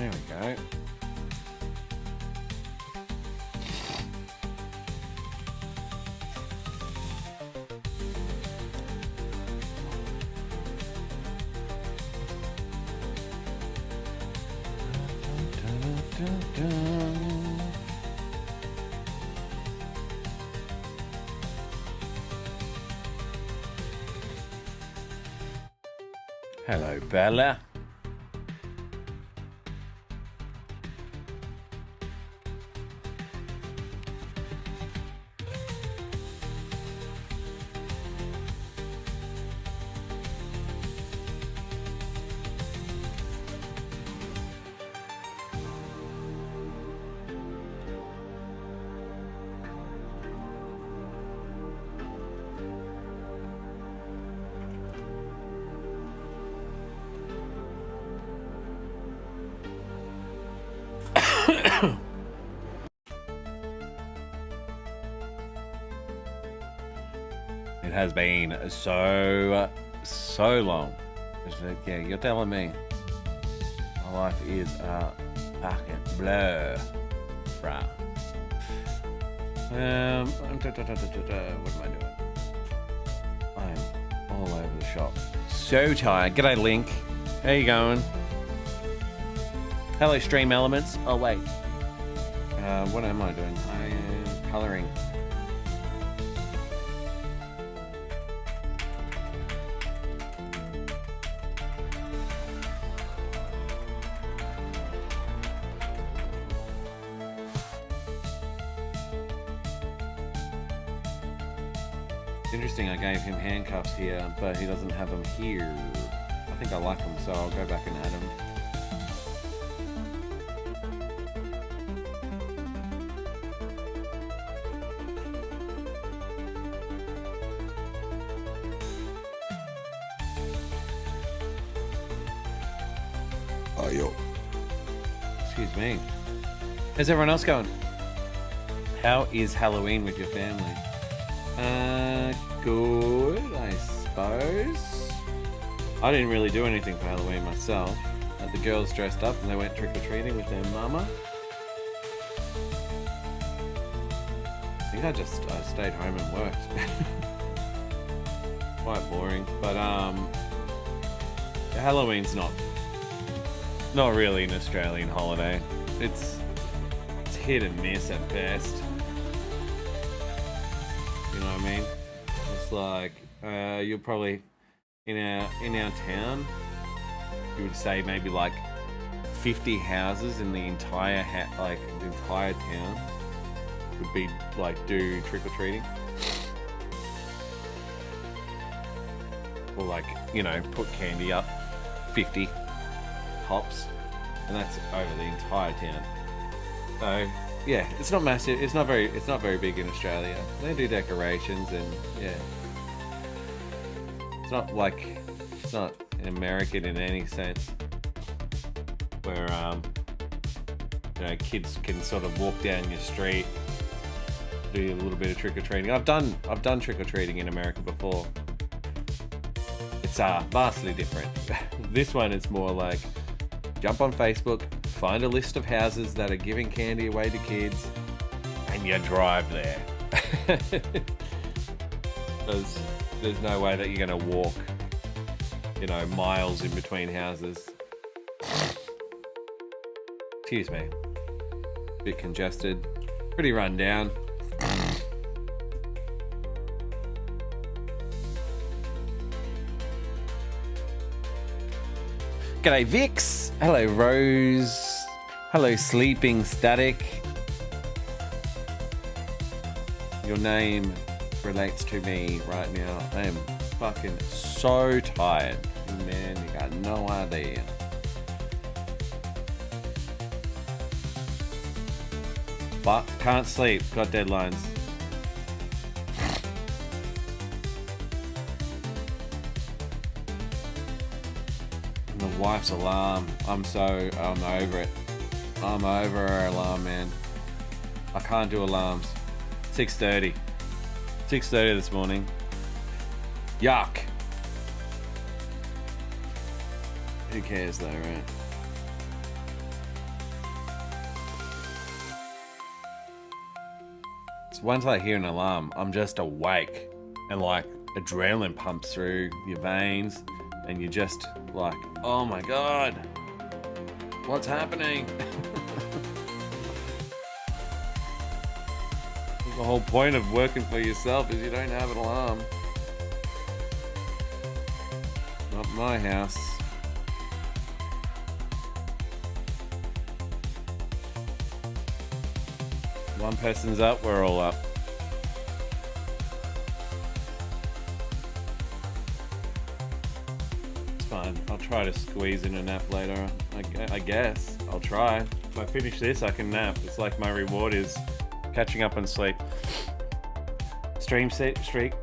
There we go. Hello, Bella. It has been so long. Yeah, you're telling me. My life is a fucking blur, bruh. What am I doing? I'm all over the shop. So tired. G'day, Link. How you going? Hello, Stream Elements. Oh, wait. What am I doing? I am colouring. Interesting, I gave him handcuffs here, but he doesn't have them here. I think I like them, so I'll go back and add them. Oh, yo. Excuse me. How's everyone else going? How is Halloween with your family? Good, I suppose. I didn't really do anything for Halloween myself. The girls dressed up and they went trick-or-treating with their mama. I think I stayed home and worked. Quite boring, but Halloween's not really an Australian holiday. It's hit and miss at best. You know what I mean? It's like you'll probably in our town, you would say maybe like 50 houses in the entire town would be like do trick or treating, or like, you know, put candy up 50 hops, and that's over the entire town. So yeah, it's not massive. It's not very big in Australia. They do decorations and yeah, it's not American in any sense, where you know, kids can sort of walk down your street, do a little bit of trick or treating. I've done trick or treating in America before. It's vastly different. This one, it's more like jump on Facebook, find a list of houses that are giving candy away to kids, and you drive there. Because there's no way that you're going to walk, you know, miles in between houses. Excuse me. Bit congested. Pretty run down. G'day Vix. Hello Rose. Hello Sleeping Static. Your name relates to me right now. I am fucking so tired. Man, you got no idea. But can't sleep. Got deadlines. The wife's alarm. I'm over it. I'm over her alarm, man. I can't do alarms. 6:30. 6:30 this morning. Yuck. Who cares though, right? once I hear an alarm, I'm just awake, and like adrenaline pumps through your veins, and you're just like, oh my god, what's happening? The whole point of working for yourself is you don't have an alarm. Not my house. One person's up, we're all up. It's fine. I'll try to squeeze in a nap later. I guess. I'll try. If I finish this, I can nap. It's like my reward is catching up on sleep. Streak.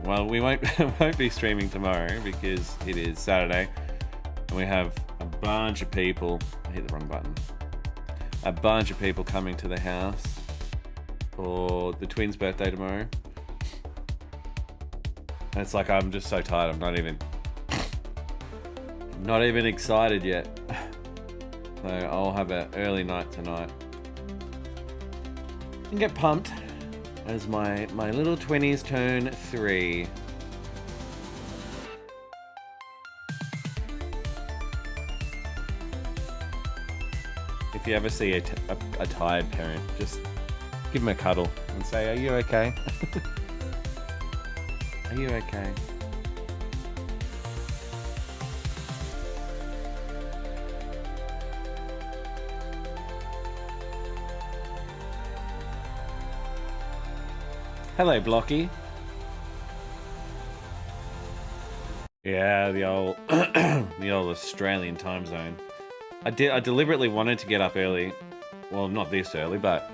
Well, we won't be streaming tomorrow because it is Saturday, and we have a bunch of people. I hit the wrong button. A bunch of people coming to the house for the twins' birthday tomorrow. And it's like I'm just so tired. I'm not even excited yet. So I'll have an early night tonight and get pumped as my little 20s turn 3. If you ever see a tired parent, just give them a cuddle and say, are you okay? Are you okay? Hello, Blocky. Yeah, the old the old Australian time zone. I deliberately wanted to get up early. Well, not this early, but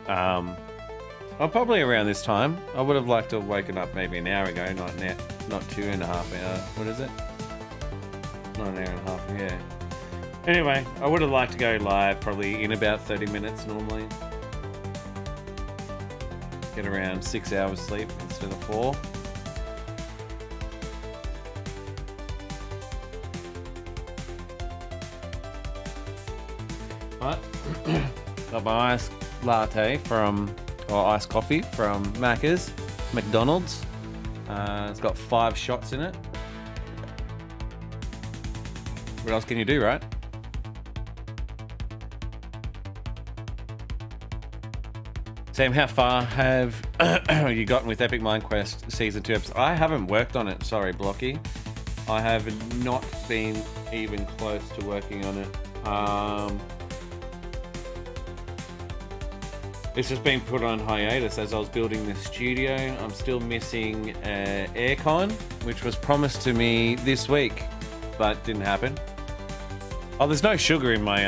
probably around this time. I would have liked to have woken up maybe an hour ago, not 2.5 hours. What is it? Not an hour and a half, yeah. Anyway, I would have liked to go live probably in about 30 minutes normally. Get around 6 hours sleep instead of 4. But got my iced latte or iced coffee from McDonald's. It's got 5 shots in it. What else can you do, right? Sam, how far have you gotten with Epic Mind Quest Season 2 episodes? I haven't worked on it, sorry, Blocky. I have not been even close to working on it. It's just been put on hiatus as I was building the studio. I'm still missing aircon, which was promised to me this week, but didn't happen. Oh, there's no sugar in my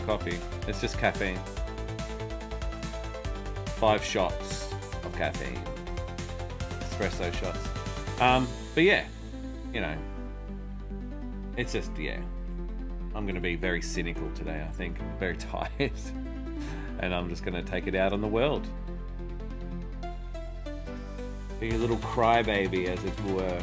coffee. It's just caffeine. 5 shots of caffeine. Espresso shots. But yeah, you know, it's just, yeah. I'm going to be very cynical today, I think. I'm very tired. And I'm just going to take it out on the world. Be a little crybaby, as it were.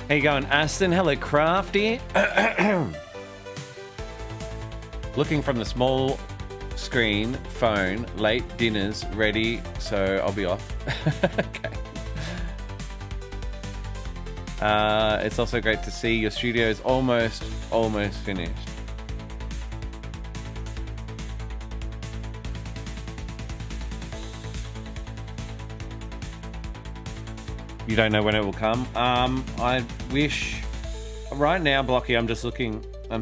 How you going, Aston? Hello, Crafty. Looking from the small screen phone, late dinner's ready, so I'll be off. Okay. It's also great to see your studio is almost finished. You don't know when it will come? I wish... Right now, Blocky, I'm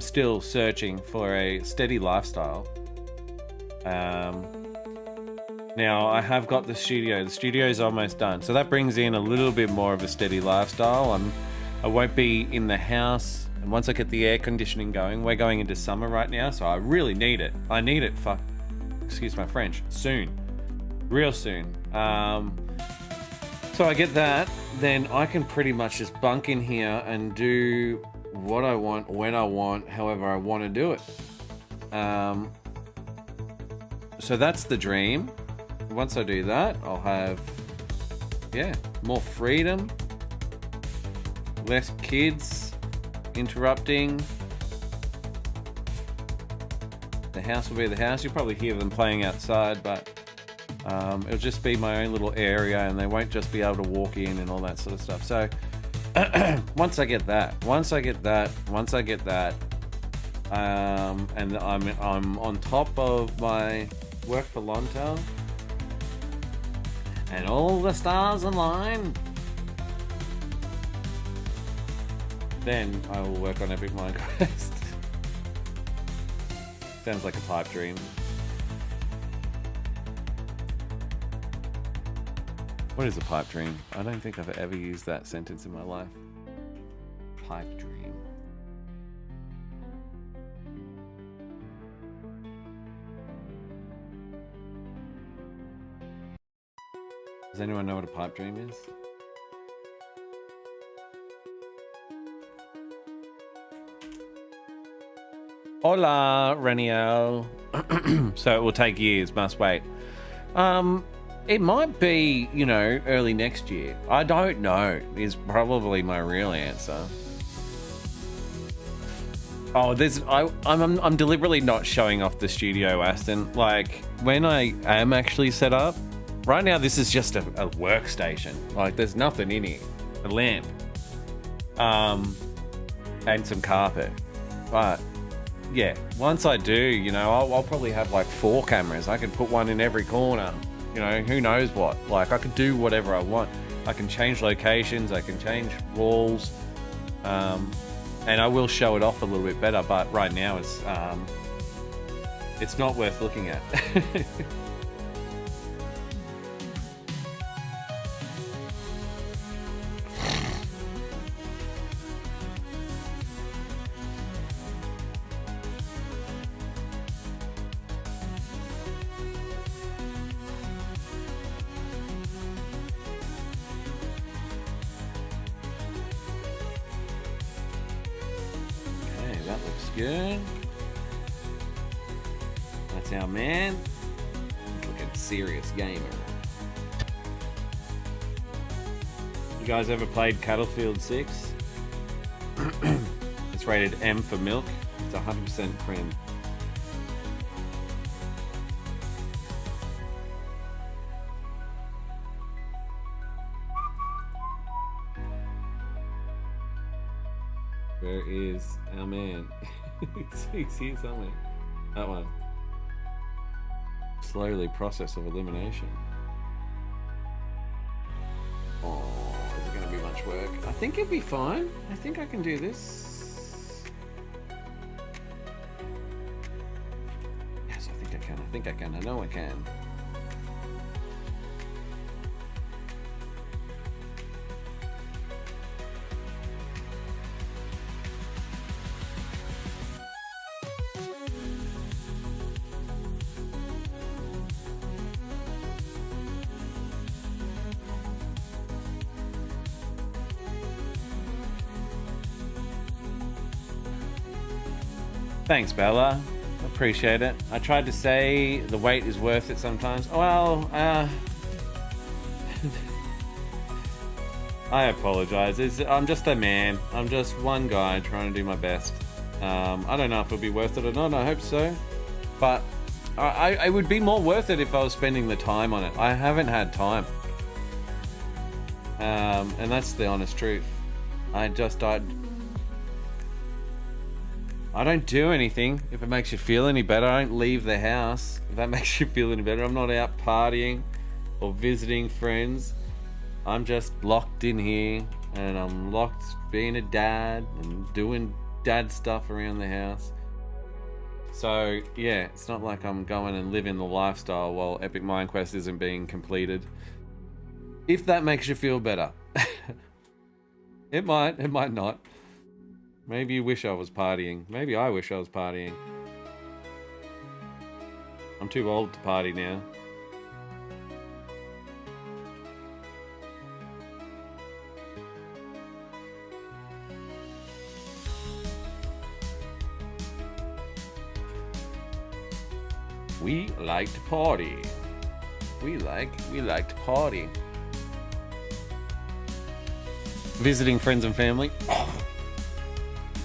still searching for a steady lifestyle. Now, I have got the studio. The studio is almost done. So that brings in a little bit more of a steady lifestyle. I won't be in the house. And once I get the air conditioning going, we're going into summer right now, so I really need it. I need it for, excuse my French, soon. Real soon. So I get that, then I can pretty much just bunk in here and do what I want, when I want, however I want to do it. So that's the dream. Once I do that, I'll have, yeah, more freedom, less kids interrupting, The house will be the house. You'll probably hear them playing outside, but it'll just be my own little area, and they won't just be able to walk in and all that sort of stuff. So once I get that, and I'm on top of my work for Lontel, and all the stars align, then I will work on Epic Minecraft. Sounds like a pipe dream. What is a pipe dream? I don't think I've ever used that sentence in my life. Pipe dream. Does anyone know what a pipe dream is? Hola, Reniel. So it will take years, must wait. It might be, you know, early next year. I don't know, is probably my real answer. Oh, I'm deliberately not showing off the studio, Aston. Like, when I am actually set up, right now this is just a workstation. Like, there's nothing in here. A lamp. And some carpet. But yeah, once I do, you know, I'll probably have like 4 cameras. I can put one in every corner. You know, who knows what. Like, I could do whatever I want. I can change locations, I can change walls, and I will show it off a little bit better, but right now it's not worth looking at. Good. That's our man. Looking serious gamer. You guys ever played Battlefield 6? It's rated M for milk. It's 100% cream. Where is our man? He's here somewhere. That one. Slowly process of elimination. Oh, is it going to be much work? I think it'll be fine. I think I can do this. Yes, I think I can. I think I can. I know I can. Thanks, Bella. Appreciate it. I tried to say the wait is worth it sometimes. Well, I apologize. I'm just a man. I'm just one guy trying to do my best. I don't know if it'll be worth it or not. I hope so. But I would be more worth it if I was spending the time on it. I haven't had time. And that's the honest truth. I don't do anything. If it makes you feel any better, I don't leave the house. If that makes you feel any better, I'm not out partying or visiting friends. I'm just locked in here, and I'm locked being a dad and doing dad stuff around the house. So yeah, it's not like I'm going and living the lifestyle while Epic Minecraft isn't being completed. If that makes you feel better. It might not. Maybe you wish I was partying. Maybe I wish I was partying. I'm too old to party now. We like to party. We like to party. Visiting friends and family. Oh.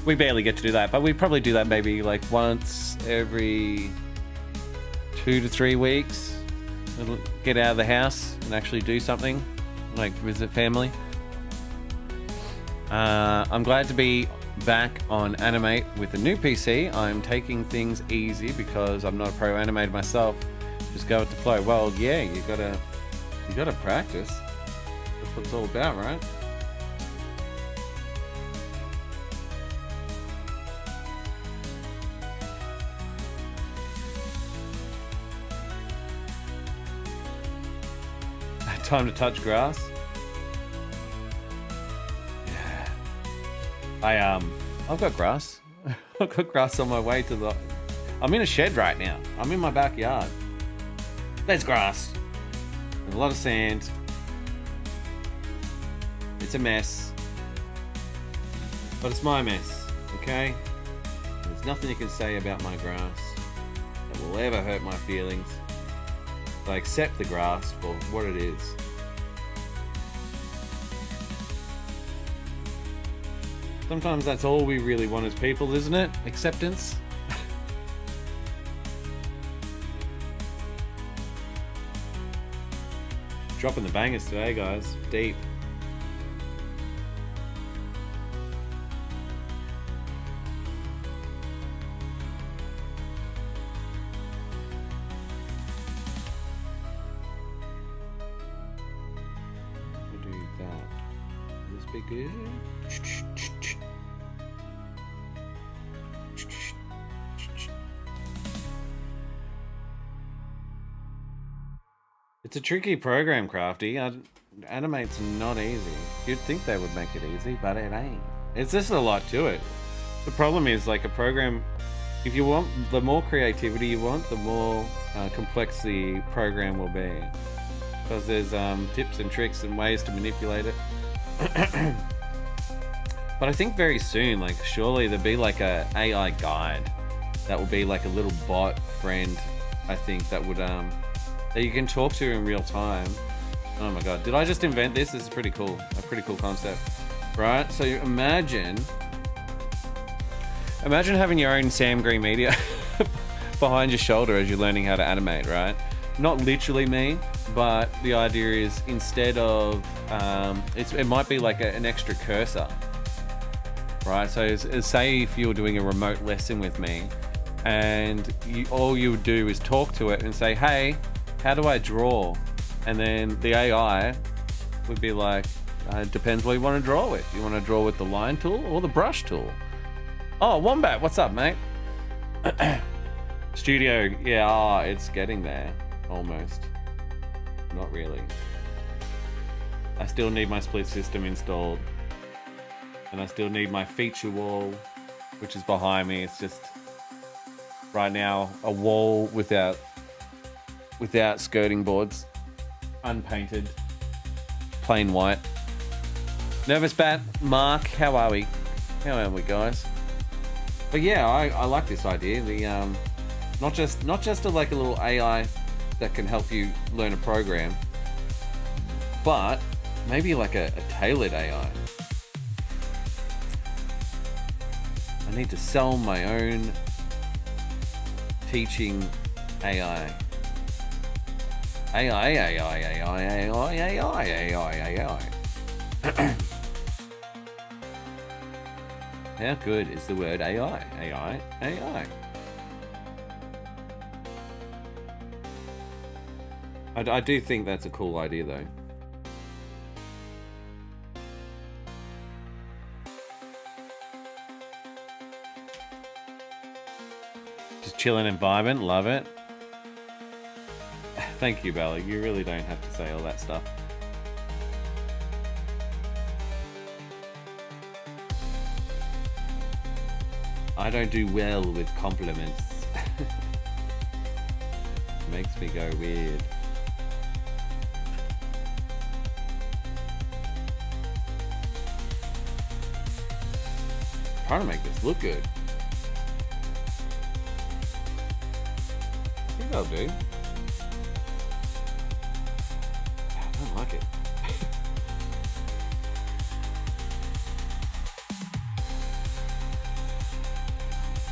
we barely get to do that, but we probably do that maybe like once every 2 to 3 weeks. We'll get out of the house and actually do something, like visit family. I'm glad to be back on Animate with a new PC. I'm taking things easy because I'm not a pro animator myself. Just go with the flow. Well, yeah, you gotta practice. That's what it's all about, right? Time to touch grass. Yeah. I've got grass. I've got grass on my way to the... I'm in a shed right now. I'm in my backyard. There's grass. There's a lot of sand. It's a mess. But it's my mess, okay? There's nothing you can say about my grass that will ever hurt my feelings. I accept the grass for what it is. Sometimes that's all we really want as people, isn't it? Acceptance. Dropping the bangers today, guys. Deep. Good. It's a tricky program, Crafty. Animate's not easy. You'd think they would make it easy, but it ain't. It's just a lot to it. The problem is, like, a program, if you want, the more creativity you want, the more complex the program will be. Because there's tips and tricks and ways to manipulate it. But I think very soon, like, surely there'll be like a AI guide that will be like a little bot friend, I think, that would that you can talk to in real time. Oh my god, did I just invent this? This is pretty cool. A pretty cool concept, right? So you imagine having your own Sam Green Media behind your shoulder as you're learning how to animate, right? Not literally me, but the idea is, instead of it might be like an extra cursor, right? So say if you were doing a remote lesson with me, and all you would do is talk to it and say, hey, how do I draw? And then the AI would be like, it depends what you want to draw with. You want to draw with the line tool or the brush tool? Oh, Wombat, what's up, mate? Studio, yeah, it's getting there. Almost. Not really. I still need my split system installed. And I still need my feature wall, which is behind me. It's just, right now, a wall without skirting boards. Unpainted. Plain white. Nervous Bat, Mark, how are we? How are we, guys? But yeah, I like this idea. The not just like a little AI that can help you learn a program, but maybe like a tailored AI. I need to sell my own teaching AI. AI. How good is the word AI? AI. I do think that's a cool idea, though. Just chilling environment, love it. Thank you, Bella. You really don't have to say all that stuff. I don't do well with compliments. Makes me go weird. Trying to make this look good. I think I'll do. I don't like it.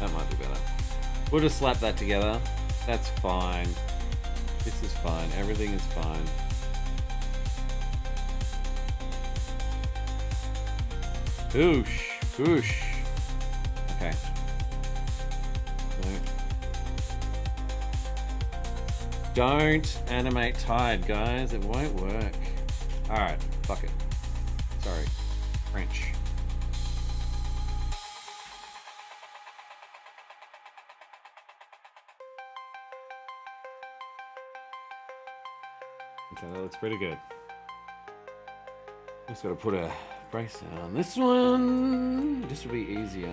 That might be better. We'll just slap that together. That's fine. This is fine. Everything is fine. Boosh. Boosh. Okay. Don't animate tide, guys. It won't work. Alright. Fuck it. Sorry. French. Okay, that looks pretty good. Just gotta put a brace on this one. This will be easier.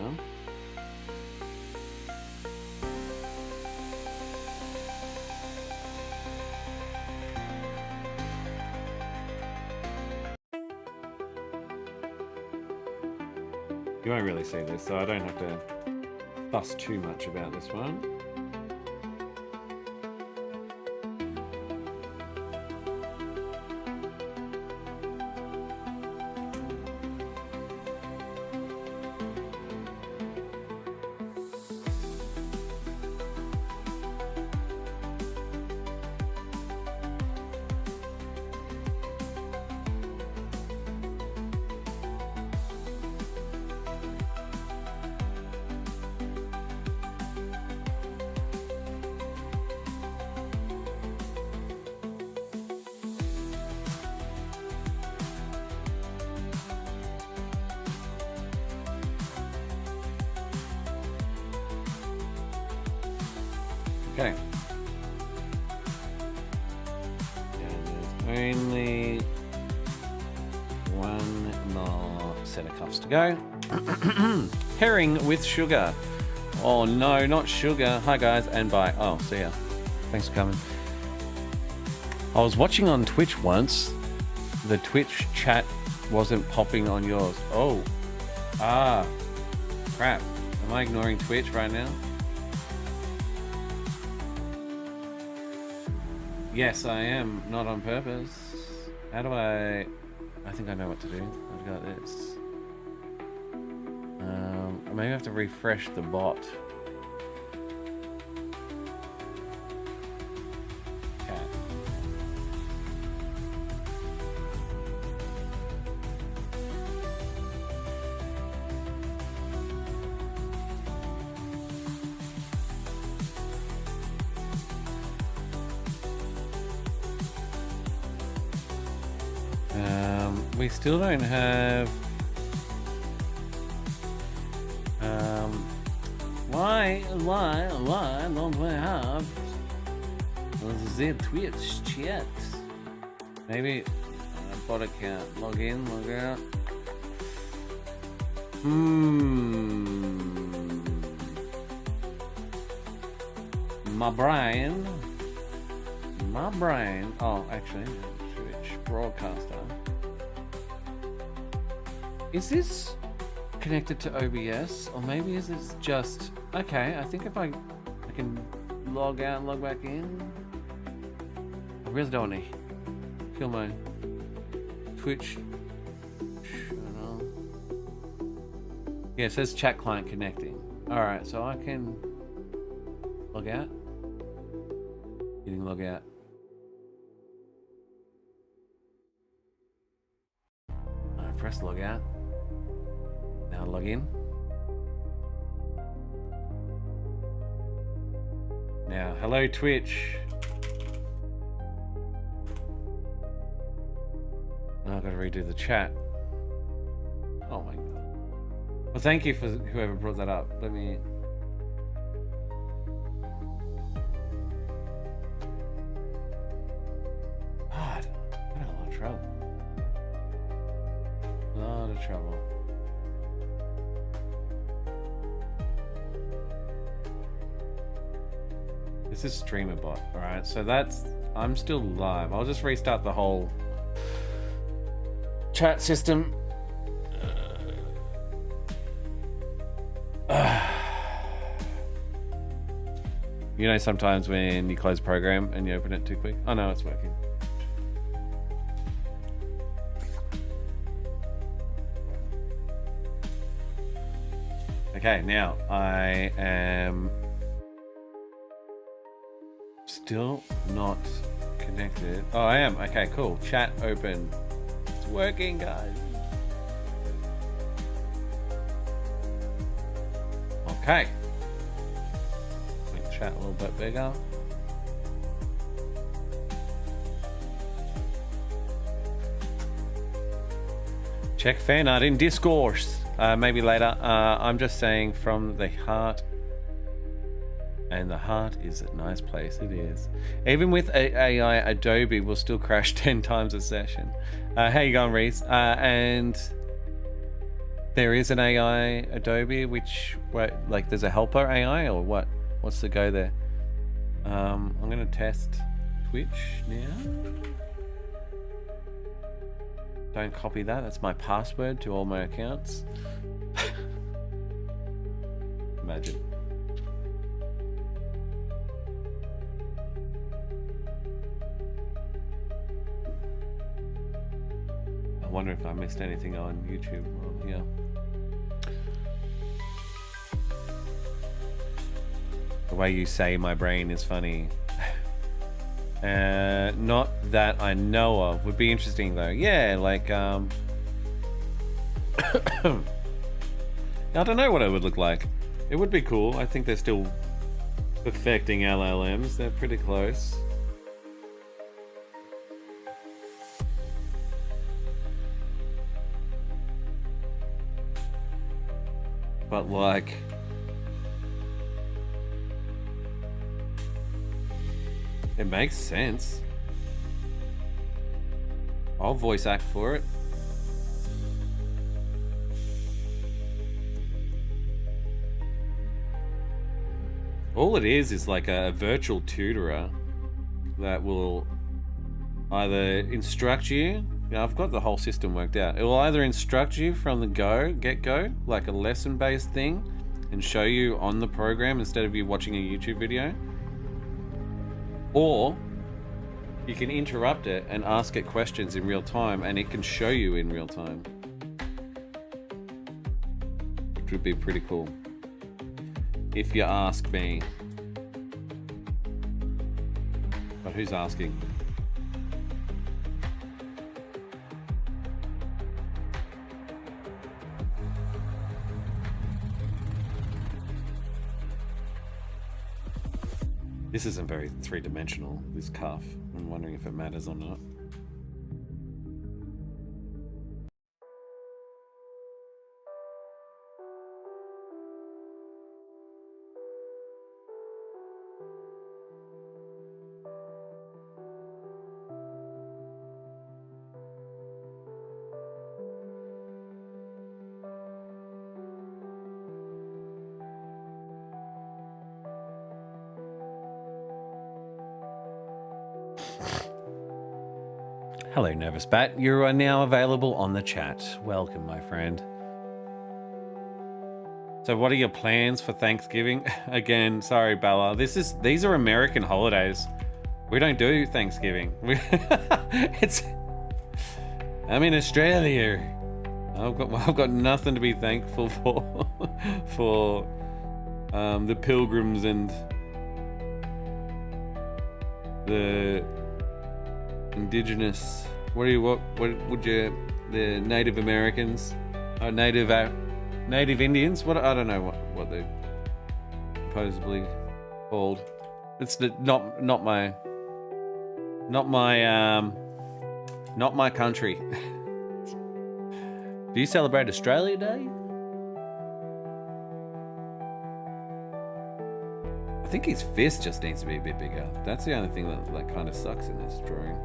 You won't really see this, so I don't have to fuss too much about this one. Okay. And there's only one more set of cups to go. Herring with sugar. Oh no, not sugar. Hi guys, and bye. Oh, see ya. Thanks for coming. I was watching on Twitch once. The Twitch chat wasn't popping on yours. Oh. Ah. Crap. Am I ignoring Twitch right now? Yes, I am. Not on purpose. How do I think I know what to do. I've got this. Maybe I have to refresh the bot. Okay. We still don't have. Why don't we have the Twitch chat? Maybe bot account. Log in, log out. My brain. Oh, actually, Twitch broadcaster. Is this connected to OBS, or maybe is this just okay? I think if I can log out and log back in. I really don't want to kill my Twitch channel. Yeah, it says chat client connecting. All right, so I can log out. Getting log out. I press log out. Now log in. Now, hello Twitch. Now I've got to redo the chat. Oh my god. Well, thank you for whoever brought that up. Let me... God, I'm in a lot of trouble. A lot of trouble. This is streamer bot, alright, so that's... I'm still live. I'll just restart the whole chat system. You know, sometimes when you close program and you open it too quick. Oh no, it's working. Okay, now I am still not connected. Oh, I am. Okay, cool. Chat open. It's working, guys. Okay. Make the chat a little bit bigger. Check fan art in discourse. Maybe later. I'm just saying from the heart. And the heart is a nice place. It is. Even with AI, Adobe will still crash 10 times a session. How you going, Reese? And there is an AI Adobe, which, like, there's a helper AI or what? What's the go there? I'm gonna test Twitch now. Don't copy that. That's my password to all my accounts. Imagine. I wonder if I missed anything on YouTube. Well, yeah. The way you say my brain is funny. Not that I know of. Would be interesting though. Yeah, like I don't know what it would look like. It would be cool. I think they're still perfecting LLMs. They're pretty close. But like, it makes sense. I'll voice act for it. All it is like a virtual tutorer that will either instruct you. Yeah, I've got the whole system worked out. It will either instruct you from the get-go, like a lesson-based thing, and show you on the program instead of you watching a YouTube video. Or you can interrupt it and ask it questions in real time, and it can show you in real time. It would be pretty cool, if you ask me. But who's asking? This isn't very three-dimensional, this cuff. I'm wondering if it matters or not. Hello, Nervous Bat. You are now available on the chat. Welcome, my friend. So what are your plans for Thanksgiving? Again, sorry, Bella. These are American holidays. We don't do Thanksgiving. I'm in Australia. I've got nothing to be thankful for for the pilgrims and the indigenous, the Native Americans, Native Indians, I don't know what they're supposedly called. It's not my country. Do you celebrate Australia Day? I think his fist just needs to be a bit bigger. That's the only thing that kind of sucks in this drawing.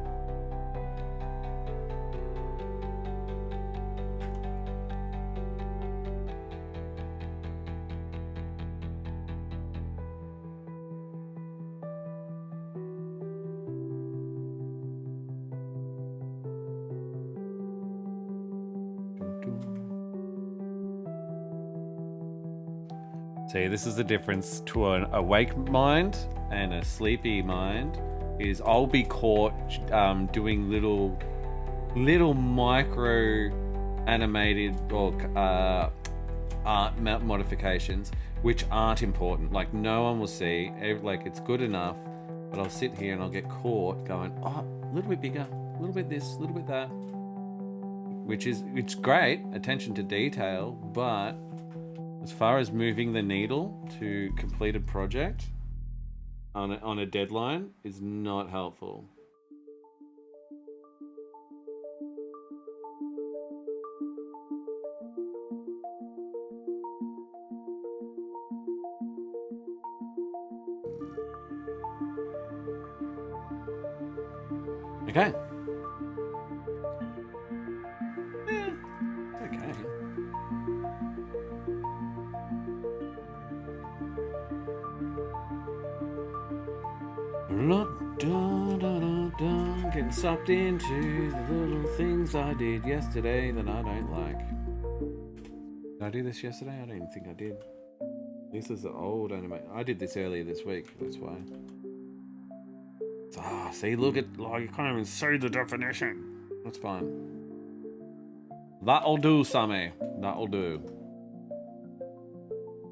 See, this is the difference to an awake mind and a sleepy mind. Is I'll be caught doing little micro animated or art modifications, which aren't important. Like no one will see. Like it's good enough, but I'll sit here and I'll get caught going, oh, a little bit bigger, a little bit this, a little bit that. It's great, attention to detail, but as far as moving the needle to complete a project on a deadline is not helpful. Okay. Okay. Getting sucked into the little things I did yesterday that I don't like. Did I do this yesterday? I don't even think I did. This is the old anime. I did this earlier this week, that's why. See, look at, like, you can't even see the definition. That's fine. That'll do, Sammy. That'll do.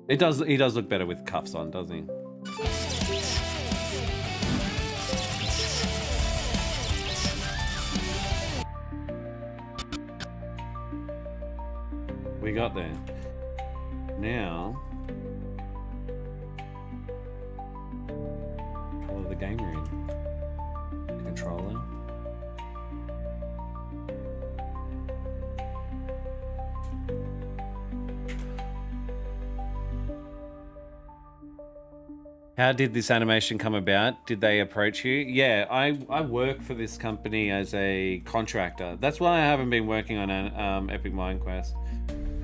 He does look better with cuffs on, doesn't he? We got there. Now, color the game you're in. The controller. How did this animation come about? Did they approach you? Yeah, I work for this company as a contractor. That's why I haven't been working on Epic Mind Quest.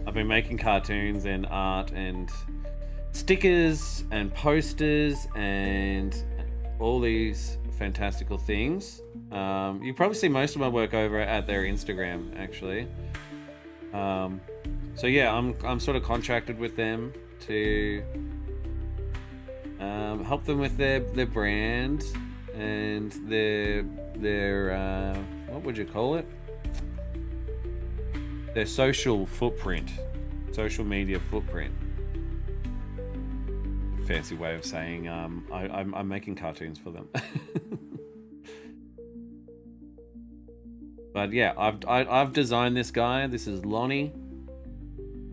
I've been making cartoons and art and stickers and posters and all these fantastical things. You probably see most of my work over at their Instagram, actually. So yeah, I'm sort of contracted with them to help them with their brand and their what would you call it? Their social footprint, social media footprint. Fancy way of saying I'm making cartoons for them. But yeah, I've designed this guy. This is Lonnie.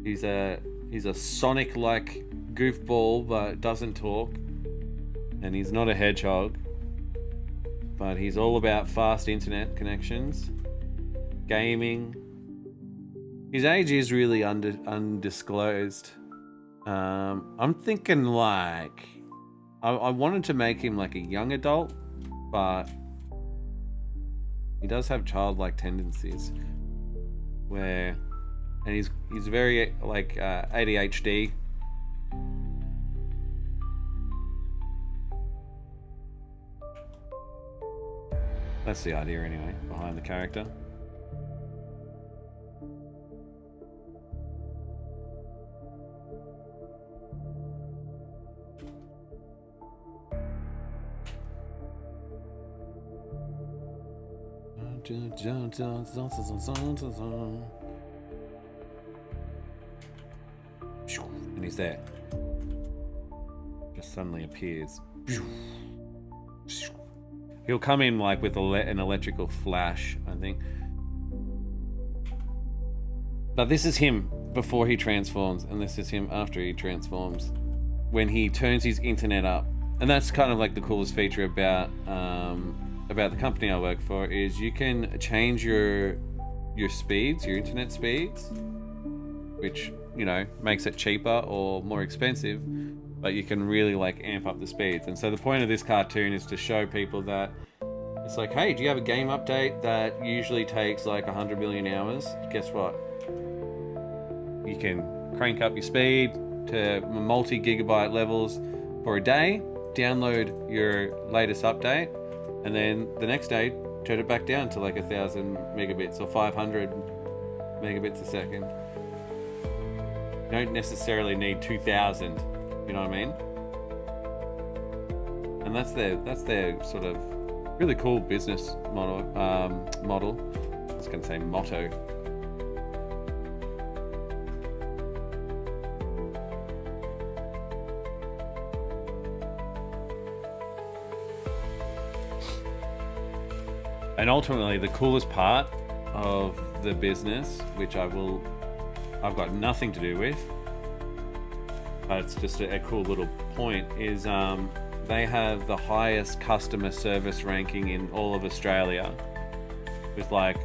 He's a Sonic-like goofball, but doesn't talk, and he's not a hedgehog. But he's all about fast internet connections, gaming. His age is really undisclosed. I'm thinking like I wanted to make him like a young adult, but he does have childlike tendencies. And he's very like ADHD. That's the idea anyway behind the character. And he's there. Just suddenly appears. He'll come in like with an electrical flash, I think. But this is him before he transforms, and this is him after he transforms, when he turns his internet up. And that's kind of like the coolest feature about the company I work for, is you can change your speeds, your internet speeds, which, you know, makes it cheaper or more expensive, but you can really like amp up the speeds. And so the point of this cartoon is to show people that it's like, hey, do you have a game update that usually takes like 100 million hours? Guess what? You can crank up your speed to multi-gigabyte levels for a day, download your latest update, and then the next day turn it back down to like 1,000 megabits or 500 megabits a second. You don't necessarily need 2,000, you know what I mean? And that's their sort of really cool business model. I was going to say motto. And ultimately, the coolest part of the business, which I've got nothing to do with, but it's just a cool little point, is they have the highest customer service ranking in all of Australia, with like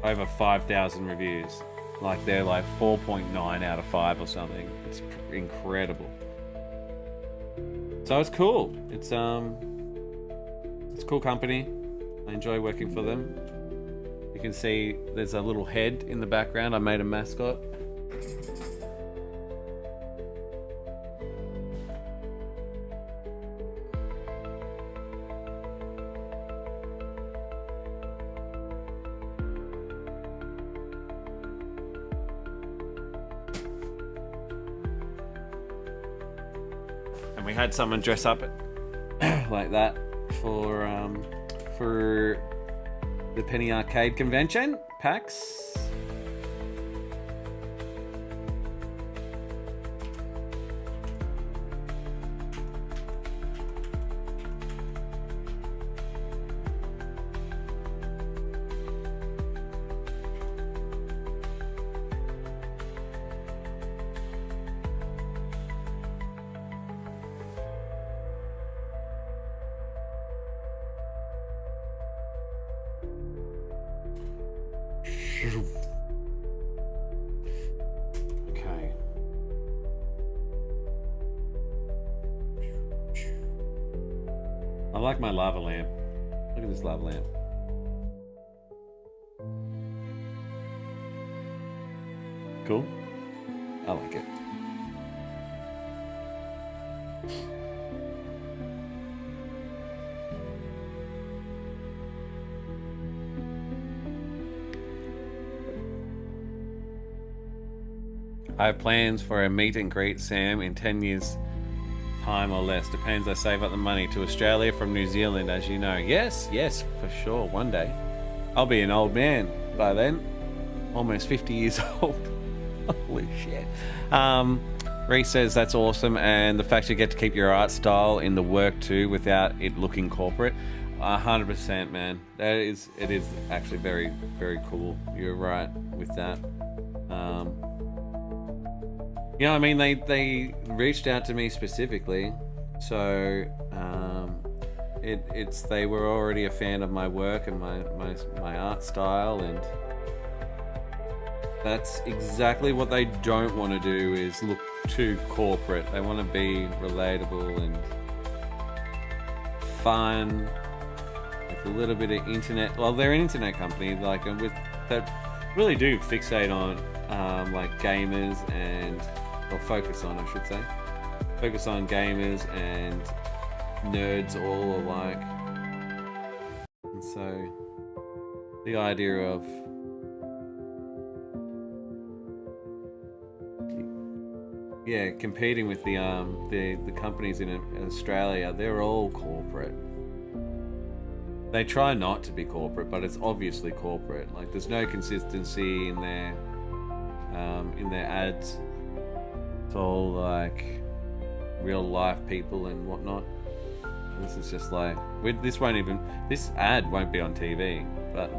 over 5,000 reviews. Like they're like 4.9 out of 5 or something. It's incredible. So it's cool. It's a cool company. I enjoy working for them. You can see there's a little head in the background. I made a mascot. And we had someone dress up like that for the Penny Arcade convention, PAX. Okay. I like my lava lamp. Look at this lava lamp. Cool. I like it. I have plans for a meet and greet, Sam, in 10 years time or less. Depends, I save up the money to Australia from New Zealand, as you know. Yes, for sure, one day. I'll be an old man by then. Almost 50 years old. Holy shit. Reese says that's awesome, and the fact you get to keep your art style in the work too without it looking corporate. 100%, man. It is actually very, very cool. You're right with that. I mean, they reached out to me specifically, so they were already a fan of my work and my art style, and that's exactly what they don't want to do, is look too corporate. They want to be relatable and fun with a little bit of internet. Well, they're an internet company, like, and with that really do fixate on like gamers or focus on, I should say. Focus on gamers and nerds all alike. And so the idea of competing with the companies in Australia, they're all corporate. They try not to be corporate, but it's obviously corporate. Like, there's no consistency in their ads. It's all like real life people and whatnot. This is just like, this ad won't be on TV, but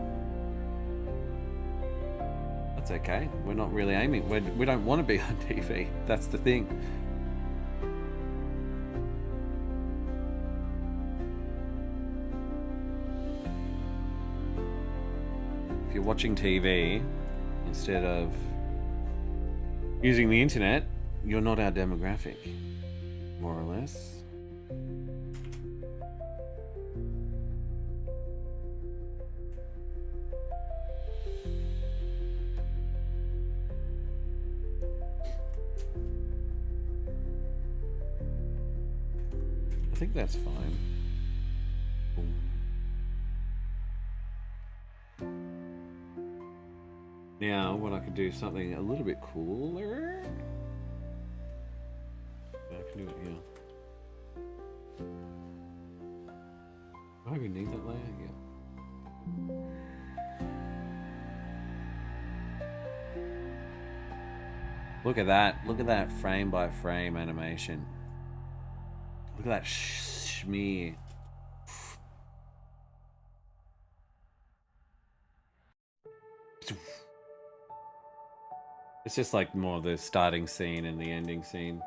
that's okay. We're not really aiming. We don't want to be on TV. That's the thing. If you're watching TV instead of using the internet, you're not our demographic, more or less. I think that's fine. Now, what I could do something a little bit cooler. I can do it here. Do I even need that layer? Yeah. Look at that. Look at that frame by frame animation. Look at that schmear. It's just like more the starting scene and the ending scene.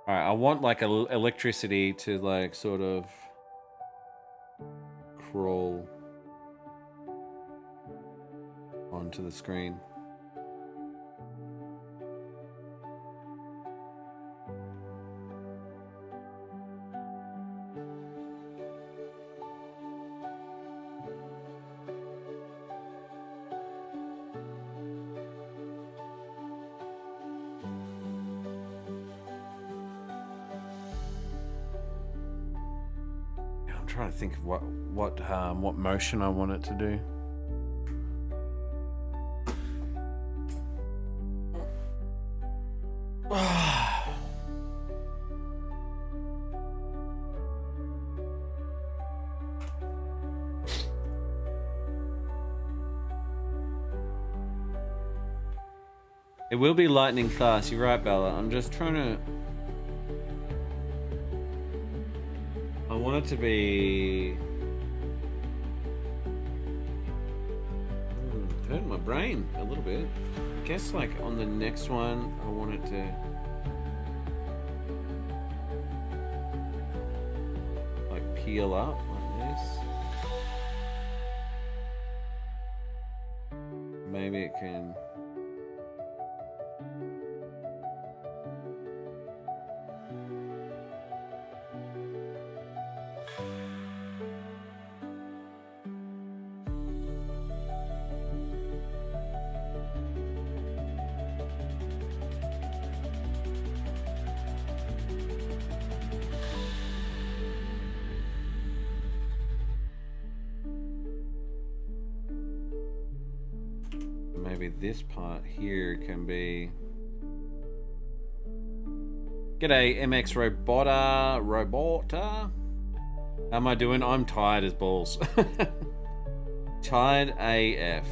Alright, I want like electricity to like sort of crawl onto the screen. I'm trying to think of what motion I want it to do. It will be lightning fast. You're right, Bella. I'm just trying to. I want it to be. Hurt my brain a little bit. I guess like on the next one, I want it to. Like peel up like this. Maybe it can. Maybe this part here can be. G'day, MX Robota. How am I doing? I'm tired as balls. Tired AF.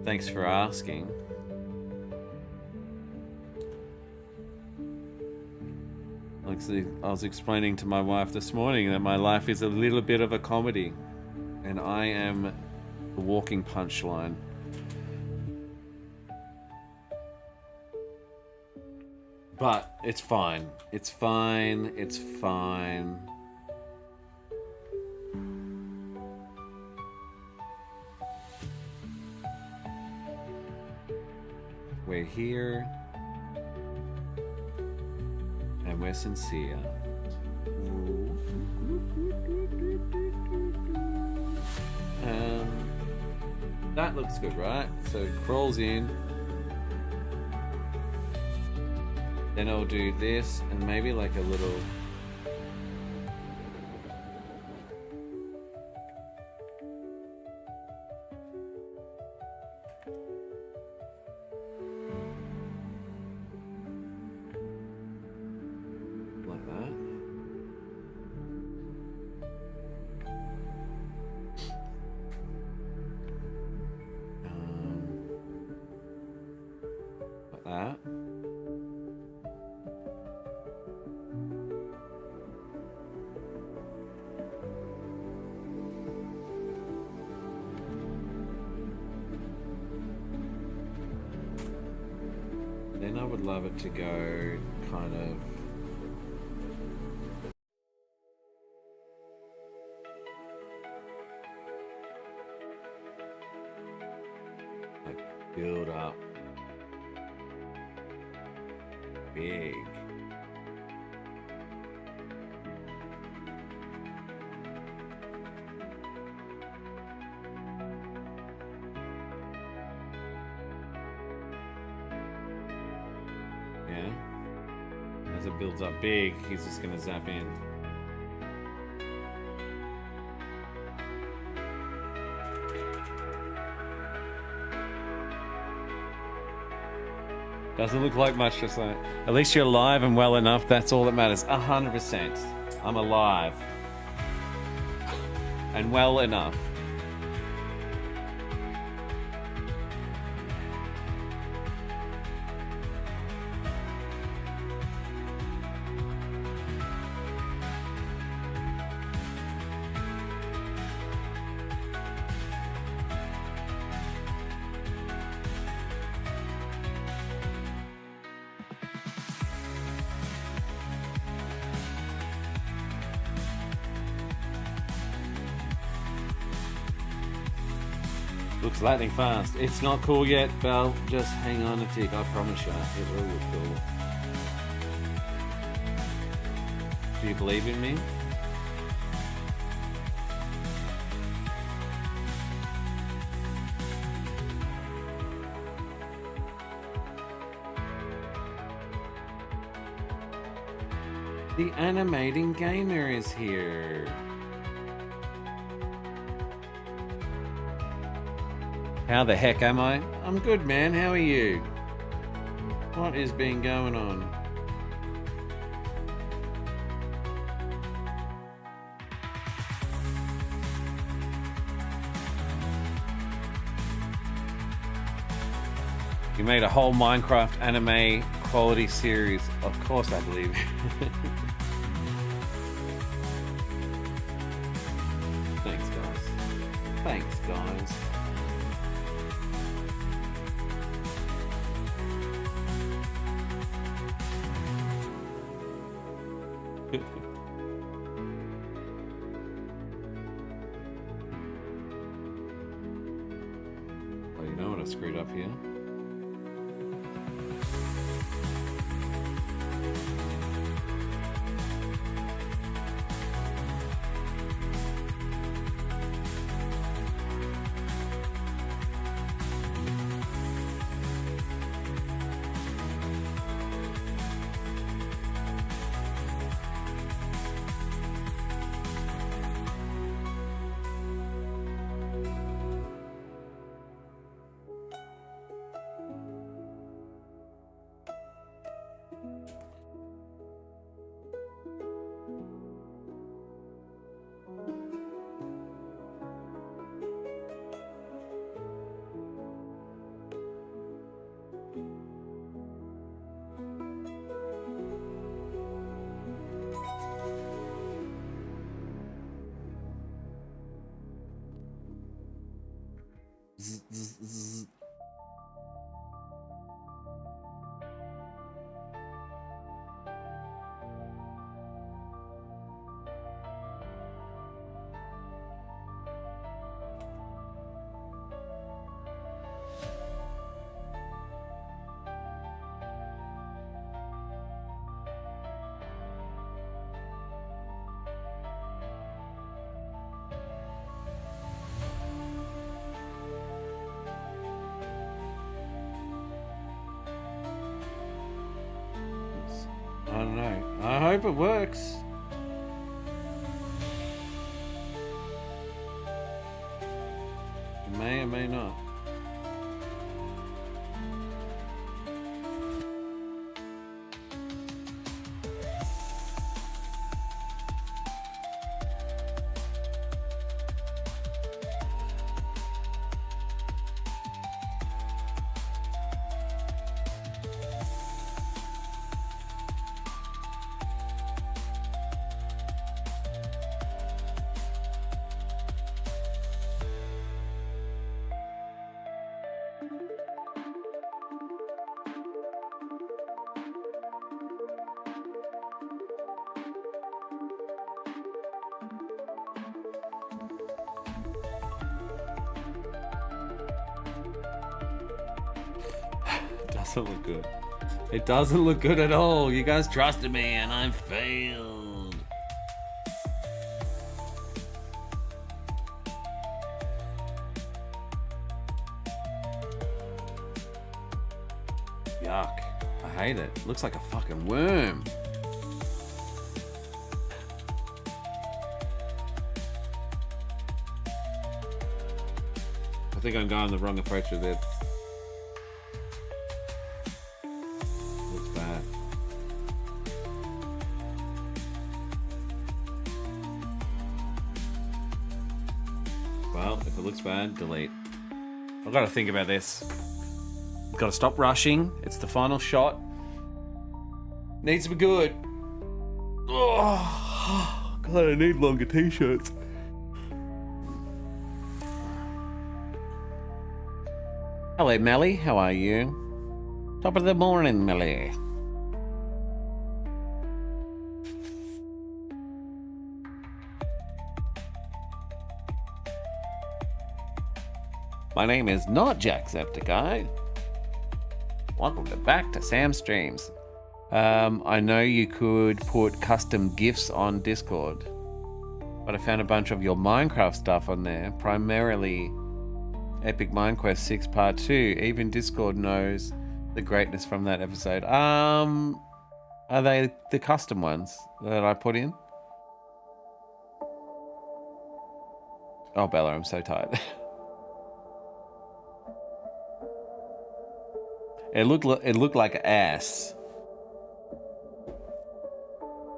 Thanks for asking. I was explaining to my wife this morning that my life is a little bit of a comedy, and I am the walking punchline. But it's fine. It's fine. It's fine. We're here. And we're sincere. That looks good, right? So it crawls in. Then I'll do this and maybe like a little. Like that. Like that. Then I would love it to go kind of like build up big. As it builds up big, he's just gonna zap in. Doesn't look like much, just like. At least you're alive and well enough, that's all that matters. 100%. I'm alive. And well enough. Looks lightning fast. It's not cool yet, Belle. Just hang on a tick. I promise you, it will look cool. Do you believe in me? The Animating Gamer is here. How the heck am I? I'm good, man. How are you? What has been going on? You made a whole Minecraft anime quality series. Of course I believe you. Thanks, guys. Thanks, guys. Oh, you know what I screwed up here? I don't know. I hope it works. It may or may not. Doesn't look good. It doesn't look good at all. You guys trusted me and I failed. Yuck. I hate it. Looks like a fucking worm. I think I'm going the wrong approach with it. Looks bad. Well, if it looks bad, delete. I've got to think about this. Got to stop rushing. It's the final shot. Needs to be good. Oh, God, I need longer t-shirts. Hello, Melly. How are you? Top of the morning, Melly. My name is not Jacksepticeye. Welcome back to Sam's Streams. I know you could put custom GIFs on Discord, but I found a bunch of your Minecraft stuff on there, primarily Epic Minecraft 6 Part 2. Even Discord knows the greatness from that episode. Are they the custom ones that I put in? Oh, Bella, I'm so tired. It looked like ass.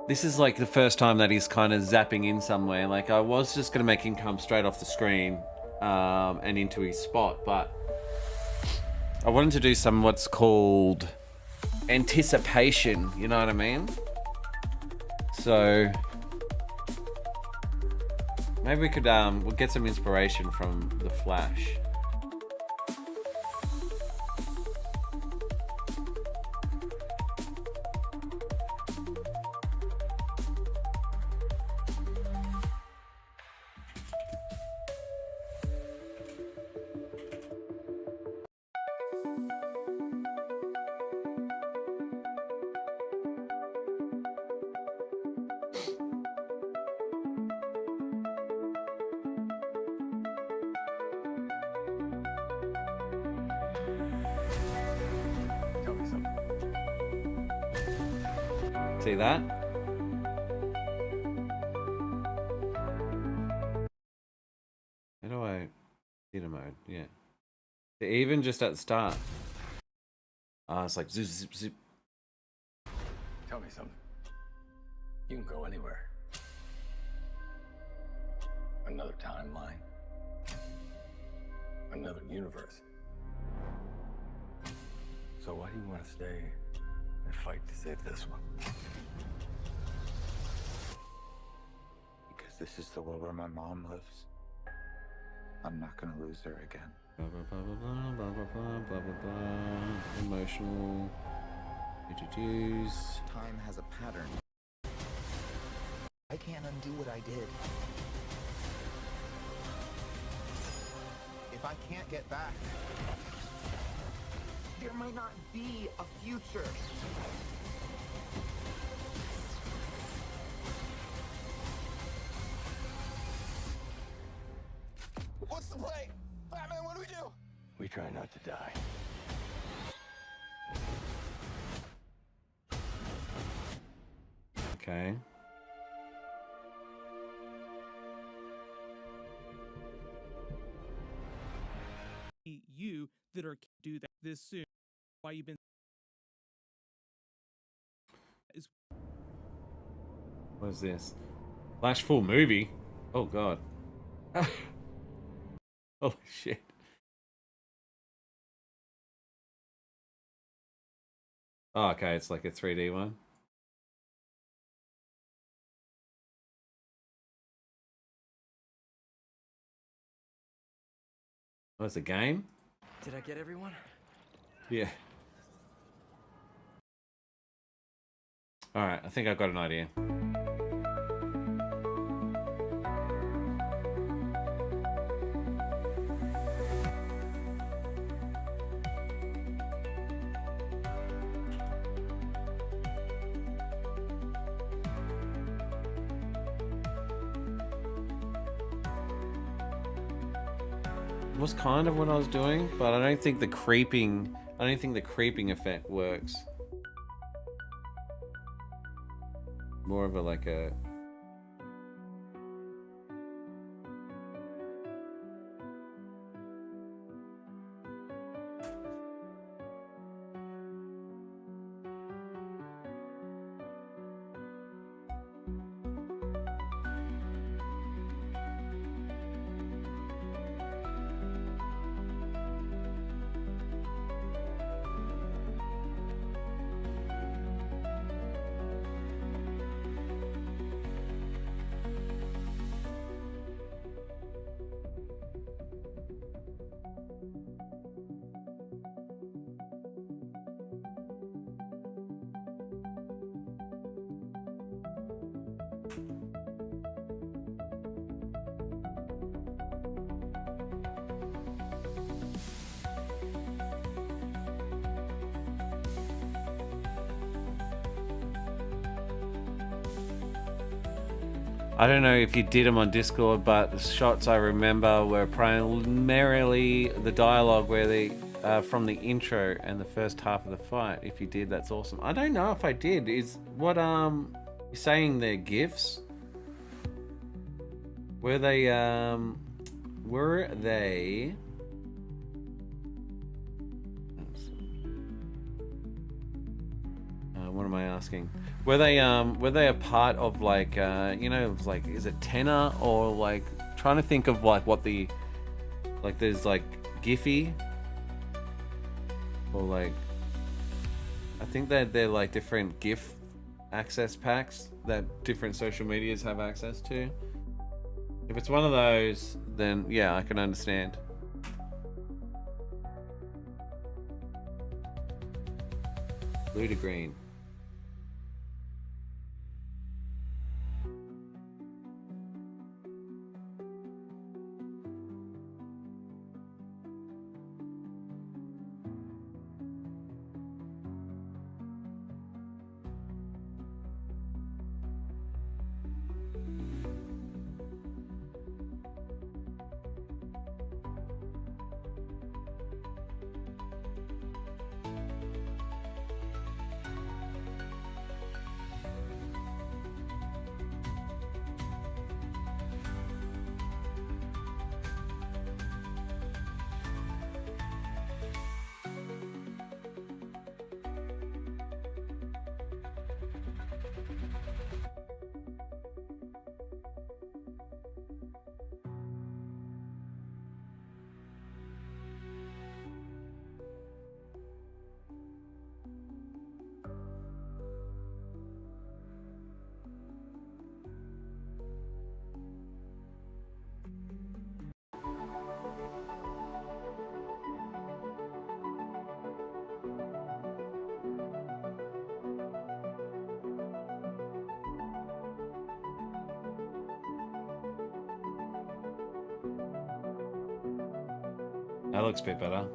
This is like the first time that he's kind of zapping in somewhere. Like, I was just gonna make him come straight off the screen and into his spot, but I wanted to do some what's called anticipation, you know what I mean? So maybe we could we'll get some inspiration from The Flash. See that? How do I theater mode? Yeah. Even just at the start. It's like zip zip zip. Tell me something. You can go anywhere. Another timeline. Another universe. So why do you want to stay and fight to save this one? Because this is the world where my mom lives. I'm not gonna lose her again. Blah blah blah blah blah blah blah blah blah blah. Emotional. Introduce. Time has a pattern. I can't undo what I did. If I can't get back, there might not be a future. What's the play? Batman, what do we do? We try not to die. Okay. You that are do that this soon. Why you've been is What is this? Flash full movie? Oh god. Holy shit. Oh, okay, it's like a 3D one. Oh, it's a game? Did I get everyone? Yeah. Alright, I think I've got an idea. Was kind of what I was doing, but I don't think the creeping effect works. More of a like a I don't know if you did them on Discord, but the shots I remember were primarily the dialogue where they from the intro and the first half of the fight. If you did, that's awesome. I don't know if I did. Is what you're saying they're GIFs? Were they what am I asking? Were they a part of like you know, it was like, is it tenor or like, trying to think of like what the, like there's like Giphy or like, I think that they're like different GIF access packs that different social medias have access to. If it's one of those, then yeah, I can understand. Blue to green. That looks a bit better.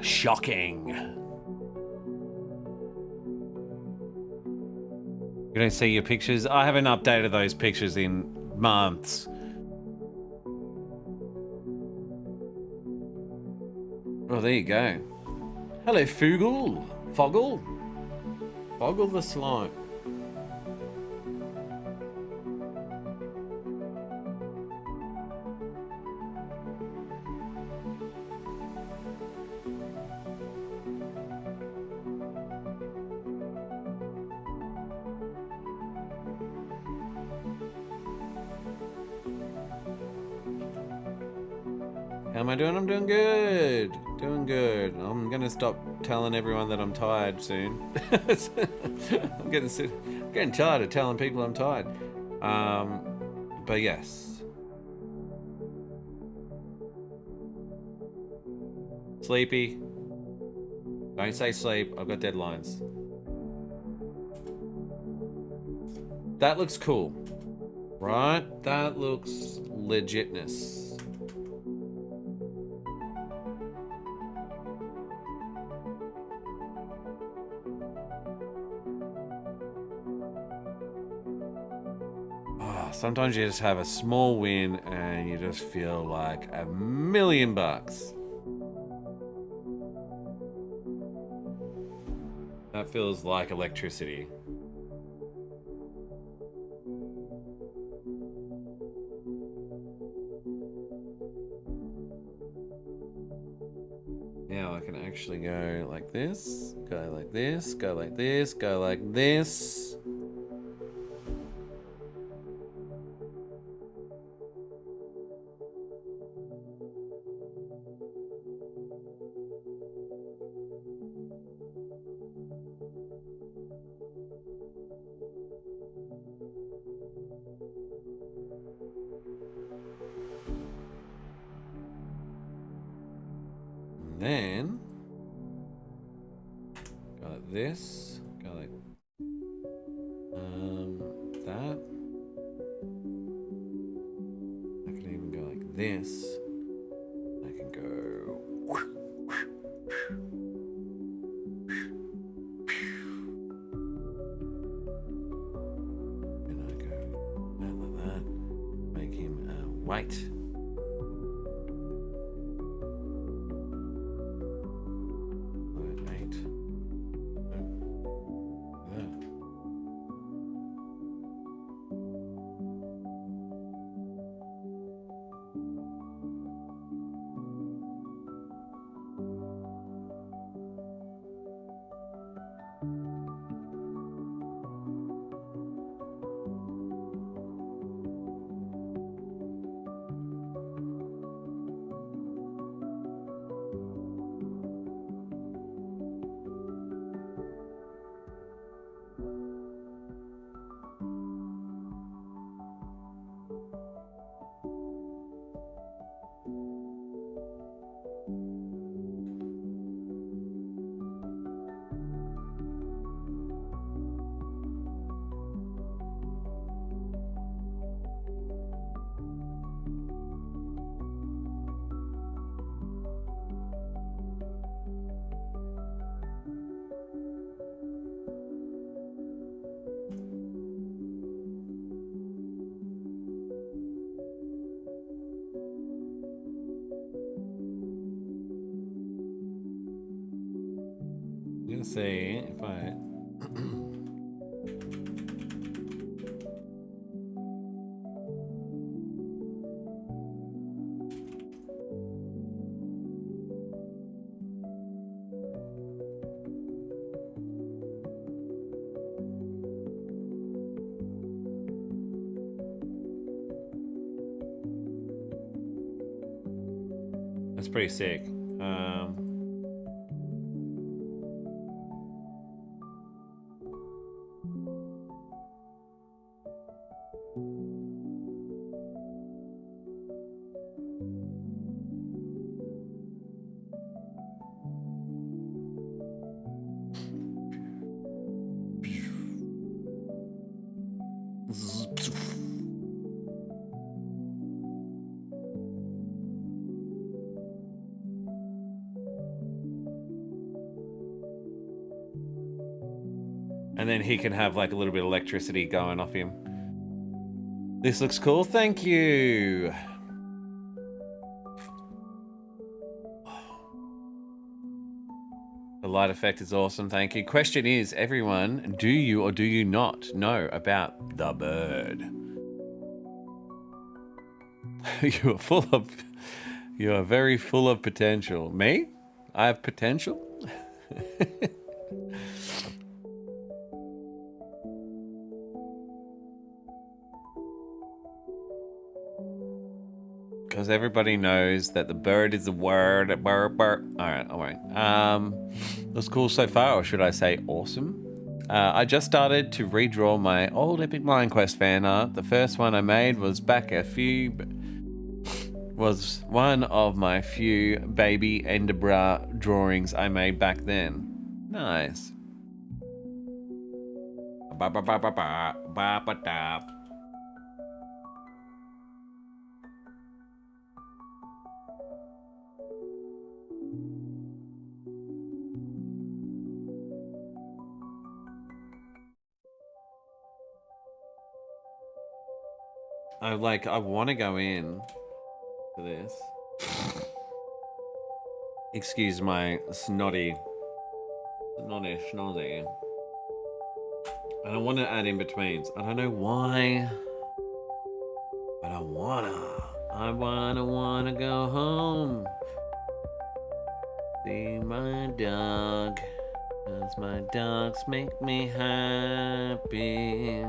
Shocking. You don't see your pictures? I haven't updated those pictures in months. Well, there you go. Hello, Fuggle. Foggle? Foggle the slime. How am I doing? I'm doing good. Doing good. I'm gonna stop telling everyone that I'm tired soon. I'm getting tired of telling people I'm tired. But yes. Sleepy. Don't say sleep. I've got deadlines. That looks cool. Right? That looks legitness. Sometimes you just have a small win and you just feel like $1,000,000. That feels like electricity. Now I can actually go like this, go like this, go like this, go like this. Then go like this, go like that. I can even go like this. I can go. And I go like that. Make him white. I'm gonna say if I that's pretty sick. And then he can have like a little bit of electricity going off him. This looks cool. Thank you. The light effect is awesome. Thank you. Question is, everyone, do you or do you not know about the bird? You are full of... You are very full of potential. Me? I have potential? Because everybody knows that the bird is the word. Alright, alright. That's cool so far, or should I say awesome? I just started to redraw my old Epic Mind Quest fan art. The first one I made was was one of my few baby Enderbra drawings I made back then. Nice. I want to go in to this. Excuse my snotty schnozzy. And I want to add in betweens. I don't know why, but I wanna go home. See my dog, 'cause my dogs make me happy.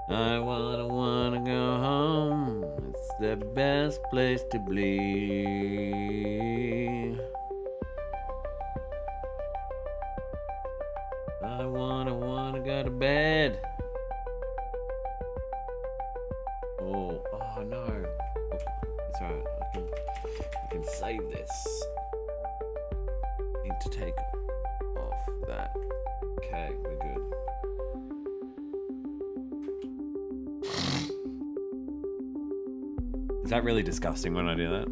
I wanna go home. It's the best place to be. I wanna go to bed. Oh no. It's alright. I can save this. Need to take off that. Okay, we're good. Is that really disgusting when I do that?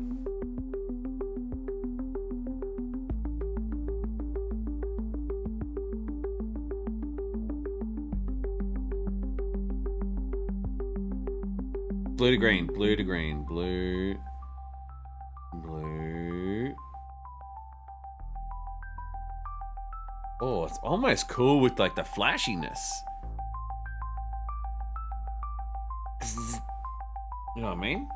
Blue to green, blue to green, blue. Oh, it's almost cool with like the flashiness. You know what I mean?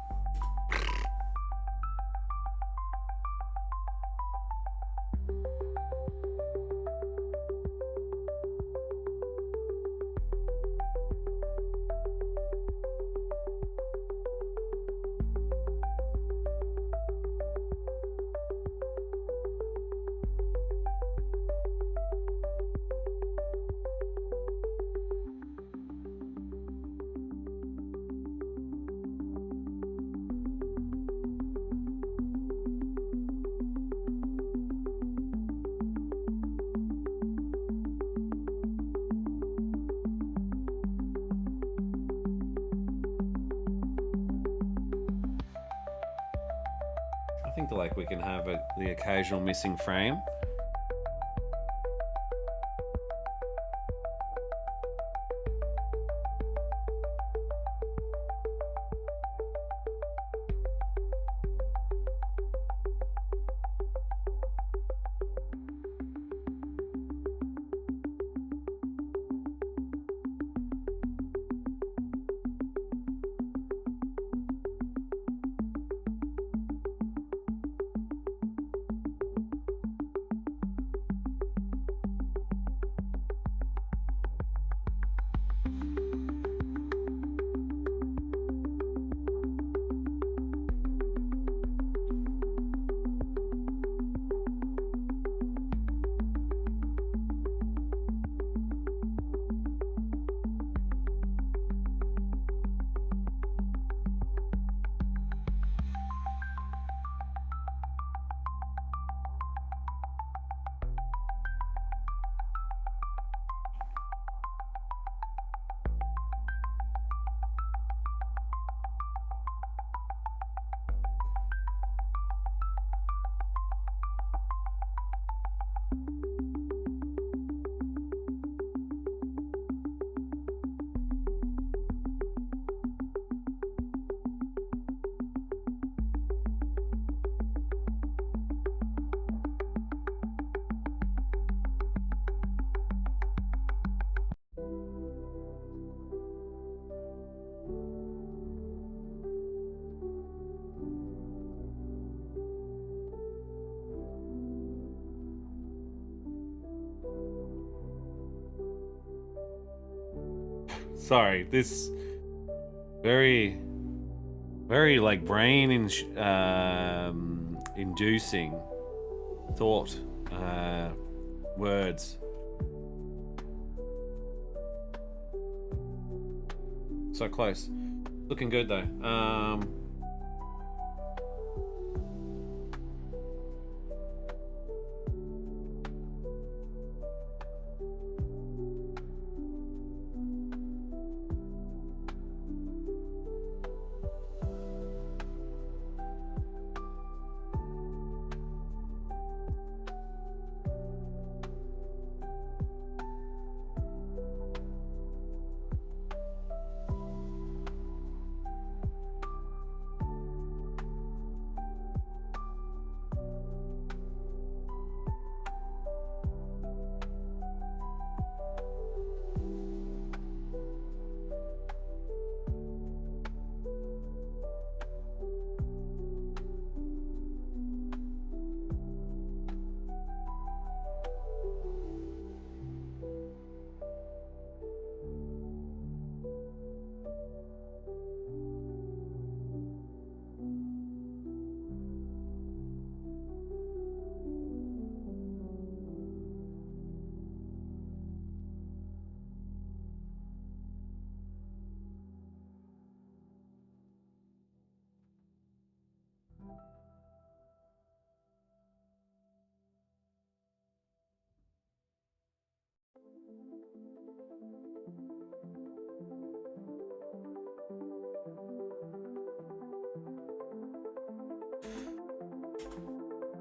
I think like we can have the occasional missing frame. Sorry, this very like brain inducing thought words. So close. Looking good though.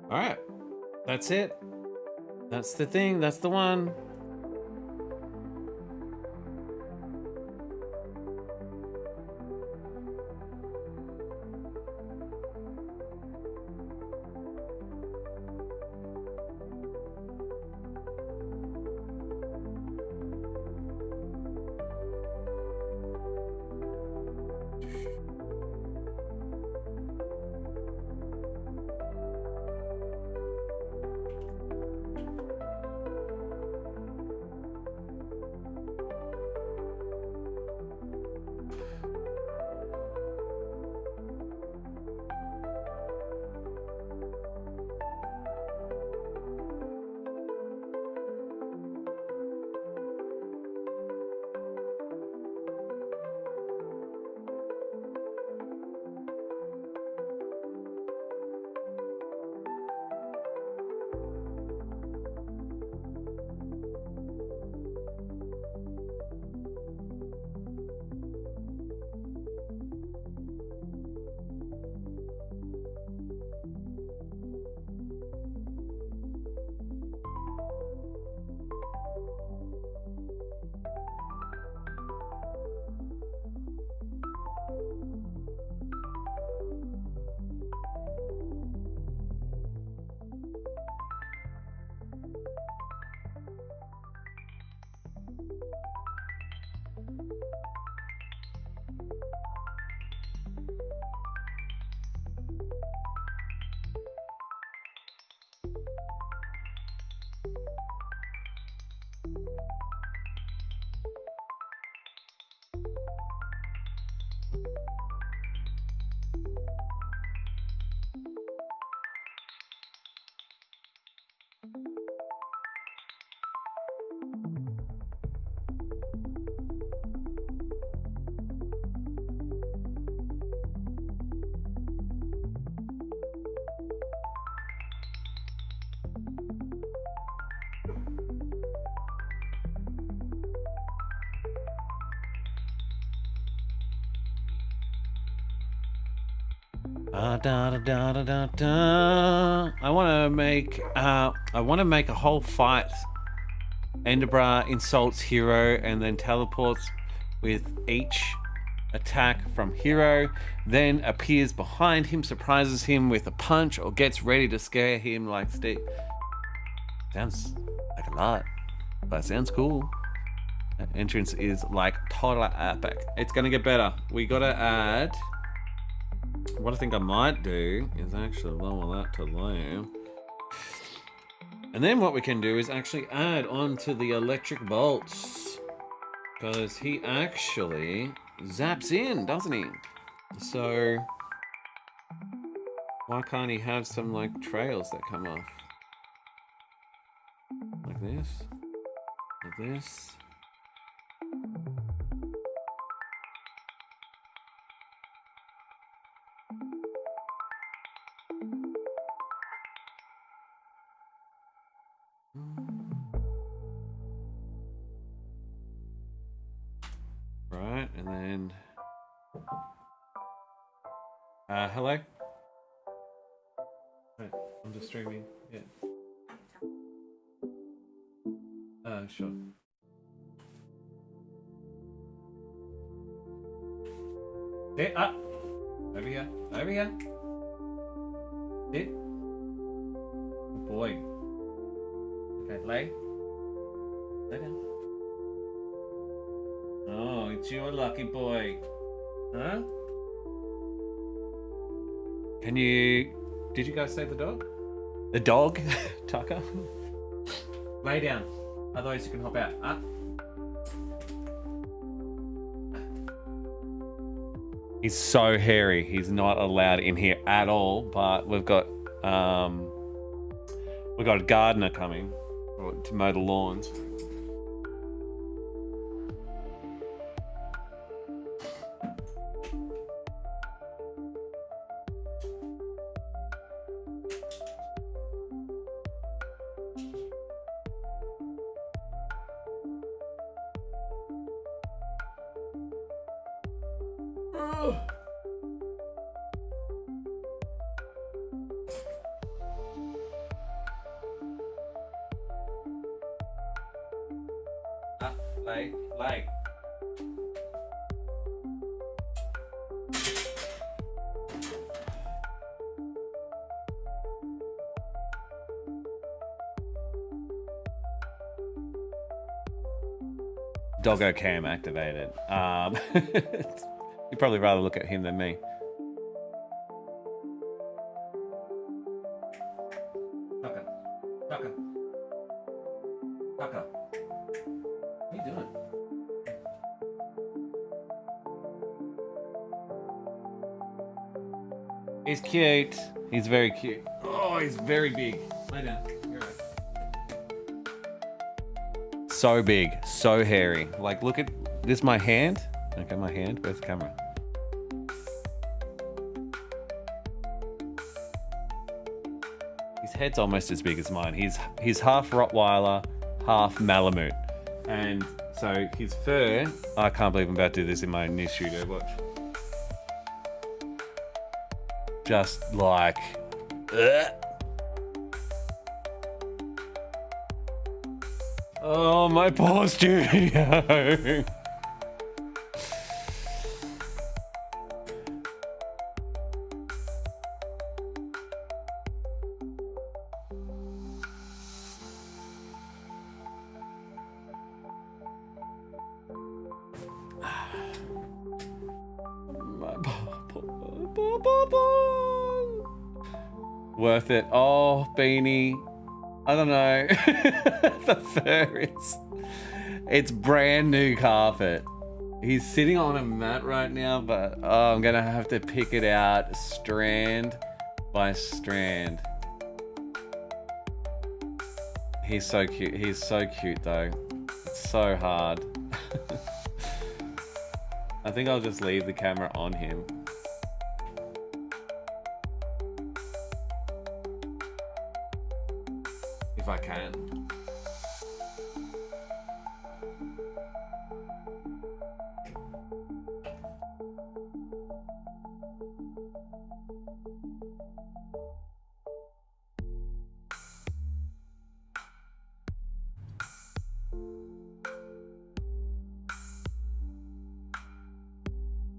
All right. That's it. That's the thing. That's the one. Da, da, da, da, da, da. I want to make a whole fight. Enderbra insults Hero and then teleports with each attack from Hero, then appears behind him, surprises him with a punch, or gets ready to scare him like Steve. Sounds like a lot, but sounds cool. That entrance is like total epic. It's gonna get better. We gotta add. What I think I might do is actually lower that to low. And then what we can do is actually add on to the electric bolts. Because he actually zaps in, doesn't he? So why can't he have some like trails that come off? Like this. Like this. Right, and then hello? Right, I'm just streaming, yeah. Sure. Sit up! Over here, over here! Sit. Good boy. Okay, lay. Lay down. Oh, it's your lucky boy. Huh? Did you guys save the dog? The dog? Tucker? Lay down. Otherwise you can hop out. Up. He's so hairy. He's not allowed in here at all, but we've got a gardener coming to mow the lawns. Lay. Doggo cam activated. You'd probably rather look at him than me. Tucker. Tucker. Tucker. What are you doing? He's cute. He's very cute. Oh, he's very big. Lay down. You're right. So big, so hairy. Like, look at this. My hand. Okay, my hand. Where's the camera? His head's almost as big as mine. He's half Rottweiler, half Malamute, and so his fur. I can't believe I'm about to do this in my new studio. Watch. Just like. Oh, my poor studio. Worth it. Oh, Beanie. I don't know. The fur is... It's brand new carpet. He's sitting on a mat right now, but oh, I'm gonna have to pick it out strand by strand. He's so cute. He's so cute though. It's so hard. I think I'll just leave the camera on him. If I can.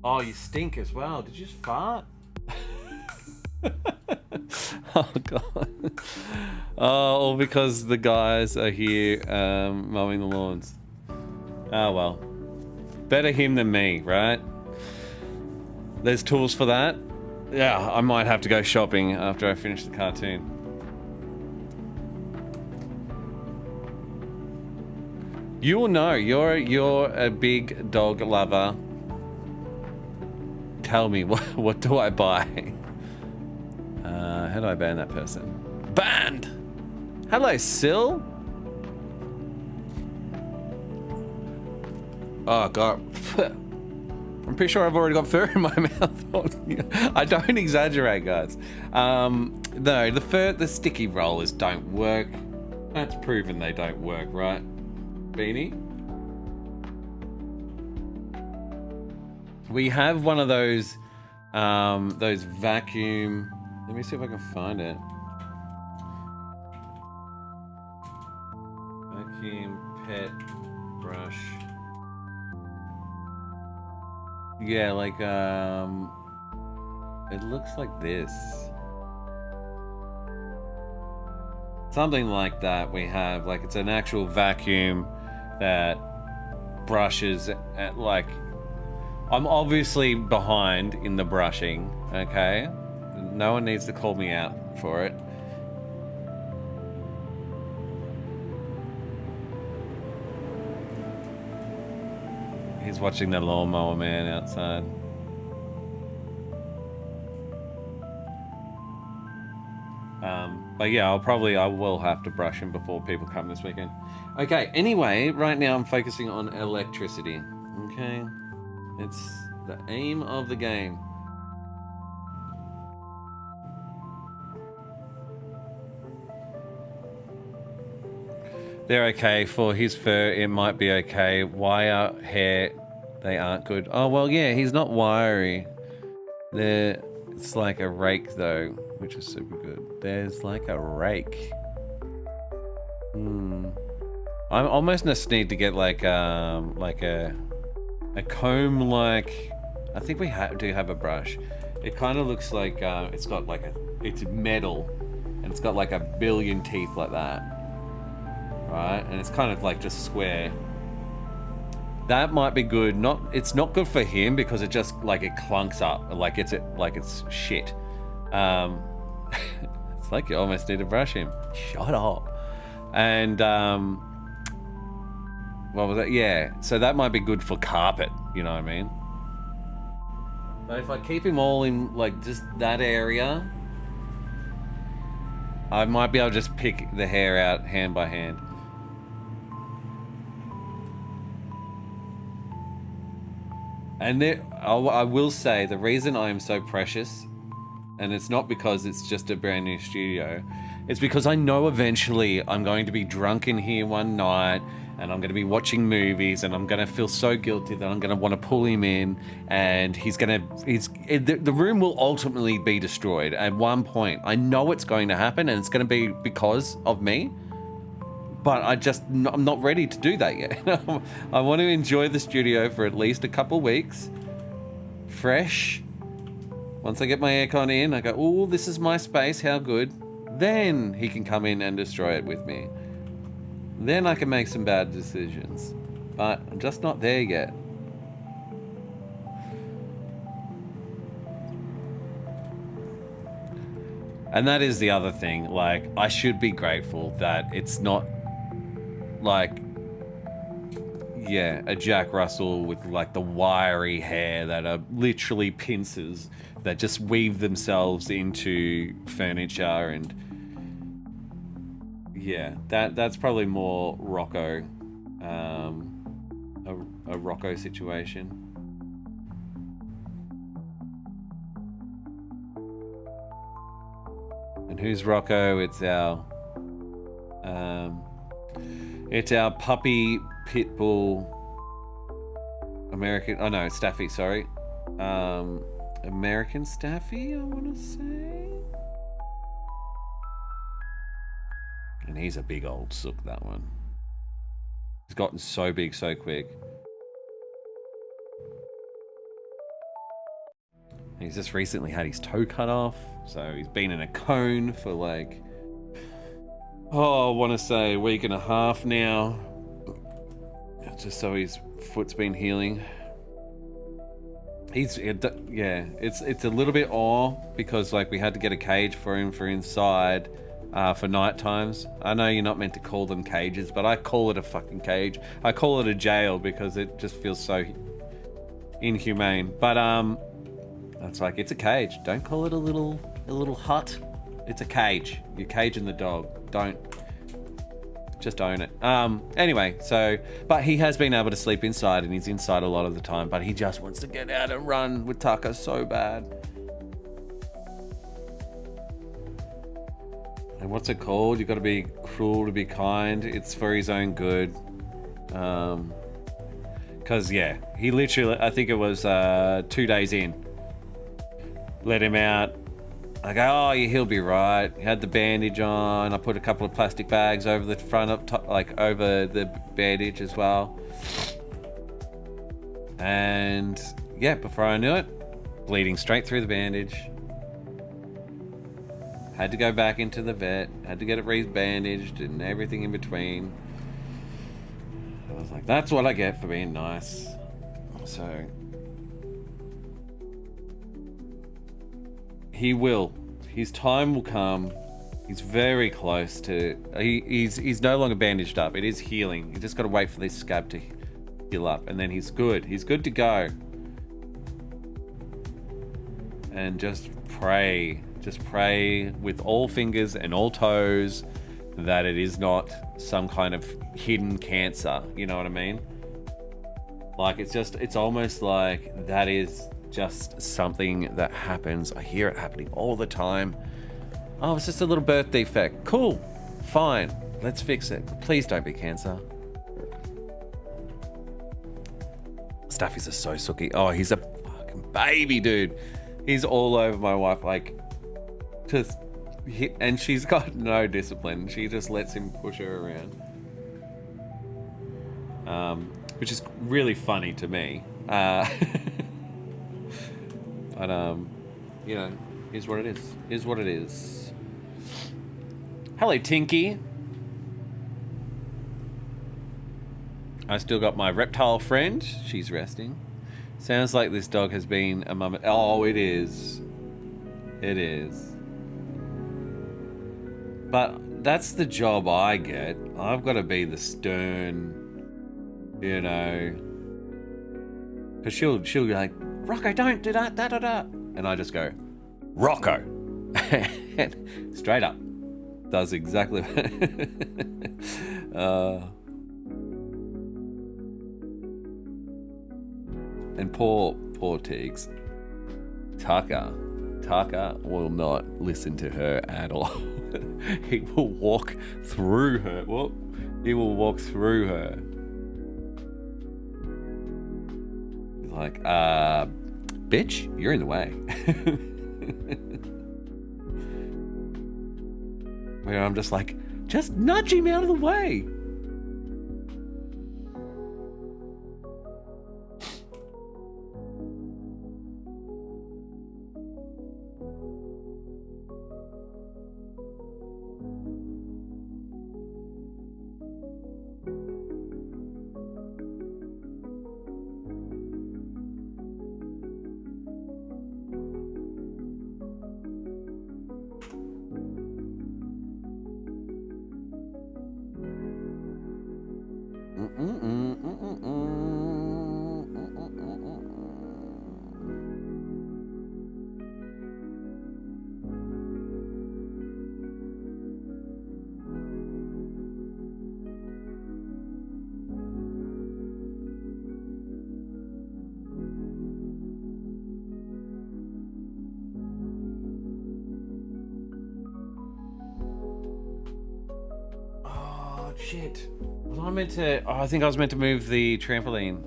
Oh, you stink as well. Did you just fart? Oh god. Oh, all because the guys are here mowing the lawns. Oh well. Better him than me, right? There's tools for that. Yeah, I might have to go shopping after I finish the cartoon. You will know. You're a big dog lover. Tell me, what do I buy? How do I ban that person? Banned! Hello, Sil. Oh, God. I'm pretty sure I've already got fur in my mouth. I don't exaggerate, guys. No, the sticky rollers don't work. That's proven they don't work, right? Beanie? We have one of those vacuum... Let me see if I can find it. Vacuum pet brush. Yeah, like, it looks like this. Something like that we have. Like, it's an actual vacuum that brushes at, like... I'm obviously behind in the brushing, okay? No one needs to call me out for it. He's watching the lawnmower man outside. But yeah, I will have to brush him before people come this weekend. Okay, anyway, right now I'm focusing on electricity. Okay? It's the aim of the game. They're okay. For his fur, it might be okay. Wire, hair, they aren't good. Oh, well, yeah, he's not wiry. It's like a rake, though, which is super good. There's like a rake. I almost just need to get like a comb, like I think we do have a brush. It kind of looks like it's got like it's metal, and it's got like a billion teeth like that, right? And it's kind of like just square. That might be good. It's not good for him because it just like it clunks up, like it's shit. It's like you almost need to brush him. Shut up. And what was that? Yeah. So that might be good for carpet. You know what I mean? But if I keep him all in like just that area, I might be able to just pick the hair out hand by hand. And I will say the reason I am so precious, and it's not because it's just a brand new studio, it's because I know eventually I'm going to be drunk in here one night and I'm going to be watching movies and I'm going to feel so guilty that I'm going to want to pull him in, and the room will ultimately be destroyed at one point. I know it's going to happen, and it's going to be because of me. But I'm not ready to do that yet. I want to enjoy the studio for at least a couple weeks. Fresh. Once I get my aircon in, I go, oh, this is my space, how good. Then he can come in and destroy it with me. Then I can make some bad decisions. But I'm just not there yet. And that is the other thing. Like, I should be grateful that it's not like, yeah, a Jack Russell with like the wiry hair that are literally pincers that just weave themselves into furniture, and yeah, that's probably more Rocco, a Rocco situation. And who's Rocco? It's our puppy pit bull American. Oh no, Staffy. Sorry, American Staffy. I want to say. And he's a big old sook. That one. He's gotten so big so quick. He's just recently had his toe cut off, so he's been in a cone for like, I want to say a week and a half now, just so his foot's been healing. It's a little bit because like we had to get a cage for him for inside for night times. I know you're not meant to call them cages, but I call it a fucking cage. I call it a jail because it just feels so inhumane. But it's like, it's a cage. Don't call it a little hut. It's a cage. You're caging the dog. Just own it. Anyway, but he has been able to sleep inside, and he's inside a lot of the time, but he just wants to get out and run with Tucker so bad. And what's it called? You've got to be cruel to be kind. It's for his own good. Because, yeah, he literally, I think it was 2 days in, let him out. I go, oh, yeah, he'll be right. He had the bandage on. I put a couple of plastic bags over the front up top, like over the bandage as well. And yeah, before I knew it, bleeding straight through the bandage. Had to go back into the vet. Had to get it re-bandaged and everything in between. I was like, that's what I get for being nice. So he will. His time will come. He's very close to. He's no longer bandaged up. It is healing. You just got to wait for this scab to heal up, and then he's good. He's good to go. And just pray with all fingers and all toes that it is not some kind of hidden cancer. You know what I mean? Like it's almost like that is just something that happens. I hear it happening all the time. Oh, it's just a little birth defect. Cool. Fine. Let's fix it. Please don't be cancer. Staffies are so sooky. Oh, he's a fucking baby, dude. He's all over my wife, like, just hit, and she's got no discipline. She just lets him push her around. which is really funny to me. But you know, is what it is. Is what it is. Hello, Tinky. I still got my reptile friend. She's resting. Sounds like this dog has been a moment. Oh, it is. It is. But that's the job I get. I've got to be the stern, you know. Because she'll be like, Rocco, don't do that, da da da. And I just go, Rocco. And straight up. Does exactly and poor Tiggs. Tucker will not listen to her at all. He will walk through her. Well, he will walk through her. He's like, bitch, you're in the way. Where I'm just like, just nudge him out of the way. Shit. Was I meant to... Oh, I think I was meant to move the trampoline.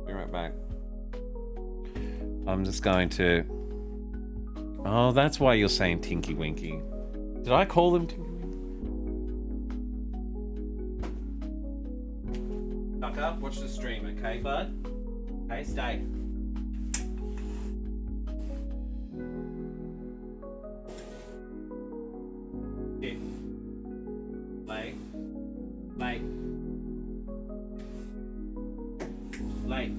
Be right back. I'm just going to... Oh, that's why you're saying Tinky Winky. Did I call them Tinky Winky? Duck up, watch the stream, okay, bud? Okay, stay. Sit. Lay. Lay. Lay.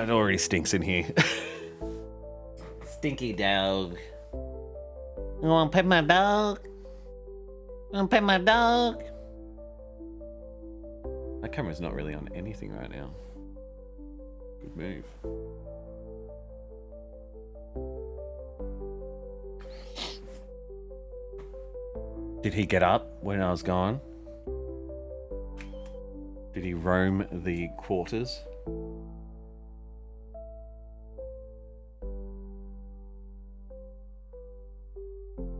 it already stinks in here. Stinky dog. You wanna pet my dog? You wanna pet my dog? That camera's not really on anything right now. Good move. Did he get up when I was gone? Did he roam the quarters?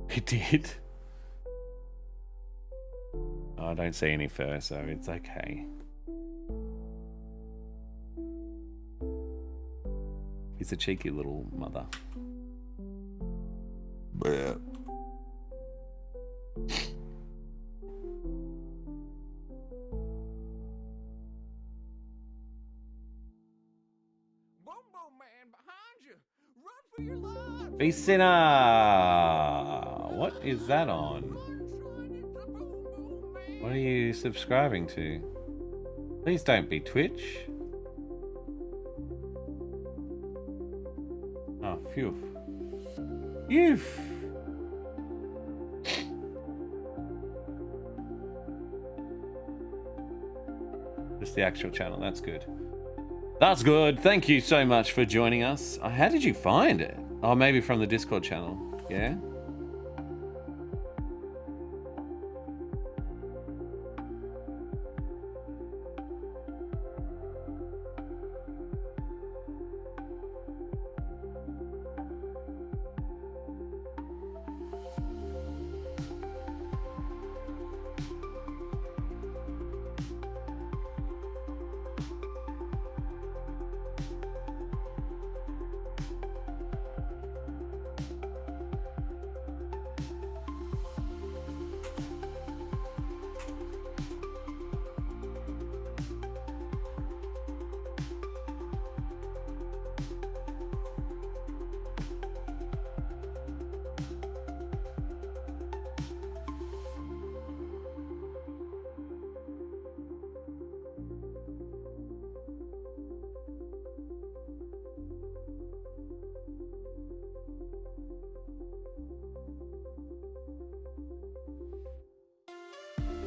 He did. Oh, I don't see any fur, so it's okay. He's a cheeky little mother. Yeah. Be sinner. What is that on? What are you subscribing to? Please don't be Twitch. Oh, phew. Phew. Just the actual channel. That's good. That's good. Thank you so much for joining us. How did you find it? Oh, maybe from the Discord channel. Yeah?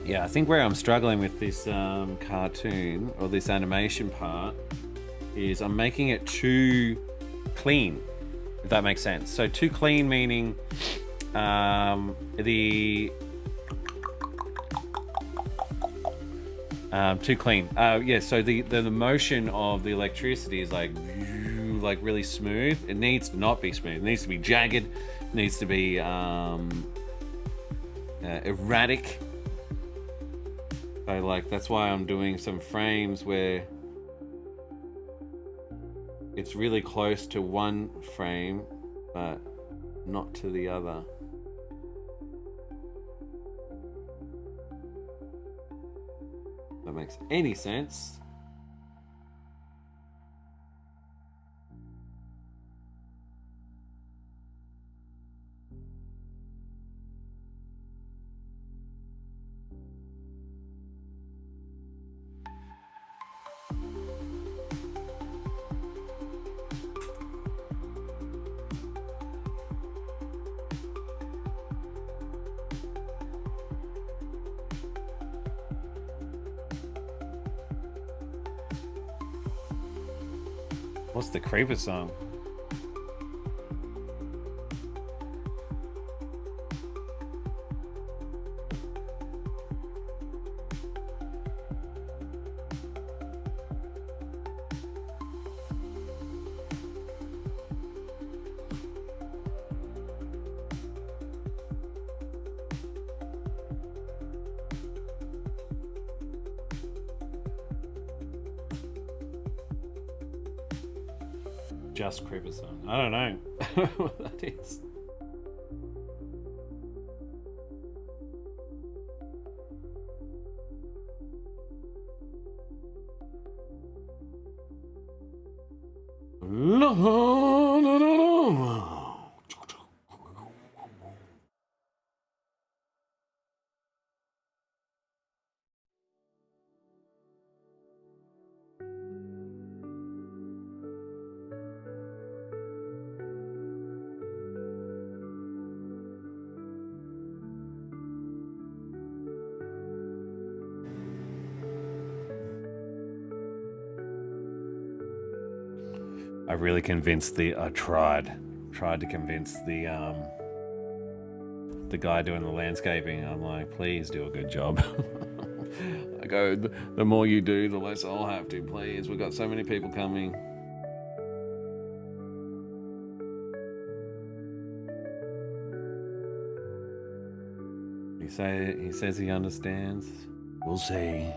Yeah, I think where I'm struggling with this cartoon or this animation part is I'm making it too clean, if that makes sense. So too clean meaning too clean. Yeah, so the motion of the electricity is like really smooth. It needs to not be smooth. It needs to be jagged. It needs to be erratic. So like that's why I'm doing some frames where it's really close to one frame but not to the other. If that makes any sense. What's the Creeper song? Just Creeper song. I don't know what that is. No, no, no, no. I really convinced I tried to convince the guy doing the landscaping. I'm like, please do a good job. I go, the more you do, the less I'll have to. Please, we've got so many people coming. He says he understands. We'll see.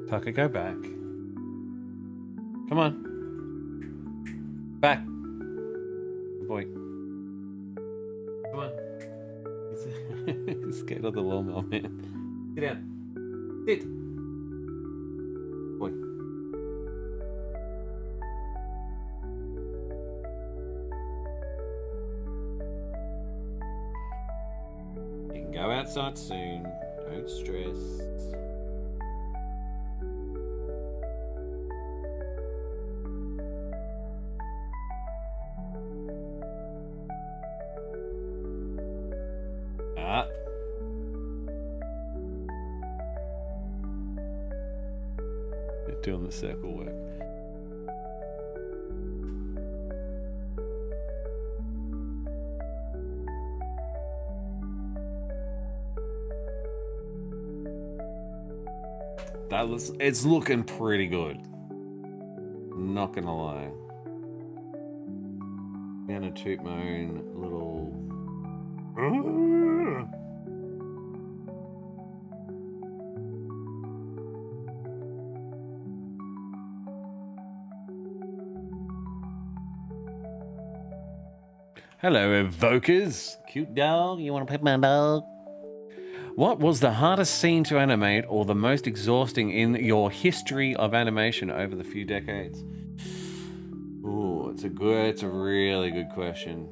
Tucker, go back. Come on. Back. Good boy. Come on. He's scared of the lawnmower, man. Sit down. Sit. Boy. You can go outside soon. Don't stress. Doing the circle work. It's looking pretty good. Not gonna lie. I'm gonna toot my own little. Hello, evokers. Cute dog. You want to pet my dog? What was the hardest scene to animate or the most exhausting in your history of animation over the few decades? Ooh, it's a really good question.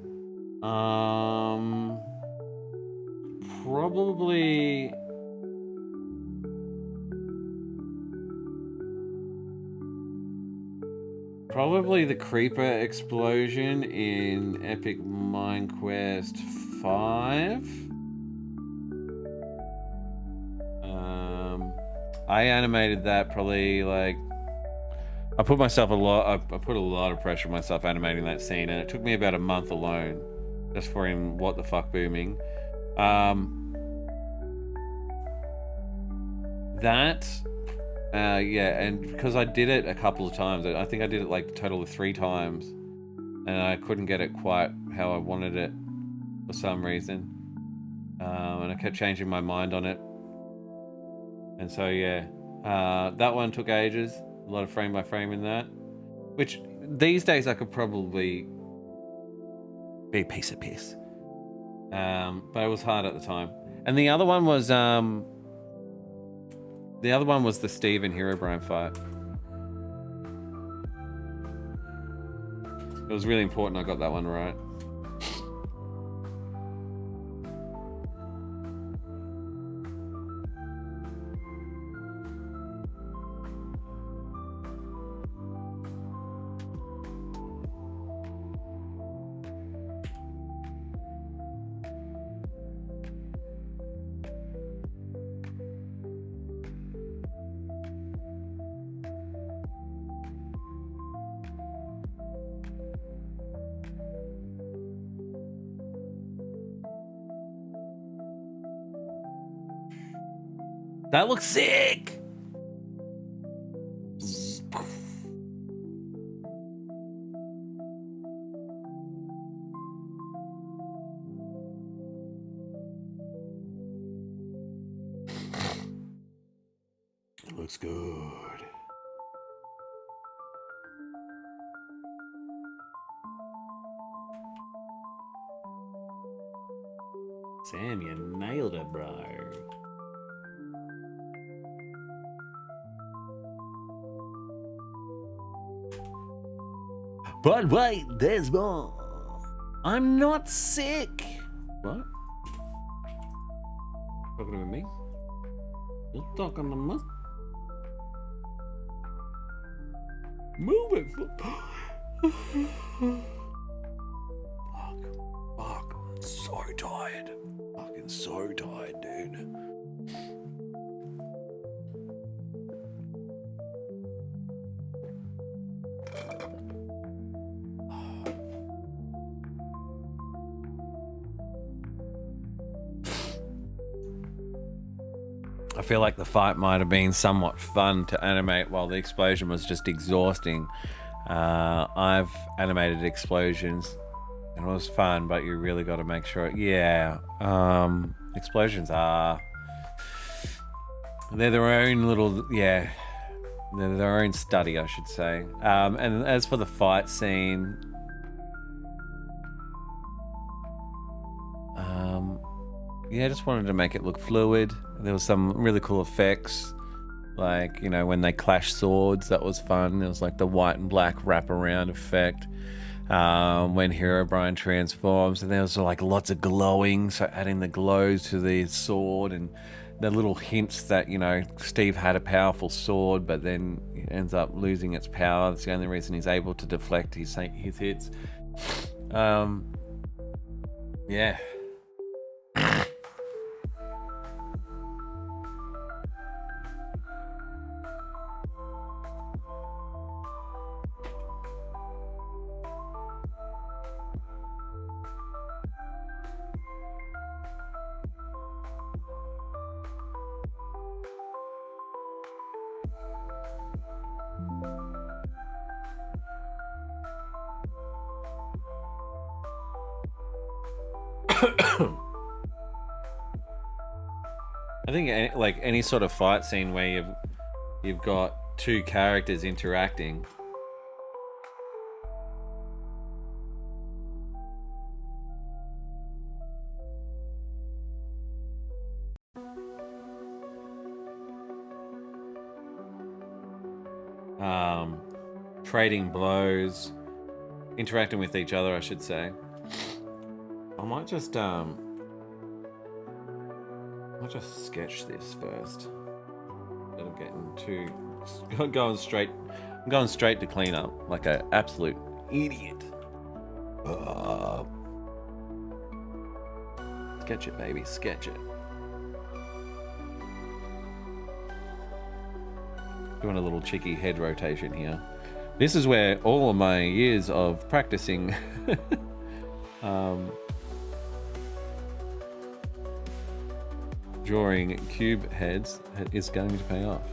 Probably the creeper explosion in Epic Mind Quest 5. I animated that probably like I put a lot of pressure on myself animating that scene, and it took me about a month alone just for him what the fuck booming. Yeah, and because I did it a couple of times, I think I did it like a total of 3 times, and I couldn't get it quite how I wanted it for some reason, and I kept changing my mind on it, and so yeah, that one took ages, a lot of frame by frame in that, which these days I could probably be a piece of piss, but it was hard at the time. And the other one was the Steve and Herobrine fight. It was really important I got that one right. That looks sick! It looks good. But wait, there's more. I'm not sick. What? Talking to me? You're talking to me? Move it. Fuck. So tired. Fucking so tired, dude. I feel like the fight might have been somewhat fun to animate while the explosion was just exhausting. I've animated explosions and it was fun, but you really got to make sure. Yeah, explosions are. They're their own little. Yeah, they're their own study, I should say. And as for the fight scene. Yeah, I just wanted to make it look fluid. There was some really cool effects, like, you know, when they clash swords, that was fun. It was like the white and black wraparound effect. When Herobrine transforms, and there was like lots of glowing, so adding the glow to the sword and the little hints that, you know, Steve had a powerful sword, but then it ends up losing its power. That's the only reason he's able to deflect his hits. Yeah. I think like any sort of fight scene where you've got two characters interacting. Trading blows, interacting with each other, I should say. I might just sketch this first. Instead of getting too going straight. I'm going straight to clean up like an absolute idiot. Sketch it, baby, sketch it. Doing a little cheeky head rotation here. This is where all of my years of practicing drawing cube heads is going to pay off.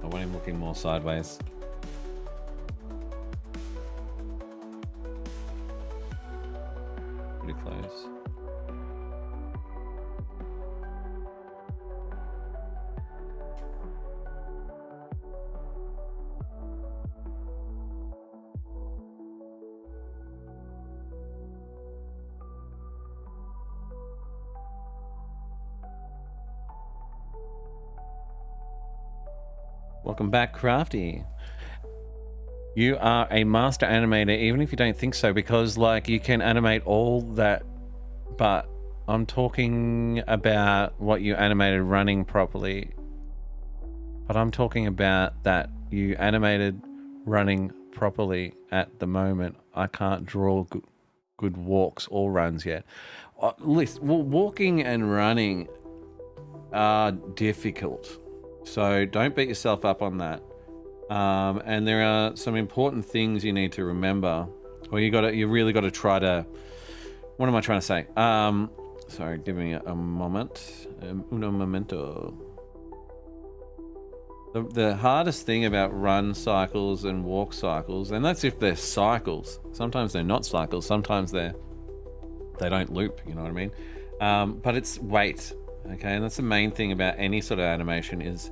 I want him looking more sideways. Pretty close. Welcome back, Crafty. You are a master animator, even if you don't think so, because like you can animate all that, but I'm talking about what you animated running properly. But I'm talking about that you animated running properly at the moment. I can't draw good walks or runs yet. Listen, walking and running are difficult. So don't beat yourself up on that. And there are some important things you need to remember. Or you really got to try to. What am I trying to say? Sorry, give me a moment. Uno momento. The hardest thing about run cycles and walk cycles, and that's if they're cycles. Sometimes they're not cycles. Sometimes they're They don't loop, you know what I mean? But it's weight, okay? And that's the main thing about any sort of animation, is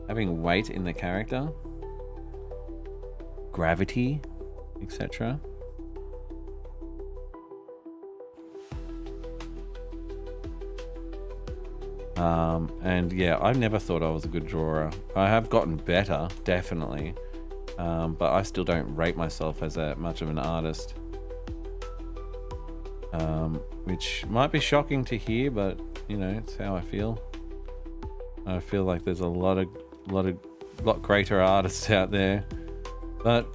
having weight in the character, gravity, etc. And yeah, I never thought I was a good drawer. I have gotten better, definitely, but I still don't rate myself as much of an artist, which might be shocking to hear, but you know, it's how I feel. I feel like there's a lot greater artists out there, but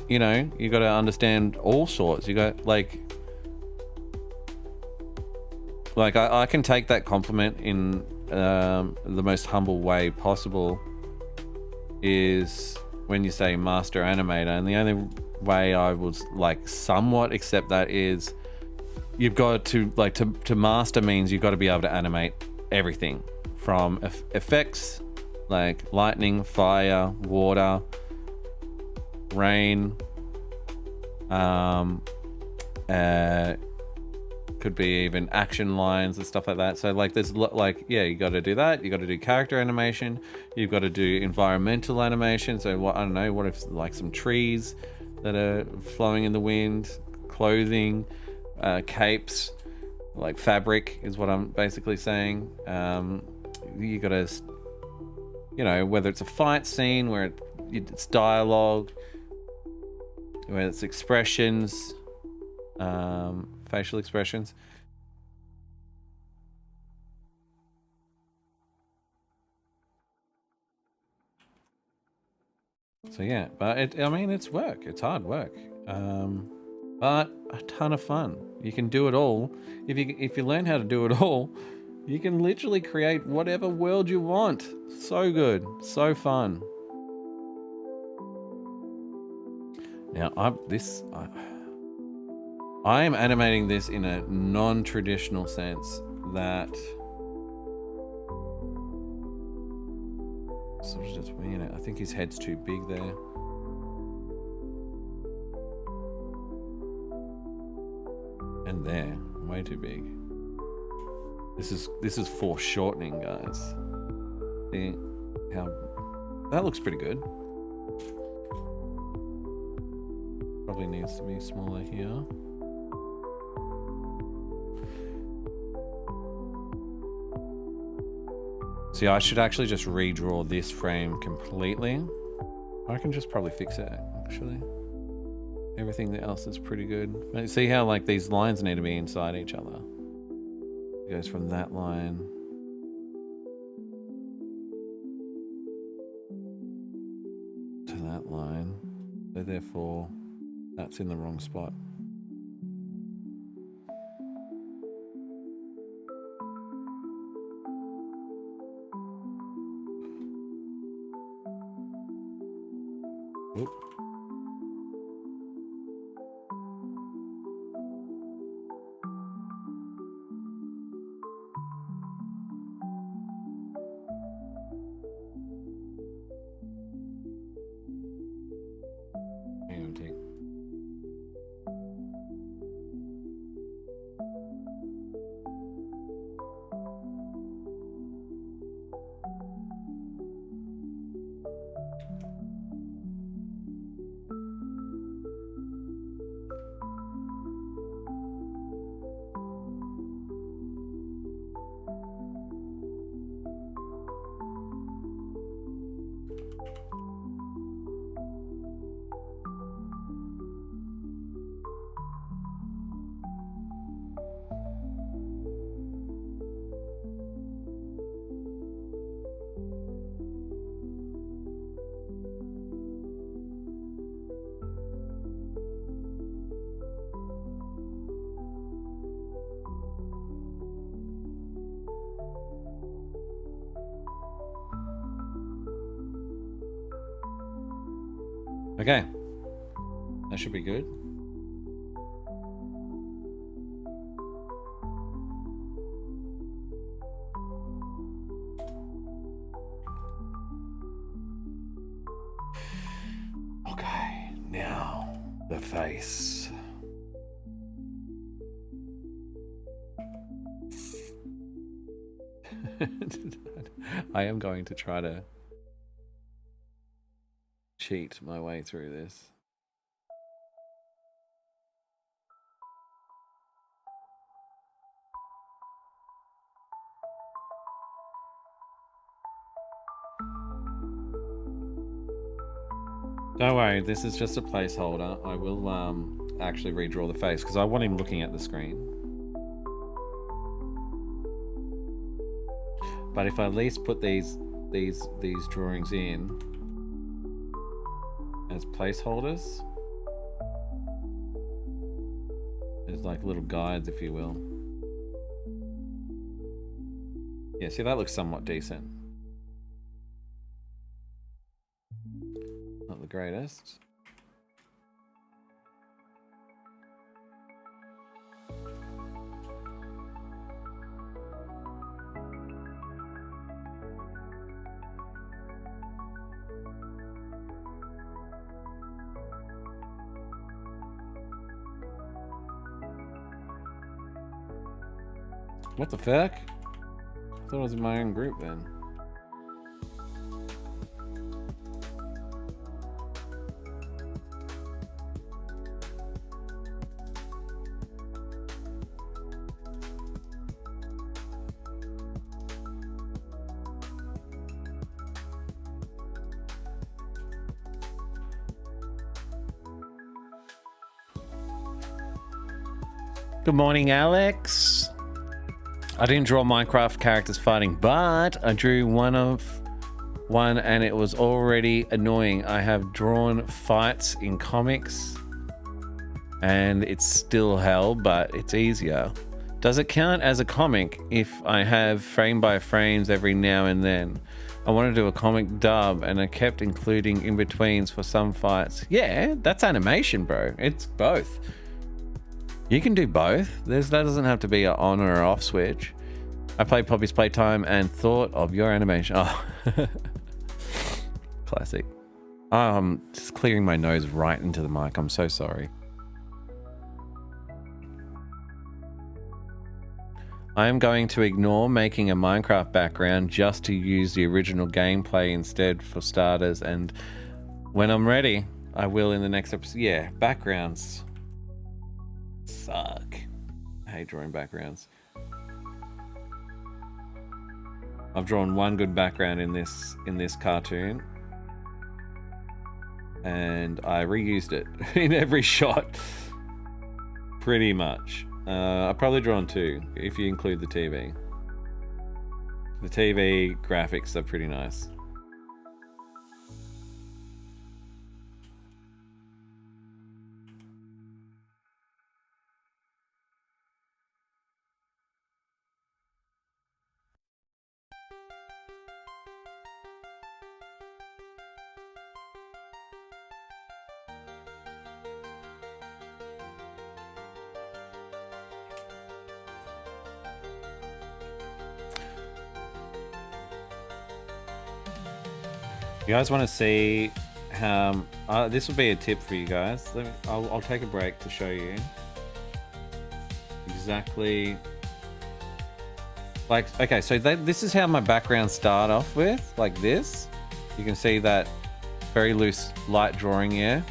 you know, you got to understand all sorts. You got like I can take that compliment in the most humble way possible, is when you say master animator, and the only way I would like somewhat accept that is you've got to like to master means you've got to be able to animate everything from effects like lightning, fire, water, rain, could be even action lines and stuff like that. So like there's like, yeah, you got to do that. You got to do character animation. You've got to do environmental animation. So what, I don't know, what if like some trees that are flowing in the wind, clothing, capes, like fabric is what I'm basically saying. You got to, you know, whether it's a fight scene where it's dialogue, whether it's expressions, facial expressions. So yeah, but I mean, it's work. It's hard work, but a ton of fun. You can do it all. If you learn how to do it all, you can literally create whatever world you want. So good, so fun. Now I am animating this in a non-traditional sense, that sort of just winging it. I think his head's too big there. And there, way too big. This is foreshortening, guys. See how that looks pretty good. Probably needs to be smaller here. See, I should actually just redraw this frame completely. I can just probably fix it, actually. Everything else is pretty good. See how like these lines need to be inside each other. It goes from that line to that line. So therefore, that's in the wrong spot. Oop. Hang on, take. Okay, that should be good. Okay, now the face. I am going to try to cheat my way through this. Don't worry, this is just a placeholder. I will actually redraw the face because I want him looking at the screen. But if I at least put these drawings in as placeholders, as like little guides, if you will. Yeah, see, that looks somewhat decent. Not the greatest. What the fuck? I thought I was in my own group then. Good morning, Alex. I didn't draw Minecraft characters fighting, but I drew one and it was already annoying. I have drawn fights in comics and it's still hell, but it's easier. Does it count as a comic if I have frame by frames every now and then? I want to do a comic dub and I kept including in-betweens for some fights. Yeah, that's animation, bro. It's both. You can do both. That doesn't have to be an on or off switch. I played Poppy's Playtime and thought of your animation. Oh, classic. Just clearing my nose right into the mic. I'm so sorry. I am going to ignore making a Minecraft background just to use the original gameplay instead for starters. And when I'm ready, I will in the next episode. Yeah, backgrounds suck. I hate drawing backgrounds. I've drawn one good background in this cartoon, and I reused it in every shot, pretty much. I've probably drawn two if you include the TV. The TV graphics are pretty nice. You guys want to see how this will be a tip for you guys. I'll take a break to show you exactly. Like, okay, so this is how my background start off with, like this. You can see that very loose light drawing here.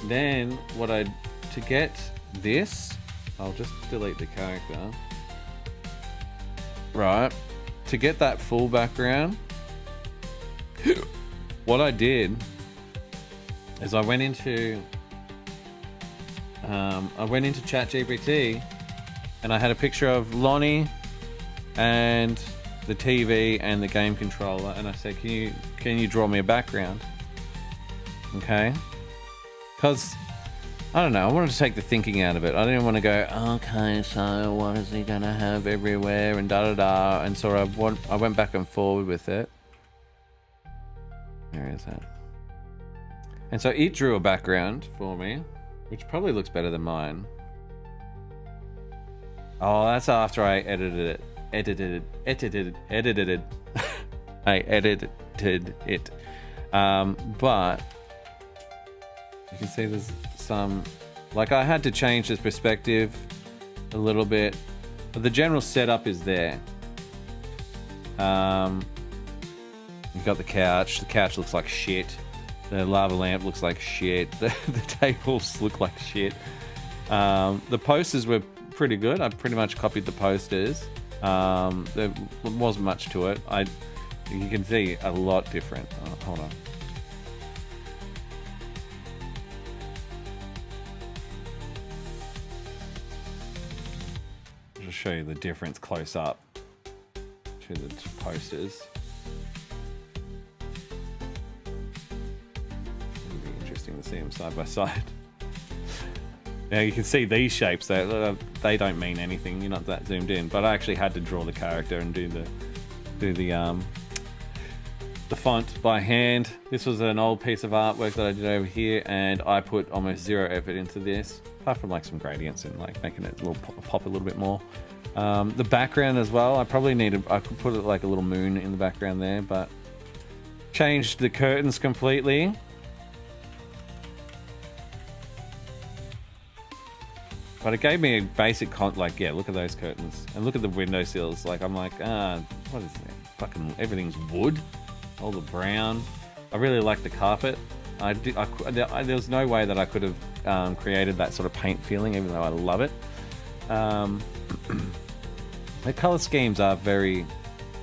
Then to get this, I'll just delete the character. Right, to get that full background, what I did is I went into ChatGPT and I had a picture of Lonnie and the TV and the game controller, and I said, can you draw me a background? Okay, because I don't know, I wanted to take the thinking out of it. I didn't want to go, okay, so what is he gonna have everywhere and da da da, and so I went back and forward with it. Where is that? And so it drew a background for me, which probably looks better than mine. Oh, that's after I edited it. I edited it. But you can see there's some, like, I had to change this perspective a little bit, but the general setup is there. You've got the couch. The couch looks like shit. The lava lamp looks like shit. The tables look like shit. The posters were pretty good. I pretty much copied the posters. There wasn't much to it. You can see a lot different. Oh, hold on. I'll just show you the difference close up to the posters. It'll be interesting to see them side by side. Now you can see these shapes. They don't mean anything. You're not that zoomed in. But I actually had to draw the character and do the font by hand. This was an old piece of artwork that I did over here, and I put almost zero effort into this, apart from like some gradients and like making it a little pop a little bit more. The background as well. I could put it like a little moon in the background there, but changed the curtains completely. But it gave me a basic yeah, look at those curtains. And look at the windowsills. Like, I'm like, what is that? Fucking everything's wood. All the brown. I really like the carpet. There was no way that I could have created that sort of paint feeling, even though I love it. The color schemes are very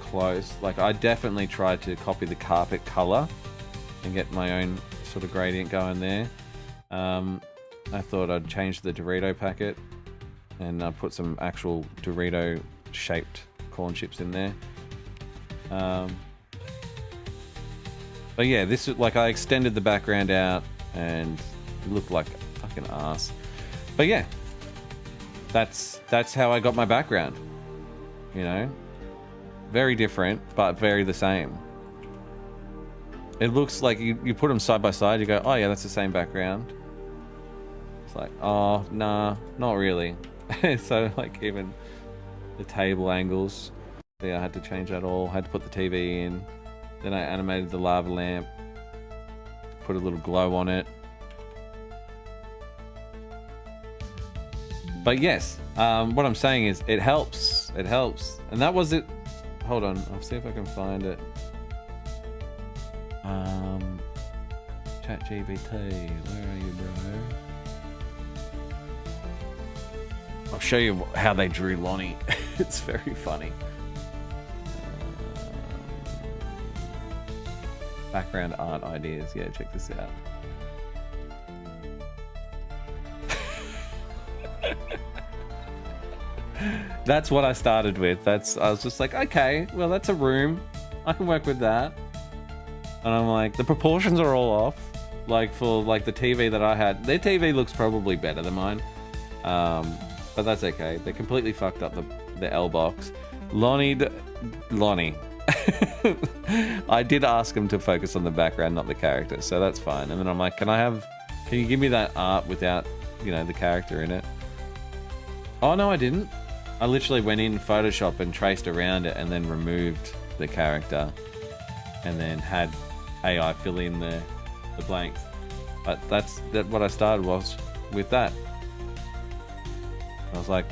close. Like, I definitely tried to copy the carpet color and get my own sort of gradient going there. I thought I'd change the Dorito packet and put some actual Dorito shaped corn chips in there. But yeah, this is like, I extended the background out and it looked like a fucking ass. But yeah, that's how I got my background. You know, very different, but very the same. It looks like you put them side by side, you go, oh yeah, that's the same background. It's like, oh, nah, not really. So, like, even the table angles, yeah, I had to change that all. Had to put the TV in. Then I animated the lava lamp. Put a little glow on it. But yes, what I'm saying is, it helps. It helps. And that was it. Hold on, I'll see if I can find it. ChatGPT, where are you, bro? I'll show you how they drew Lonnie. It's very funny. Background art ideas. Yeah, check this out. That's what I started with. I was just like, okay, well, that's a room. I can work with that. And I'm like, the proportions are all off. Like, for like the TV that I had. Their TV looks probably better than mine. But that's okay. They completely fucked up the L box. Lonnie. I did ask him to focus on the background, not the character, so that's fine. And then I'm like, can you give me that art without, you know, the character in it? Oh no, I didn't. I literally went in Photoshop and traced around it and then removed the character and then had AI fill in the blanks. But that's what I started was with that. I was like,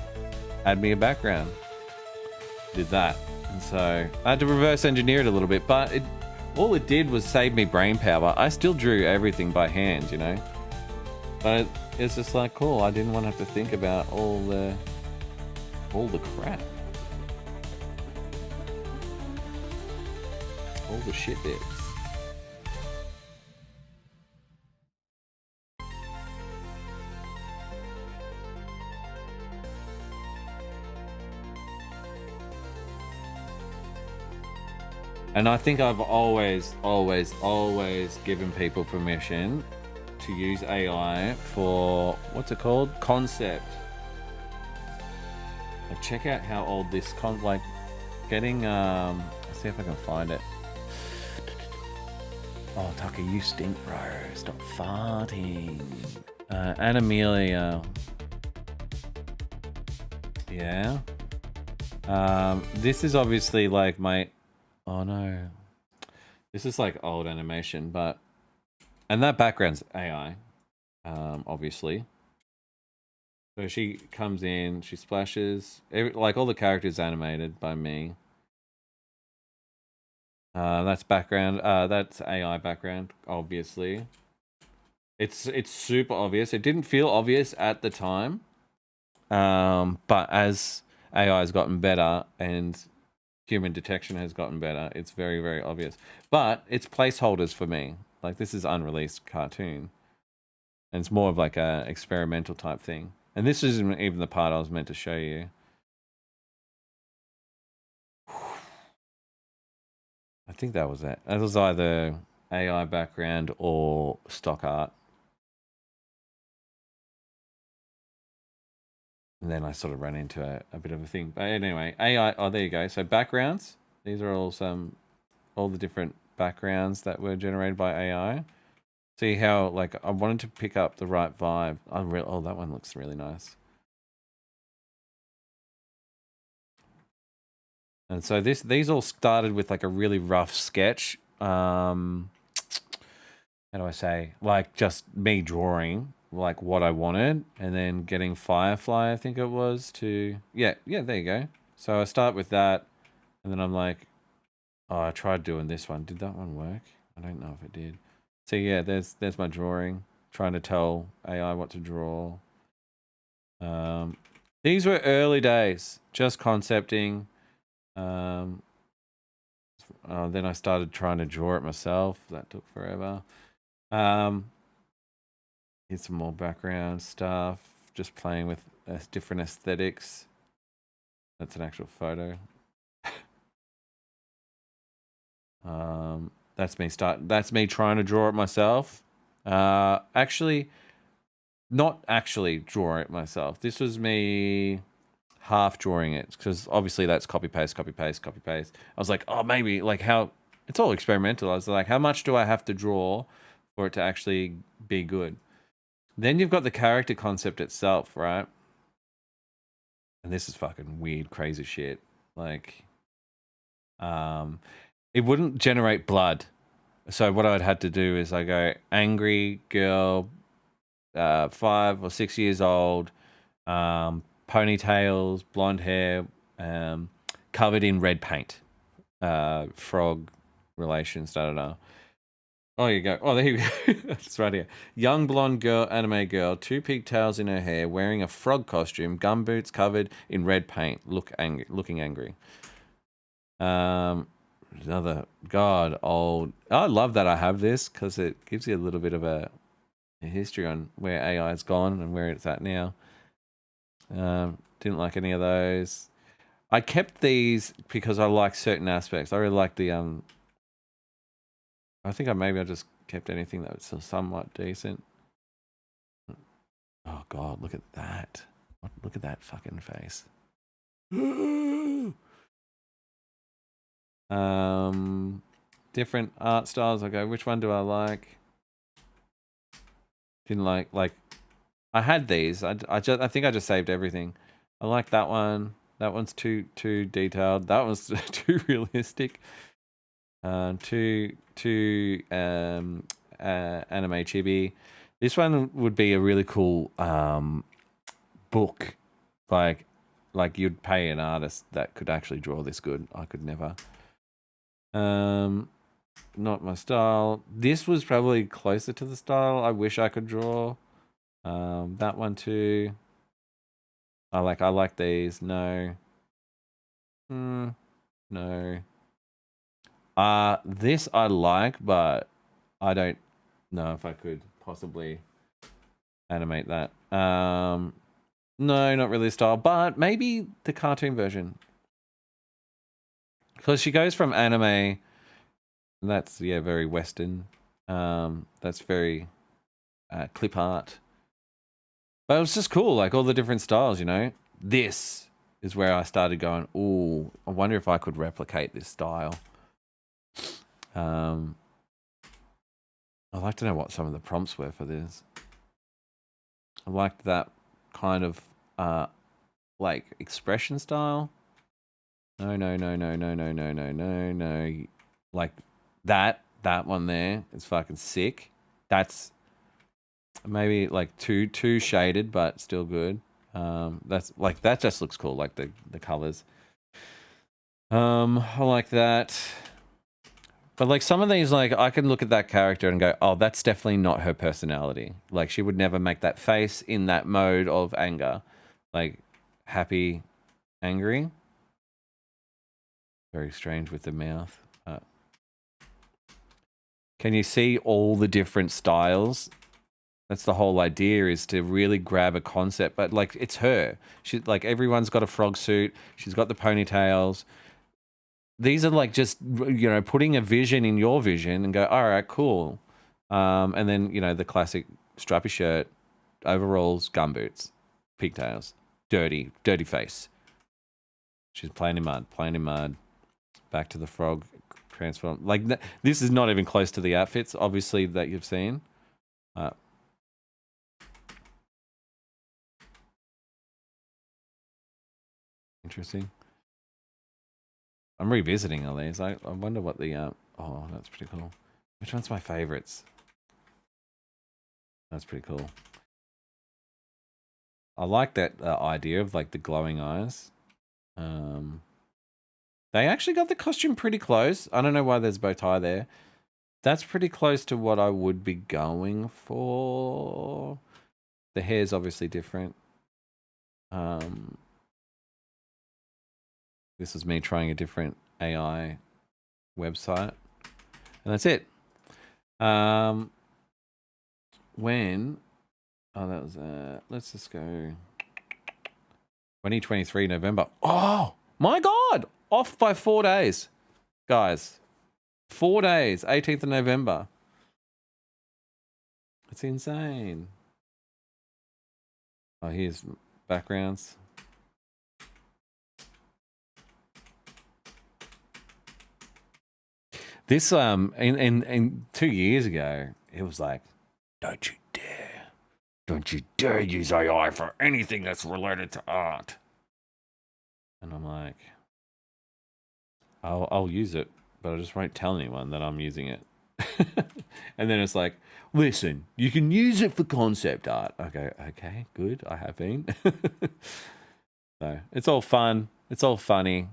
add me a background. Did that. And so I had to reverse engineer it a little bit, but all it did was save me brain power. I still drew everything by hand, you know? But it's just like, cool, I didn't want to have to think about all the crap. All the shit bits. And I think I've always given people permission to use AI for, what's it called? Concept. Like, check out how old this getting, let's see if I can find it. Oh, Tucker, you stink, bro. Stop farting. Animating. Yeah. This is obviously like my... Oh no. This is like old animation, but... And that background's AI, obviously. So she comes in, she splashes. Like all the characters animated by me. That's background. That's AI background, obviously. It's super obvious. It didn't feel obvious at the time, but as AI has gotten better and human detection has gotten better, it's very, very obvious. But it's placeholders for me. Like, this is unreleased cartoon, and it's more of like a experimental type thing. And this isn't even the part I was meant to show you. I think that was it. It was either AI background or stock art. And then I sort of ran into a bit of a thing. But anyway, AI, oh, there you go. So backgrounds. These are all the different backgrounds that were generated by AI. See how, like, I wanted to pick up the right vibe. Oh, that one looks really nice. And so these all started with like a really rough sketch. How do I say? Like, just me drawing like what I wanted, and then getting Firefly, I think it was, to yeah, there you go. So I start with that, and then I'm like, oh, I tried doing this one. Did that one work? I don't know if it did. So yeah, there's my drawing, trying to tell AI what to draw. These were early days, just concepting. Then I started trying to draw it myself. That took forever. Here's some more background stuff. Just playing with different aesthetics. That's an actual photo. That's me trying to draw it myself. Actually, not actually draw it myself. This was me half drawing it, because obviously that's copy paste, copy paste, copy paste. I was like, oh, maybe like how it's all experimental. I was like, how much do I have to draw for it to actually be good? Then you've got the character concept itself, right? And this is fucking weird, crazy shit. Like, it wouldn't generate blood. So what I'd had to do is I go angry girl, 5 or 6 years old, ponytails, blonde hair, covered in red paint, frog relations, da da da. Oh, you go. Oh, there you go. It's right here. Young blonde girl, anime girl, 2 pigtails in her hair, wearing a frog costume, gumboots covered in red paint, looking angry. Another old. I love that I have this, because it gives you a little bit of a history on where AI has gone and where it's at now. Didn't like any of those. I kept these because I like certain aspects. I really like the I think I just kept anything that was somewhat decent. Oh god, look at that. Look at that fucking face. Different art styles. I go, which one do I like? Didn't like I had these. I think I just saved everything. I like that one. That one's too detailed. That one's too realistic. Too anime chibi. This one would be a really cool book. Like you'd pay an artist that could actually draw this good. I could never. Not my style. This was probably closer to the style I wish I could draw. That one too. I like these. No. No. This I like, but I don't know if I could possibly animate that. No, not really style, but maybe the cartoon version. Because she goes from anime, that's, yeah, very Western. That's very clip art. But it was just cool, like all the different styles, you know? This is where I started going, ooh, I wonder if I could replicate this style. I'd like to know what some of the prompts were for this. I liked that kind of like expression style. No. Like that one there is fucking sick. That's maybe like too shaded, but still good. That's like, that just looks cool, like the colors. I like that. But like some of these, like I can look at that character and go, oh, that's definitely not her personality. Like she would never make that face in that mode of anger. Like happy, angry. Very strange with the mouth. Can you see all the different styles? That's the whole idea, is to really grab a concept. But like it's her. She like everyone's got a frog suit. She's got the ponytails. These are like just, you know, putting a vision in your vision and go, all right, cool. And then, you know, the classic strappy shirt, overalls, gumboots, pigtails, dirty face. She's playing in mud. Back to the frog transform. Like this is not even close to the outfits, obviously, that you've seen. Interesting. I'm revisiting all these. I wonder what the oh, that's pretty cool. Which one's my favorites? That's pretty cool. I like that idea of like the glowing eyes. They actually got the costume pretty close. I don't know why there's a bow tie there. That's pretty close to what I would be going for. The hair's obviously different. This is me trying a different AI website. And that's it. When? Oh, that was, let's just go 2023 November. Oh, my God. Off by 4 days. Guys, 4 days, 18th of November. It's insane. Oh, here's backgrounds. This in 2 years ago, it was like, don't you dare use AI for anything that's related to art. And I'm like, I'll use it, but I just won't tell anyone that I'm using it. And then it's like, listen, you can use it for concept art. Okay, good. I have been. So it's all fun. It's all funny.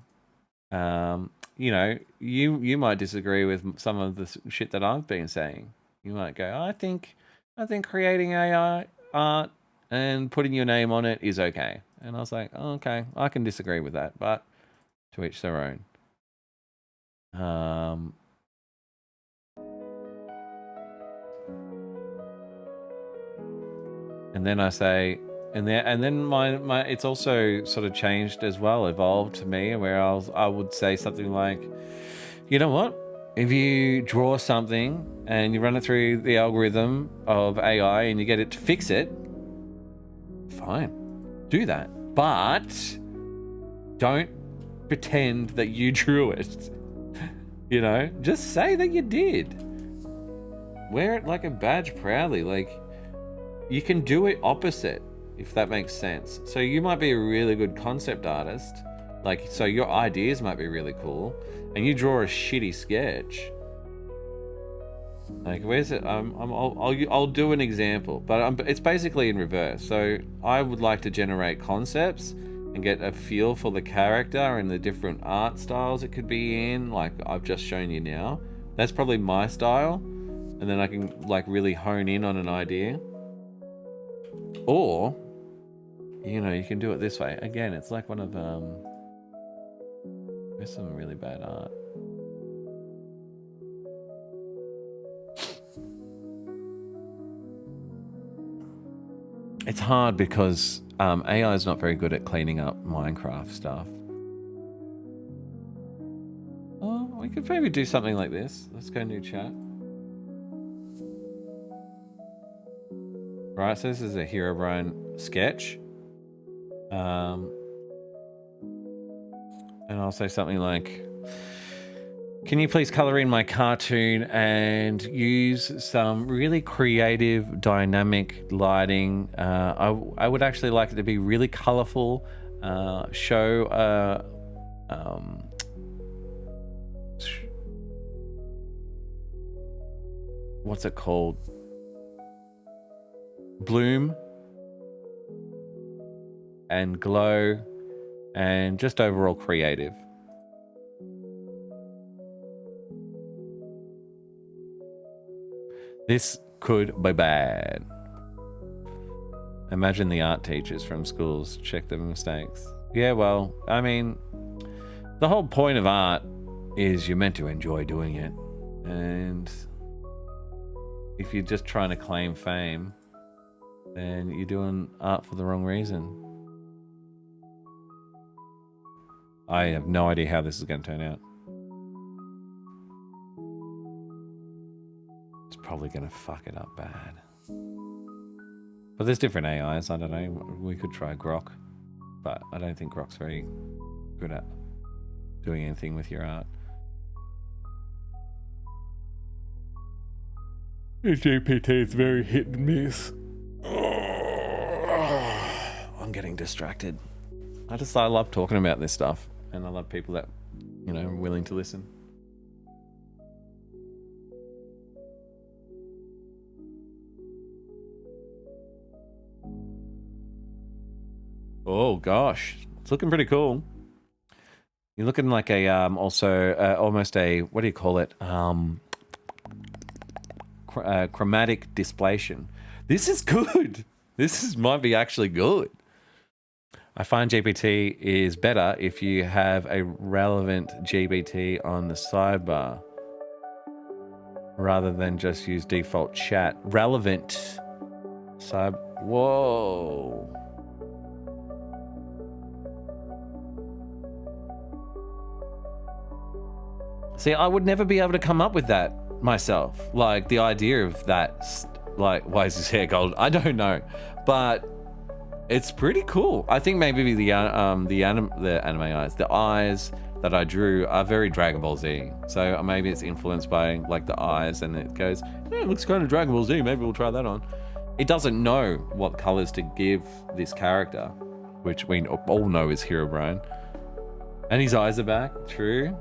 You know, you might disagree with some of the shit that I've been saying. You might go, I think creating AI art and putting your name on it is okay. And I was like, oh, okay, I can disagree with that, but to each their own. And then I say, and then my it's also sort of changed as well, evolved to me, where I would say something like, you know what? If you draw something and you run it through the algorithm of AI and you get it to fix it, fine, do that. But don't pretend that you drew it. You know, just say that you did. Wear it like a badge proudly. Like, you can do it opposite, if that makes sense. So you might be a really good concept artist. Like, so your ideas might be really cool, and you draw a shitty sketch. Like, where's it? I'll do an example, but it's basically in reverse. So I would like to generate concepts and get a feel for the character and the different art styles it could be in. Like I've just shown you now. That's probably my style, and then I can like really hone in on an idea. Or, you know, you can do it this way. Again, it's like one of there's some really bad art. It's hard because AI is not very good at cleaning up Minecraft stuff. Oh, we could maybe do something like this. Let's go new chat. Right, so this is a Herobrine sketch. And I'll say something like, can you please color in my cartoon and use some really creative, dynamic lighting? I would actually like it to be really colorful. Show what's it called? Bloom and glow and just overall creative. This could be bad. Imagine the art teachers from schools check the mistakes. Yeah, well, I mean, the whole point of art is you're meant to enjoy doing it. And if you're just trying to claim fame, then you're doing art for the wrong reason. I have no idea how this is going to turn out. It's probably going to fuck it up bad. But there's different AIs, I don't know. We could try Grok. But I don't think Grok's very good at doing anything with your art. GPT is very hit and miss. I'm getting distracted. I love talking about this stuff. And I love people that, you know, are willing to listen. Oh gosh, it's looking pretty cool. You're looking like a almost a, what do you call it? Chromatic displacement. This is good. Might be actually good. I find GPT is better if you have a relevant GPT on the sidebar rather than just use default chat. Relevant side. Whoa. See, I would never be able to come up with that myself. Like the idea of that, like, why is his hair gold? I don't know, but it's pretty cool. I think maybe the anime eyes, the eyes that I drew are very Dragon Ball Z. So maybe it's influenced by like the eyes, and it goes, yeah, it looks kind of Dragon Ball Z. Maybe we'll try that on. It doesn't know what colors to give this character, which we all know is Herobrine. And his eyes are back. True.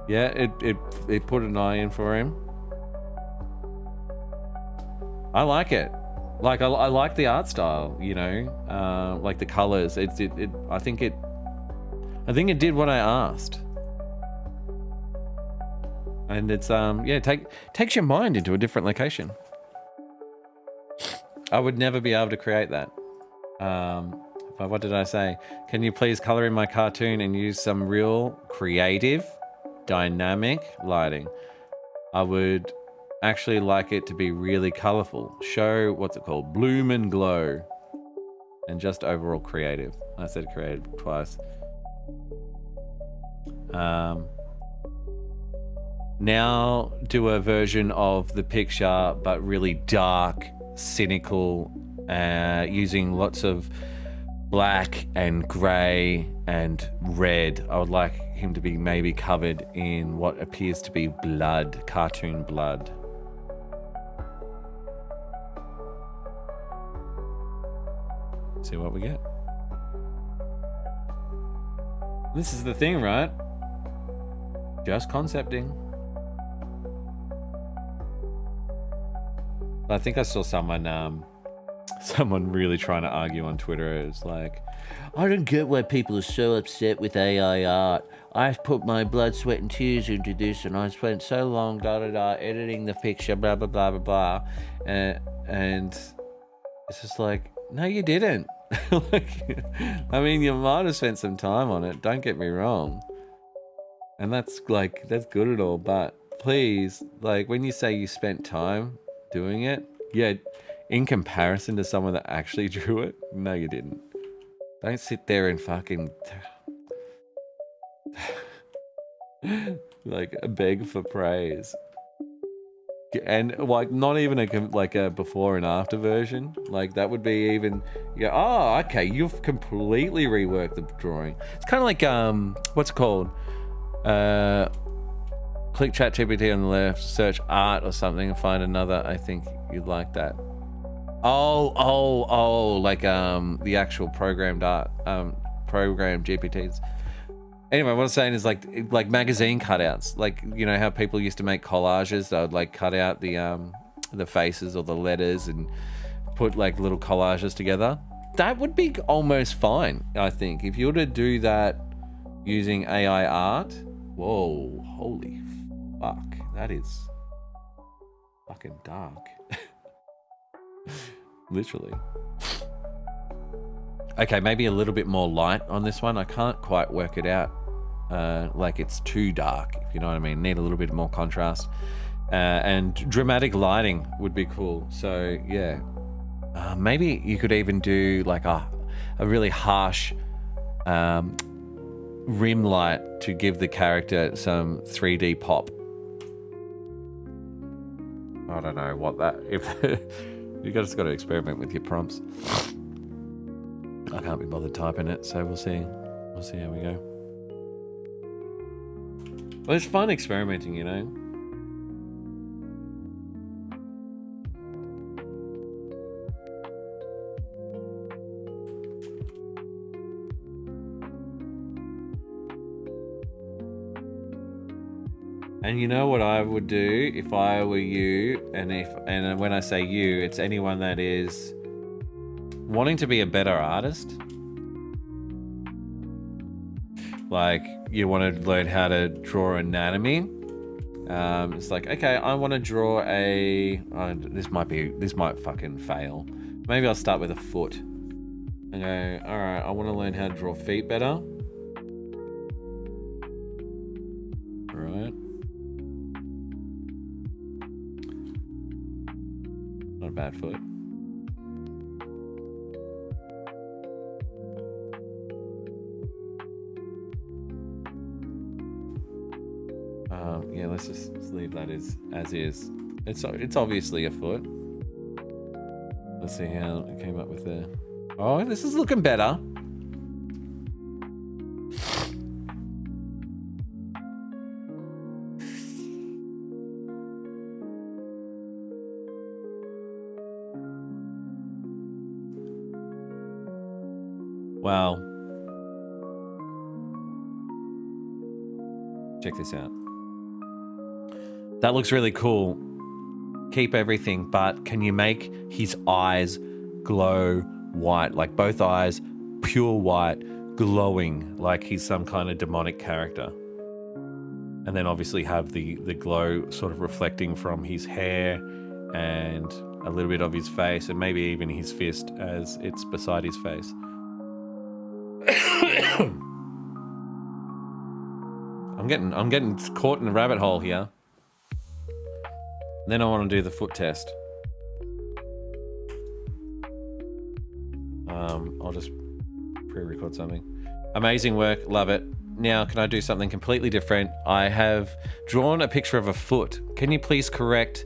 Yeah, it put an eye in for him. I like it. Like I like the art style, you know, like the colors. I think it did what I asked. And it's yeah, takes your mind into a different location. I would never be able to create that. But what did I say? Can you please color in my cartoon and use some real creative, dynamic lighting? I would actually like it to be really colorful. Show, what's it called? Bloom and glow. And just overall creative. I said creative twice. Now do a version of the picture, but really dark, cynical, using lots of black and grey and red. I would like him to be maybe covered in what appears to be blood, cartoon blood. See what we get. This is the thing, right? Just concepting. I think I saw someone really trying to argue on Twitter. It's like, I don't get why people are so upset with AI art. I've put my blood, sweat, and tears into this, and I spent so long, editing the picture, blah, blah, blah, blah, blah. And it's just like, no, you didn't. Like, I mean, you might have spent some time on it, don't get me wrong. And that's good and all, but please, like, when you say you spent time doing it, yeah, in comparison to someone that actually drew it, no, you didn't. Don't sit there and fucking like beg for praise. And like not even a before and after version. Like that would be even, yeah. Oh, okay, you've completely reworked the drawing. It's kind of like what's it called? Click ChatGPT on the left, search art or something, and find another. I think you'd like that. Oh, like the actual programmed art, programmed GPTs. Anyway, what I'm saying is like magazine cutouts, like, you know how people used to make collages. They would like cut out the faces or the letters and put like little collages together. That would be almost fine, I think, if you were to do that using AI art. Whoa, holy fuck, that is fucking dark. Literally. Okay, maybe a little bit more light on this one. I can't quite work it out. Like it's too dark, if you know what I mean. Need a little bit more contrast. And dramatic lighting would be cool. So yeah, maybe you could even do like a really harsh rim light to give the character some 3D pop. I don't know what that, if you just got to experiment with your prompts. I can't be bothered typing it, so we'll see how we go. Well, it's fun experimenting, you know. And you know what I would do if I were you, and when I say you, it's anyone that is wanting to be a better artist. Like you want to learn how to draw anatomy. It's like, okay, I want to draw this might fucking fail. Maybe I'll start with a foot and go, all right, I want to learn how to draw feet better. Right. Not a bad foot. Yeah, let's just leave that as is. It's obviously a foot. Let's see how it came up with the... Oh, this is looking better. Wow. Check this out. That looks really cool. Keep everything, but can you make his eyes glow white? Like both eyes, pure white, glowing, like he's some kind of demonic character. And then obviously have the glow sort of reflecting from his hair and a little bit of his face, and maybe even his fist as it's beside his face. I'm getting caught in a rabbit hole here. Then I want to do the foot test. I'll just pre-record something. Amazing work, love it. Now, can I do something completely different? I have drawn a picture of a foot. Can you please correct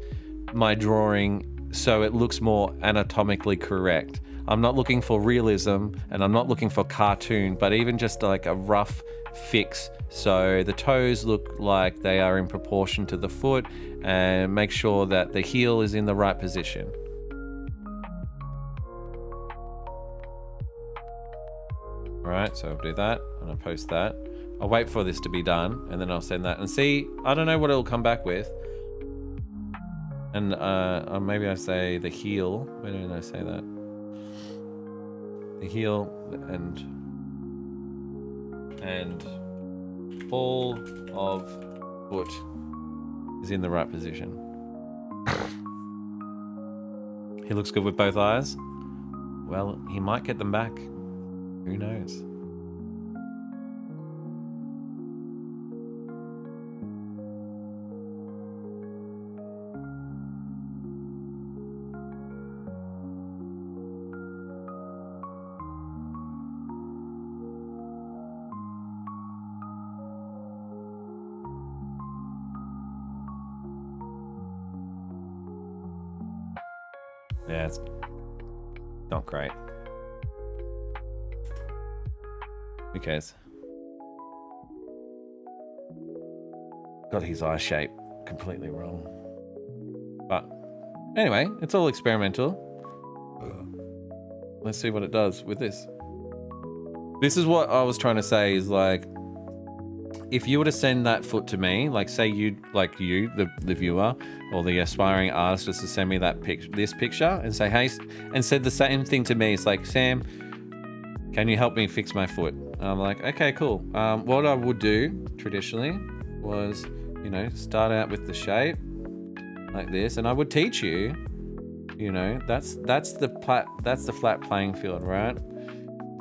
my drawing so it looks more anatomically correct? I'm not looking for realism and I'm not looking for cartoon, but even just like a rough fix so the toes look like they are in proportion to the foot, and make sure that the heel is in the right position. Alright, so I'll do that and I'll post that. I'll wait for this to be done and then I'll send that and see. I don't know what it'll come back with. And maybe I say the heel. Where did I say that? The heel and all of foot is in the right position. He looks good with both eyes. Well, he might get them back. Who knows? Yeah, it's not great. Who cares? Got his eye shape completely wrong. But anyway, it's all experimental. Let's see what it does with this. This is what I was trying to say is like, if you were to send that foot to me, like say you, the viewer or the aspiring artist, just to send me that this picture and say, hey, and said the same thing to me. It's like, Sam, can you help me fix my foot? And I'm like, okay, cool. What I would do traditionally was, you know, start out with the shape like this, and I would teach you. You know, that's the flat playing field, right?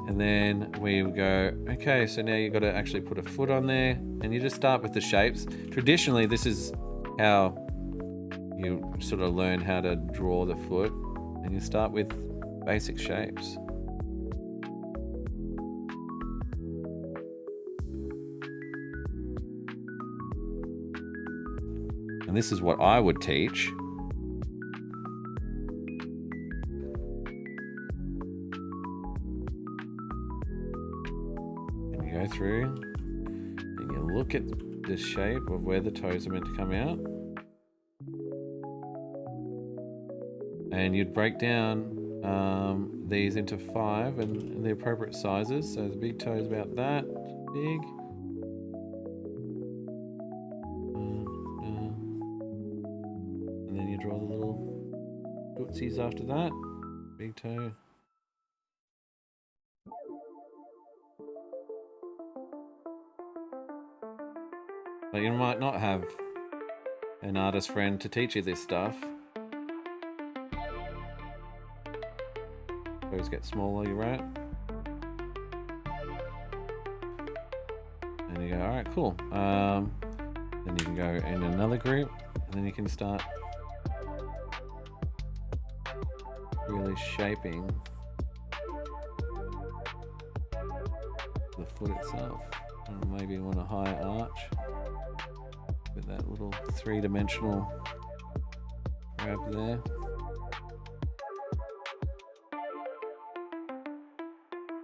And then we go, okay, so now you've got to actually put a foot on there, and you just start with the shapes. Traditionally, this is how you sort of learn how to draw the foot, and you start with basic shapes. And this is what I would teach. And you go through and you look at the shape of where the toes are meant to come out. And you'd break down these into 5 and the appropriate sizes. So the big toe is about that big. And then you draw the little tootsies after that. Big toe. But you might not have an artist friend to teach you this stuff. Toes get smaller, you're right. And you go, alright, cool. Then you can go in another group, and then you can start really shaping the foot itself. Or maybe you want a high arch with that little 3-dimensional grab there.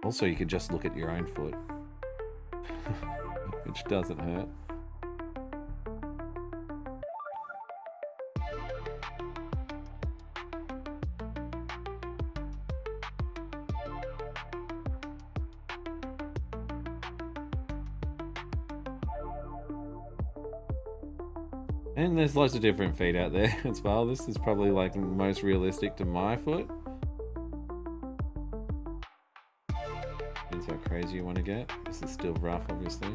Also, you could just look at your own foot, which doesn't hurt. And there's lots of different feet out there as well. This is probably like most realistic to my foot. Depends how crazy you want to get. This is still rough, obviously.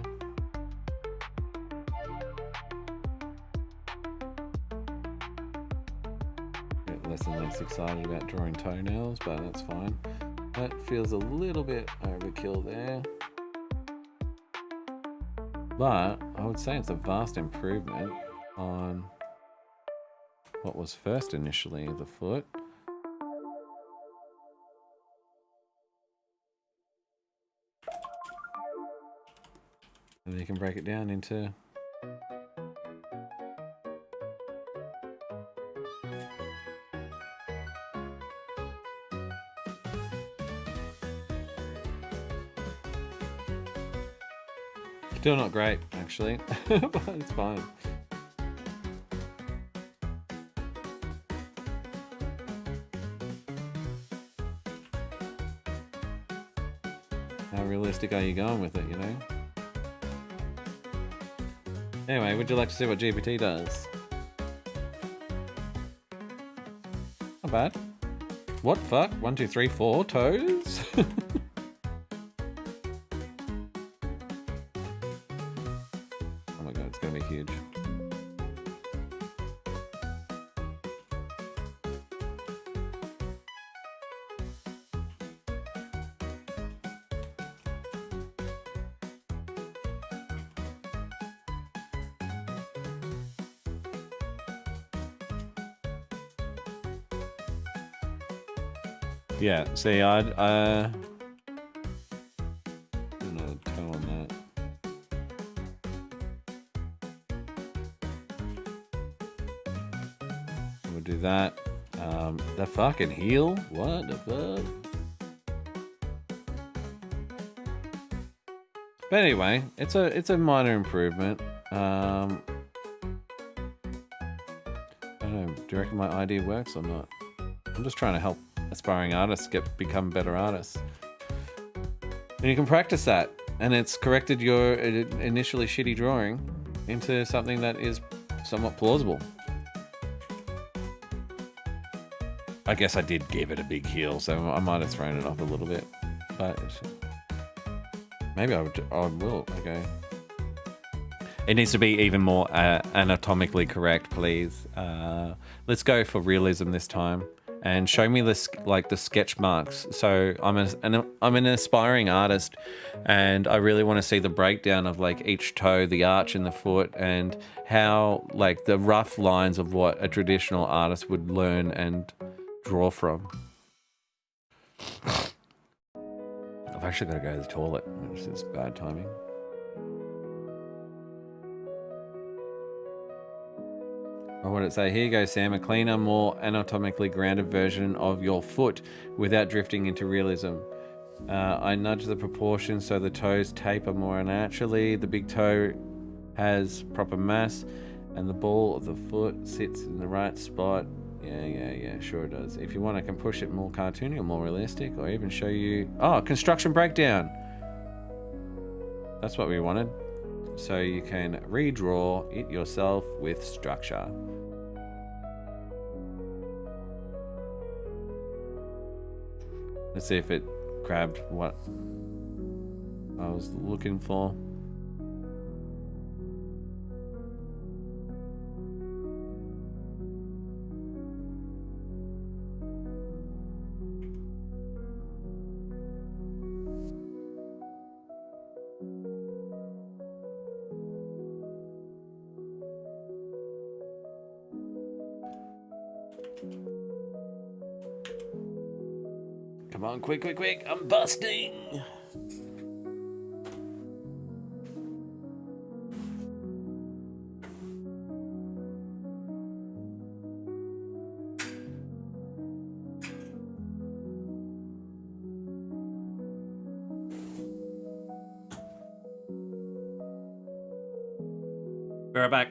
Get less and less excited about drawing toenails, but that's fine. That feels a little bit overkill there. But I would say it's a vast improvement on what was first initially the foot. And then you can break it down into still not great, actually, but it's fine. How realistic are you going with it, you know? Anyway, would you like to see what GPT does? Not bad. What fuck? 1, 2, 3, 4 toes? Oh my god, it's gonna be huge. Yeah, see, I'd, I don't know, toe on that. We'll do that. The fucking heel? What the fuck? But anyway, it's a minor improvement. I don't know, do you reckon my idea works or not? I'm just trying to help aspiring artists become better artists. And you can practice that, and it's corrected your initially shitty drawing into something that is somewhat plausible. I guess I did give it a big heel, so I might have thrown it off a little bit, but maybe I will. Okay. It needs to be even more anatomically correct, please. Let's go for realism this time, and show me this like the sketch marks. So I'm an aspiring artist, and I really want to see the breakdown of like each toe, the arch in the foot, and how like the rough lines of what a traditional artist would learn and draw from. I've actually got to go to the toilet, which is bad timing. Or what did it say? Here you go, Sam. A cleaner, more anatomically grounded version of your foot without drifting into realism. I nudge the proportions so the toes taper more naturally. The big toe has proper mass, and the ball of the foot sits in the right spot. Yeah, sure it does. If you want, I can push it more cartoony or more realistic, or even show you... Oh, construction breakdown! That's what we wanted. So you can redraw it yourself with structure. Let's see if it grabbed what I was looking for. Come on, quick, I'm busting! Be right back.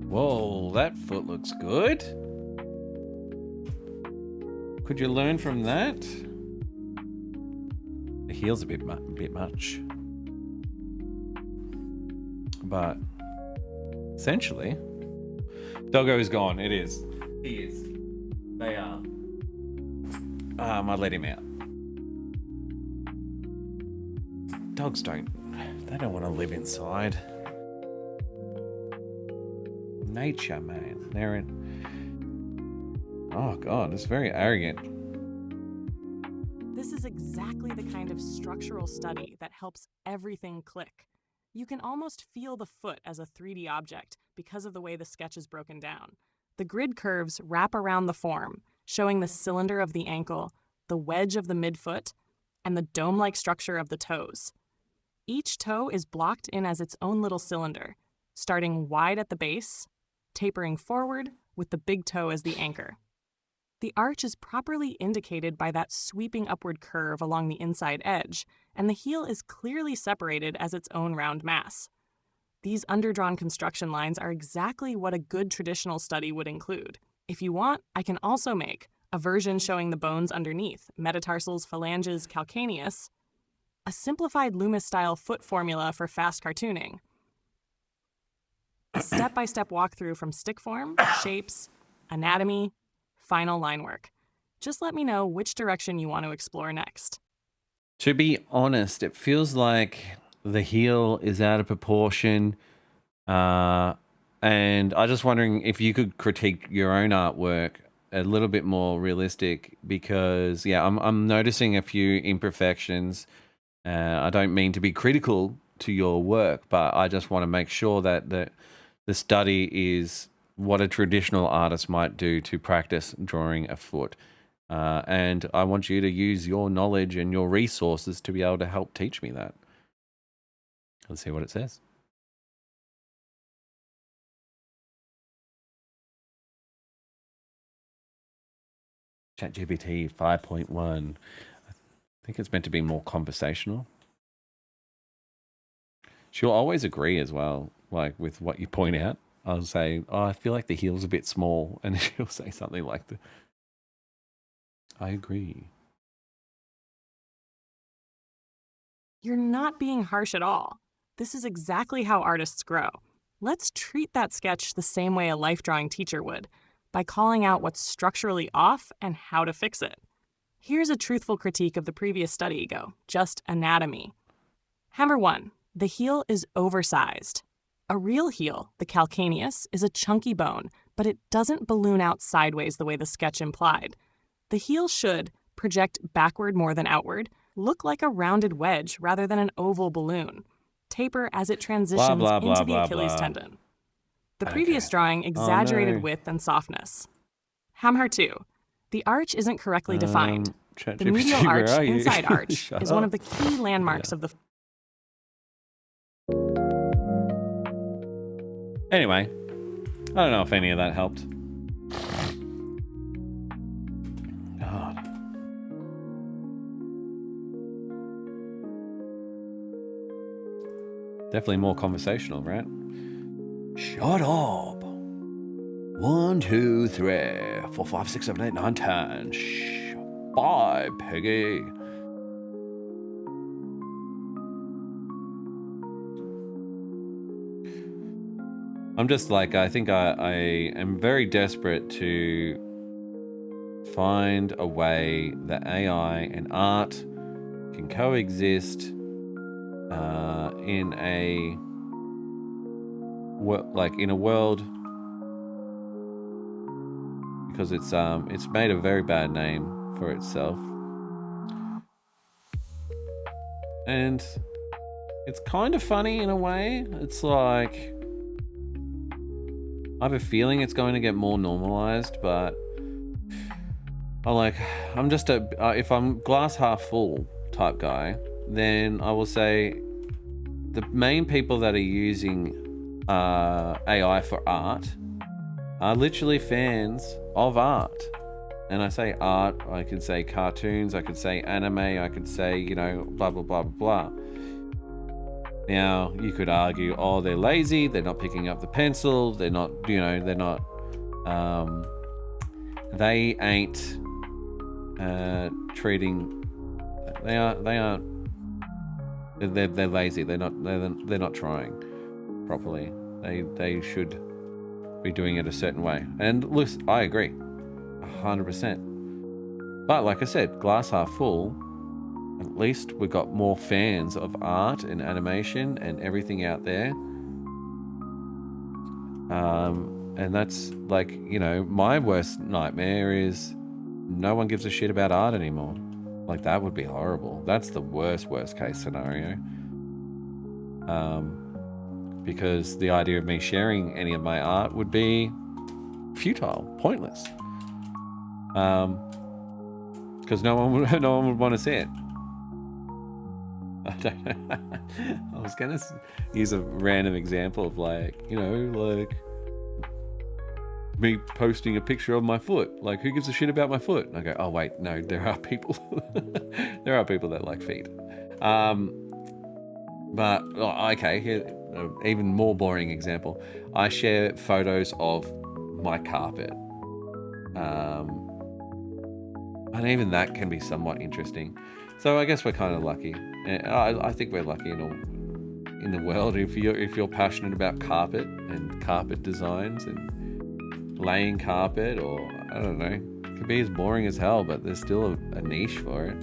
Whoa, that foot looks good. Could you learn from that? The heel's a bit much. But essentially, Doggo is gone. It is. He is. They are. I let him out. Dogs don't want to live inside. Nature, man. They're in. Oh God, it's very arrogant. This is exactly the kind of structural study that helps everything click. You can almost feel the foot as a 3D object because of the way the sketch is broken down. The grid curves wrap around the form, showing the cylinder of the ankle, the wedge of the midfoot, and the dome-like structure of the toes. Each toe is blocked in as its own little cylinder, starting wide at the base, tapering forward with the big toe as the anchor. The arch is properly indicated by that sweeping upward curve along the inside edge, and the heel is clearly separated as its own round mass. These underdrawn construction lines are exactly what a good traditional study would include. If you want, I can also make a version showing the bones underneath, metatarsals, phalanges, calcaneus, a simplified Loomis-style foot formula for fast cartooning, a step-by-step walkthrough from stick form, shapes, anatomy, final line work. Just let me know which direction you want to explore next. To be honest, it feels like the heel is out of proportion, and And I just wondering if you could critique your own artwork a little bit more realistic, because yeah, I'm noticing a few imperfections. I don't mean to be critical to your work, but I just want to make sure that the study is what a traditional artist might do to practice drawing a foot. And I want you to use your knowledge and your resources to be able to help teach me that. Let's see what it says. ChatGPT 5.1. I think it's meant to be more conversational. She'll always agree as well, like with what you point out. I'll say, oh, I feel like the heel's a bit small. And she'll say something like, I agree. You're not being harsh at all. This is exactly how artists grow. Let's treat that sketch the same way a life drawing teacher would, by calling out what's structurally off and how to fix it. Here's a truthful critique of the previous study ego, just anatomy. Number 1, the heel is oversized. A real heel, the calcaneus, is a chunky bone, but it doesn't balloon out sideways the way the sketch implied. The heel should project backward more than outward, look like a rounded wedge rather than an oval balloon, taper as it transitions into the Achilles tendon. The previous drawing exaggerated width and softness. Hammer 2. The arch isn't correctly defined. The medial arch, inside arch, is one of the key landmarks of the... Anyway, I don't know if any of that helped. God. Definitely more conversational, right? Shut up. 1, 2, 3, 4, 5, 6, 7, 8, 9, 10. Shh. Bye, Peggy. I'm just like, I think I am very desperate to find a way that AI and art can coexist in a world, because it's made a very bad name for itself, and it's kind of funny in a way. It's like, I have a feeling it's going to get more normalized, but I'm just if I'm glass half full type guy, then I will say the main people that are using AI for art are literally fans of art. And I say art, I could say cartoons, I could say anime, I could say, blah, blah, blah, blah, blah. Now, you could argue, oh, they're lazy, they're not picking up the pencil, they're not, they ain't treating, they're lazy, they're not trying properly. They should be doing it a certain way. And look, I agree, 100%. But like I said, glass half full, at least we've got more fans of art and animation and everything out there. And that's like, my worst nightmare is no one gives a shit about art anymore. Like, that would be horrible. That's the worst case scenario. Because the idea of me sharing any of my art would be futile, pointless. Because no one would want to see it. I don't know. I was gonna use a random example of like me posting a picture of my foot. Like, who gives a shit about my foot? And I go, oh wait, no, there are people. There are people that like feet. But okay, here, even more boring example. I share photos of my carpet. And even that can be somewhat interesting. So I guess we're kind of lucky. I think we're lucky in the world if you're passionate about carpet and carpet designs and laying carpet, or I don't know, it could be as boring as hell, but there's still a niche for it.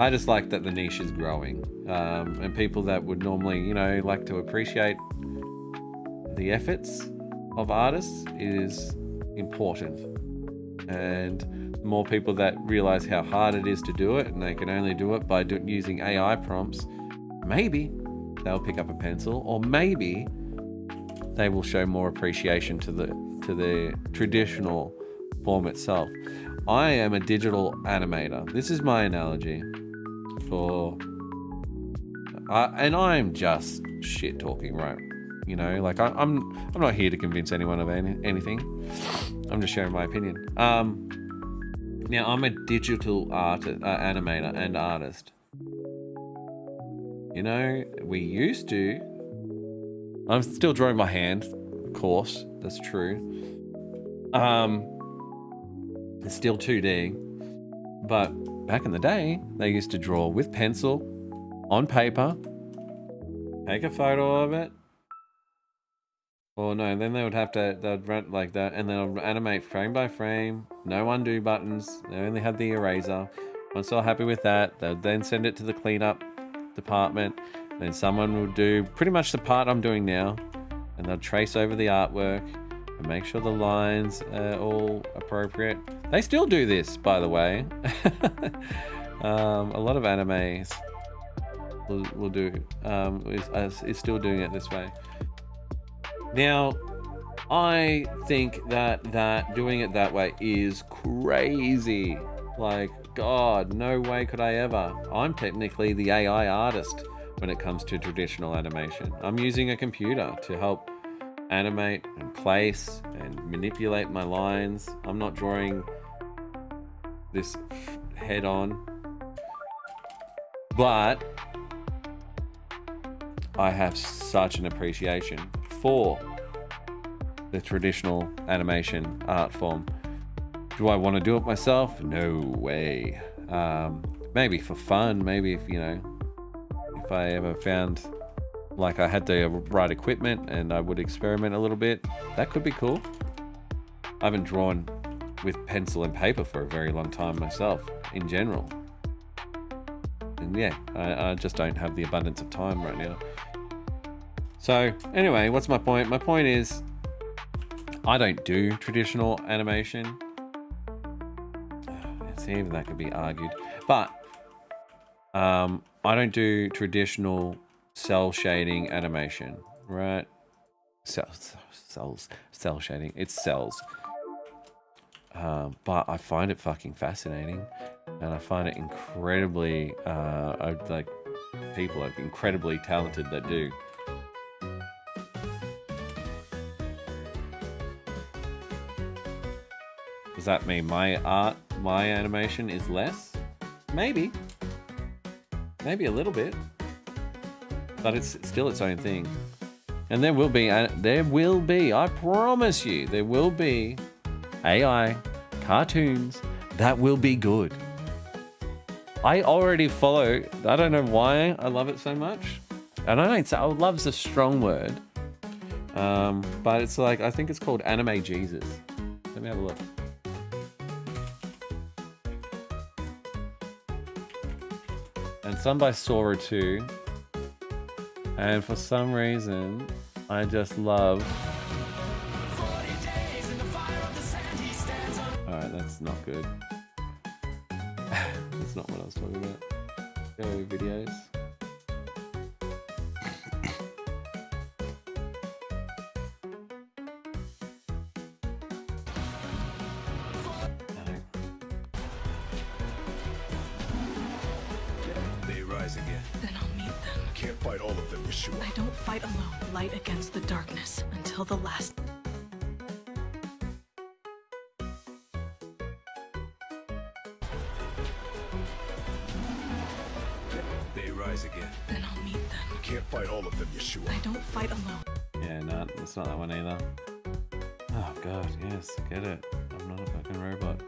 I just like that the niche is growing, and people that would normally like to appreciate the efforts of artists is important, and more people that realize how hard it is to do it, and they can only do it by using AI prompts, maybe they'll pick up a pencil, or maybe they will show more appreciation to the traditional form itself. I am a digital animator. This is my analogy for, and I'm just shit talking, right? You know, like I'm not here to convince anyone of anything. I'm just sharing my opinion. Now I'm a digital animator and artist. You know, we used to. I'm still drawing by hand, of course. That's true. It's still 2D, but back in the day, they used to draw with pencil on paper, take a photo of it. Or no, then they would have to, they'd run like that, and then animate frame by frame, no undo buttons, they only had the eraser. Once they're happy with that, they'd then send it to the cleanup department, then someone would do pretty much the part I'm doing now, and they'll trace over the artwork and make sure the lines are all appropriate. They still do this, by the way. A lot of animes will do, is still doing it this way. Now, I think that doing it that way is crazy. Like, God, no way could I ever. I'm technically the AI artist when it comes to traditional animation. I'm using a computer to help animate and place and manipulate my lines. I'm not drawing this head on. But I have such an appreciation for the traditional animation art form. Do I want to do it myself? No way. Maybe for fun, maybe if, you know, if I ever found like I had the right equipment and I would experiment a little bit, that could be cool. I haven't drawn with pencil and paper for a very long time myself, in general. And yeah, I just don't have the abundance of time right now. So anyway, what's my point? My point is, I don't do traditional animation. See, even that could be argued. But I don't do traditional cell shading animation, right? Cell shading. It's cells. But I find it fucking fascinating, and I find it incredibly, like, people are incredibly talented that do. Does that mean my animation is less? Maybe. Maybe a little bit. But it's still its own thing. And there will be, I promise you, there will be AI cartoons that will be good. I already follow, I don't know why I love it so much. And I don't say, love's a strong word. But it's like, I think it's called Anime Jesus. Let me have a look. And some by Sora too. And for some reason, I just love. Alright, that's not good. That's not what I was talking about. Go videos. Again. Then I'll meet them. Can't fight all of them, Yeshua. I don't fight alone. Light against the darkness until the last. They rise again. Then I'll meet them. Can't fight all of them, Yeshua. I don't fight alone. Yeah, no, it's not that one either. Oh god, yes, get it. I'm not a fucking robot.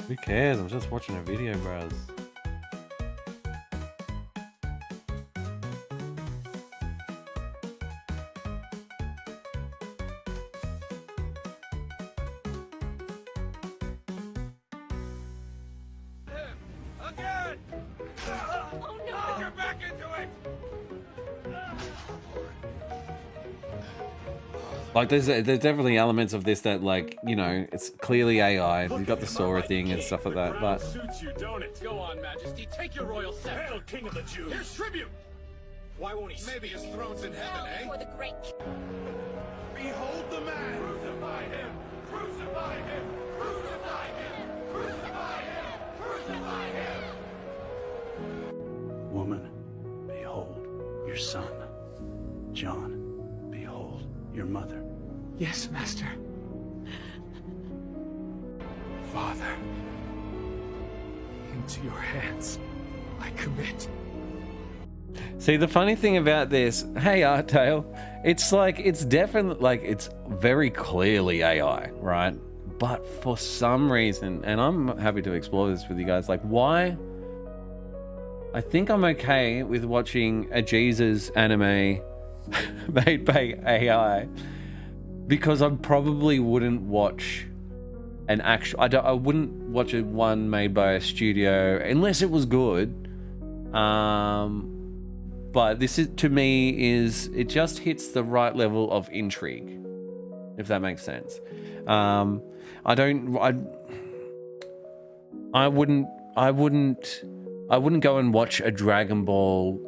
Who cares? I'm just watching a video, bros. Again! Oh no! Get back into it! Like, there's definitely elements of this that, like, you know, it's clearly AI. You've got the Sora thing and stuff like that, but Suits you, don't it? Go on, Majesty. Take your royal scepter. Hail, King of the Jews. Here's tribute. Why won't he? Maybe his throne's in heaven, eh? For the great. Behold the man. Crucify him. Crucify him. Crucify him. Crucify him. Crucify him. Woman, behold your son. John, behold your mother. Yes, Master. Father, into your hands I commit. see, the funny thing about this, hey Artale, it's like, it's definitely, like, it's very clearly AI, right? But for some reason, and I'm happy to explore this with you guys, like, why? I think I'm okay with watching a Jesus anime made by AI, because I probably wouldn't watch an actual, I wouldn't watch a one made by a studio unless it was good. But this is, to me, is, it just hits the right level of intrigue, if that makes sense. I wouldn't go and watch a Dragon Ball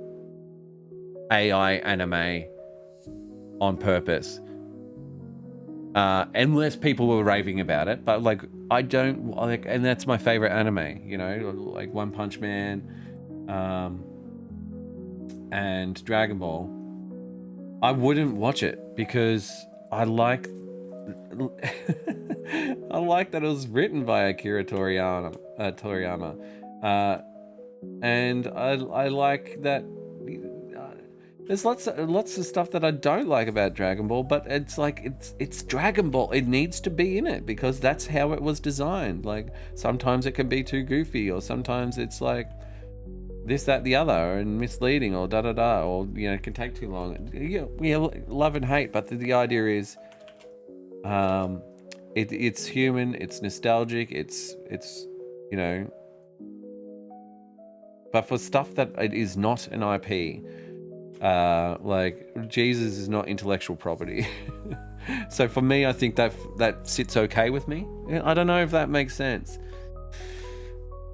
AI anime on purpose, unless people were raving about it. But like, I don't like, and that's my favorite anime, you know, like One Punch Man, and Dragon Ball. I wouldn't watch it because I like I like that it was written by Akira Toriyama, and I like that. There's lots of stuff that I don't like about Dragon Ball, but it's like, it's Dragon Ball. It needs to be in it because that's how it was designed. Like, sometimes it can be too goofy, or sometimes it's like this, that, the other, and misleading, or da da da, or, you know, it can take too long. Yeah, love and hate, but the idea is, it's human, it's nostalgic, it's you know. But for stuff that it is not an IP, like Jesus is not intellectual property. So for me, I think that sits okay with me. I don't know if that makes sense.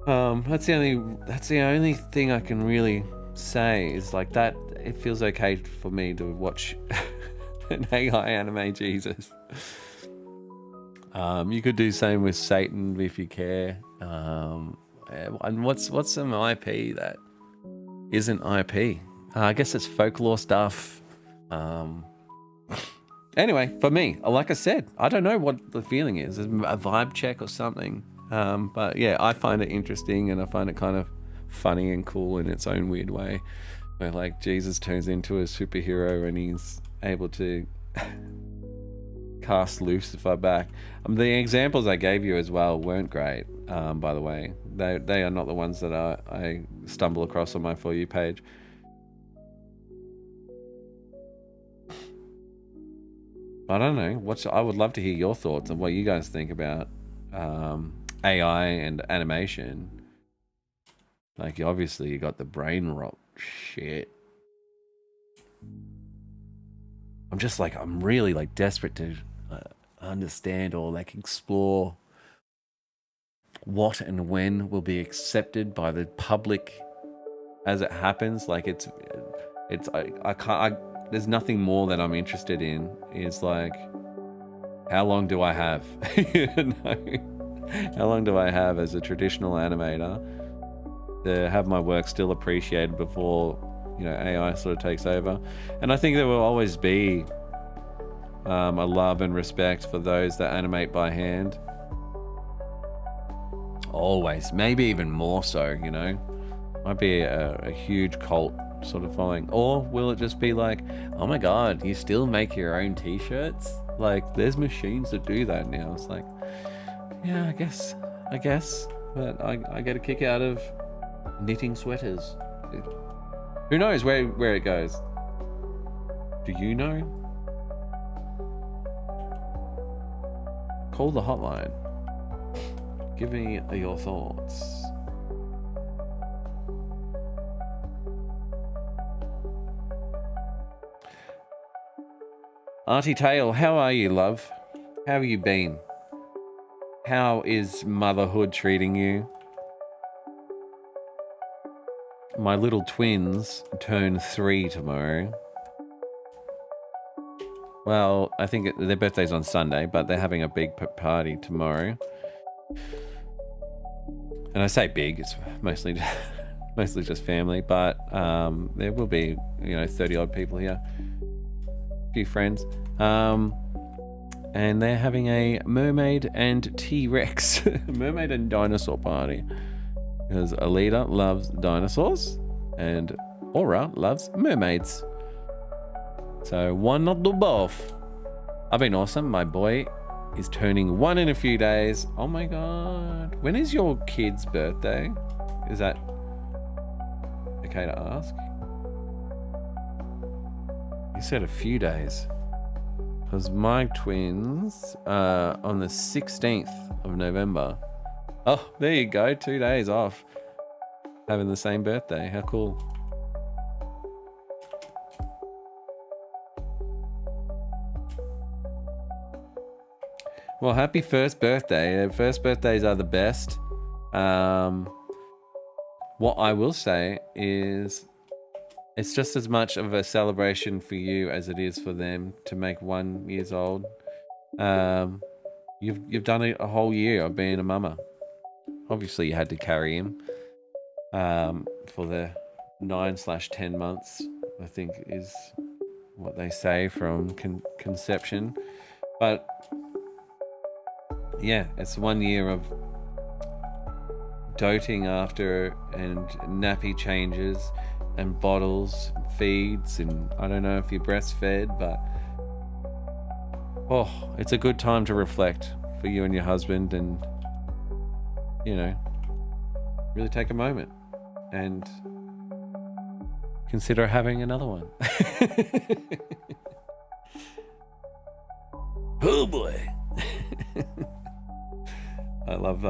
That's the only thing I can really say is like that. It feels okay for me to watch an AI anime Jesus. You could do same with Satan if you care. And what's some IP that isn't IP? I guess it's folklore stuff. Anyway, for me, like I said, I don't know what the feeling is. It's a vibe check or something. But yeah, I find it interesting, and I find it kind of funny and cool in its own weird way, where like Jesus turns into a superhero and he's able to cast Lucifer back. The examples I gave you as well weren't great, by the way. They are not the ones that I stumble across on my For You page. I don't know. I would love to hear your thoughts on what you guys think about AI and animation. Like, obviously you got the brain rot shit. I'm really like desperate to understand or like explore what and when will be accepted by the public as it happens. Like, I can't, there's nothing more that I'm interested in. Is like, how long do I have? You know? How long do I have as a traditional animator to have my work still appreciated before, you know, AI sort of takes over? And I think there will always be a love and respect for those that animate by hand. Always, maybe even more so, you know. Might be a huge cult sort of following. Or will it just be like, oh my god, you still make your own t-shirts? Like, there's machines that do that now. It's like, yeah, I guess. But I get a kick out of knitting sweaters. Who knows where it goes? Do you know? Call the hotline. Give me your thoughts. Auntie Tail, how are you, love? How have you been? How is motherhood treating you? My little twins turn 3 tomorrow. Well, I think their birthday's on Sunday, but they're having a big party tomorrow. And I say big, it's mostly just family, but there will be, 30 odd people here. A few friends. And they're having a mermaid and T-Rex, mermaid and dinosaur party. Because Alita loves dinosaurs and Aura loves mermaids. So why not do both? I've been awesome. My boy is turning 1 in a few days. Oh my god. When is your kid's birthday? Is that okay to ask? You said a few days. Because my twins are on the 16th of November. Oh, there you go. 2 days off. Having the same birthday. How cool. Well, happy first birthday. First birthdays are the best. What I will say is it's just as much of a celebration for you as it is for them to make 1 year old. You've done a whole year of being a mama. Obviously, you had to carry him for the 9/10 months, I think is what they say from conception. But yeah, it's 1 year of doting after and nappy changes and bottles, feeds, and I don't know if you're breastfed, but it's a good time to reflect for you and your husband and, really take a moment and consider having another one. Oh boy. I love,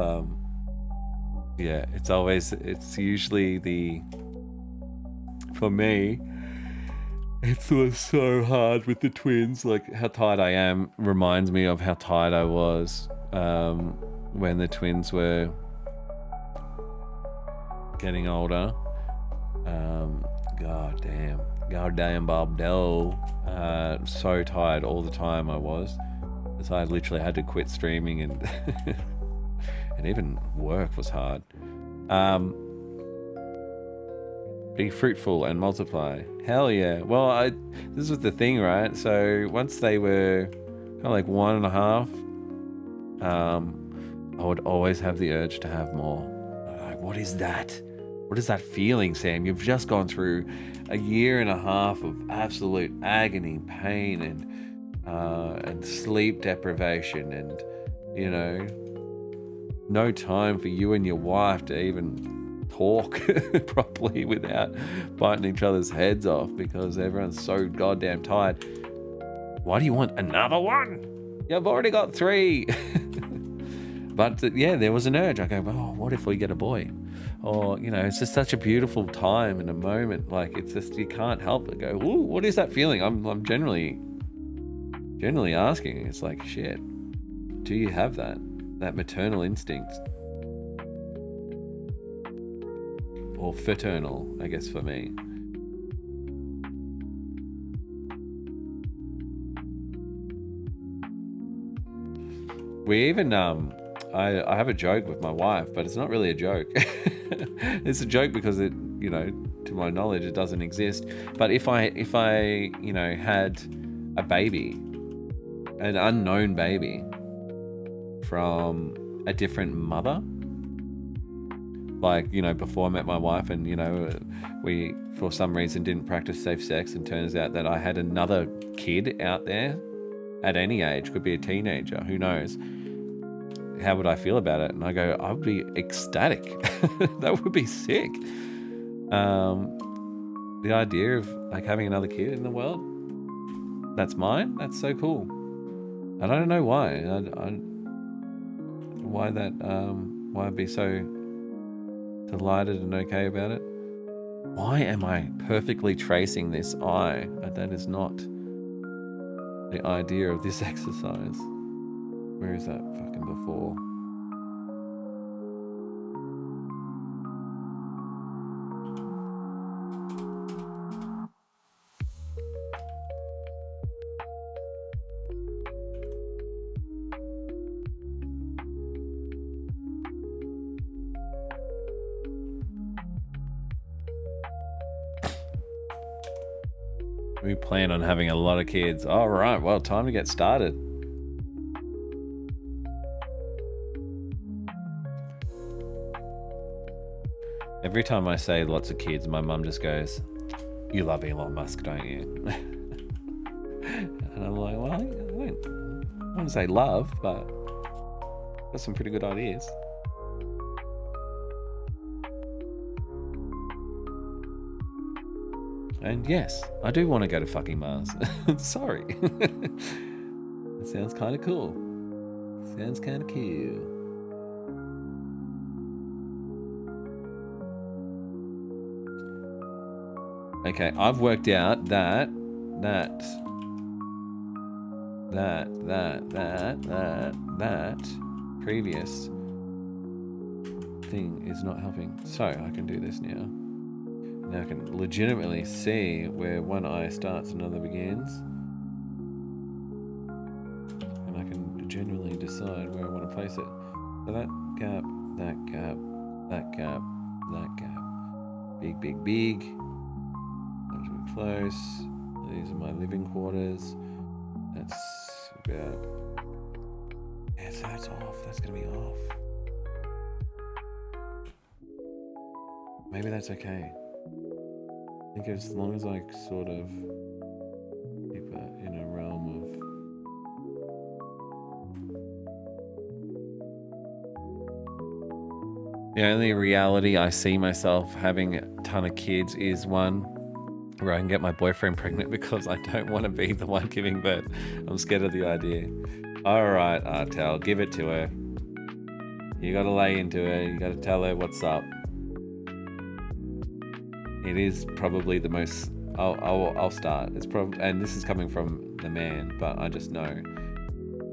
it's usually for me, it was so hard with the twins. Like how tired I am reminds me of how tired I was when the twins were getting older. Goddamn Bob Dell. So tired all the time I was. So I literally had to quit streaming and and even work was hard. Be fruitful and multiply. Hell yeah. Well, this was the thing, right? So once they were kind of like 1.5, I would always have the urge to have more. Like, what is that? What is that feeling, Sam? You've just gone through a 1.5 of absolute agony, pain, and sleep deprivation, and no time for you and your wife to even talk properly without biting each other's heads off because everyone's so goddamn tired. Why do you want another one? You've already got 3. But yeah, there was an urge. I go, what if we get a boy? Or, it's just such a beautiful time and a moment. Like, it's just, you can't help but go, ooh, what is that feeling? I'm generally asking. It's like, shit, do you have that maternal instinct? Or fraternal, I guess, for me. We even, I have a joke with my wife, but it's not really a joke. It's a joke because it, to my knowledge, it doesn't exist. But if I had a baby, an unknown baby from a different mother, like, before I met my wife and, we, for some reason, didn't practice safe sex, and turns out that I had another kid out there at any age, could be a teenager, who knows, how would I feel about it? And I go, I would be ecstatic. That would be sick. The idea of like having another kid in the world that's mine, that's so cool. And I don't know why. Why I'd be so delighted and okay about it. Why am I perfectly tracing this eye? That is not the idea of this exercise. Where is that fucking before? We plan on having a lot of kids. All right, well, time to get started. Every time I say lots of kids, my mum just goes, "You love Elon Musk, don't you?" And I'm like, well, I wouldn't say love, but got some pretty good ideas. And yes, I do want to go to fucking Mars. Sorry. That sounds kind of cool. Sounds kind of cool. Okay, I've worked out that previous thing is not helping. So I can do this now. Now I can legitimately see where one eye starts and another begins. And I can genuinely decide where I want to place it. So that gap, that gap, that gap, that gap. Big, big, big. That's really close. These are my living quarters. That's about... Yeah, so that's off. That's going to be off. Maybe that's okay. I think as long as I sort of keep it in a realm of... The only reality I see myself having a ton of kids is one where I can get my boyfriend pregnant because I don't want to be the one giving birth. I'm scared of the idea. All right, Artel, give it to her. You got to lay into her. You got to tell her what's up. It is probably the most... I'll start. It's probably, and this is coming from the man, but I just know.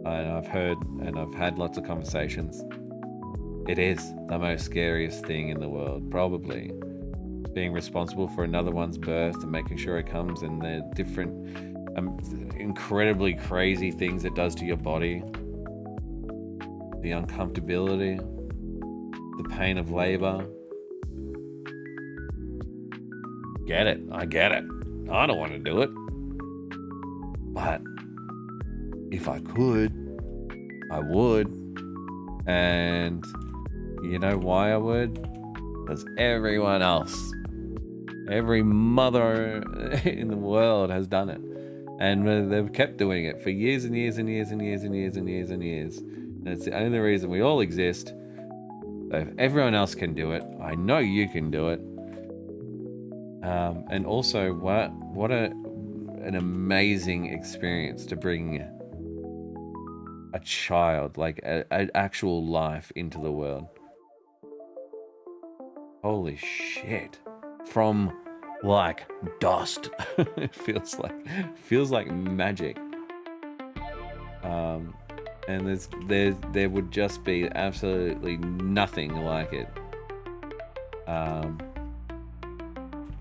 I've heard and I've had lots of conversations. It is the most scariest thing in the world, probably. Being responsible for another one's birth and making sure it comes, and the different incredibly crazy things it does to your body. The uncomfortability, the pain of labor. Get it. I get it. I don't want to do it. But if I could, I would. And you know why I would? Because everyone else, every mother in the world has done it. And they've kept doing it for years and years and years and years and years and years and years. And it's the only reason we all exist. So if everyone else can do it, I know you can do it. And also, what an amazing experience to bring a child, like an actual life, into the world. Holy shit! From like dust, it feels like magic. And there would just be absolutely nothing like it.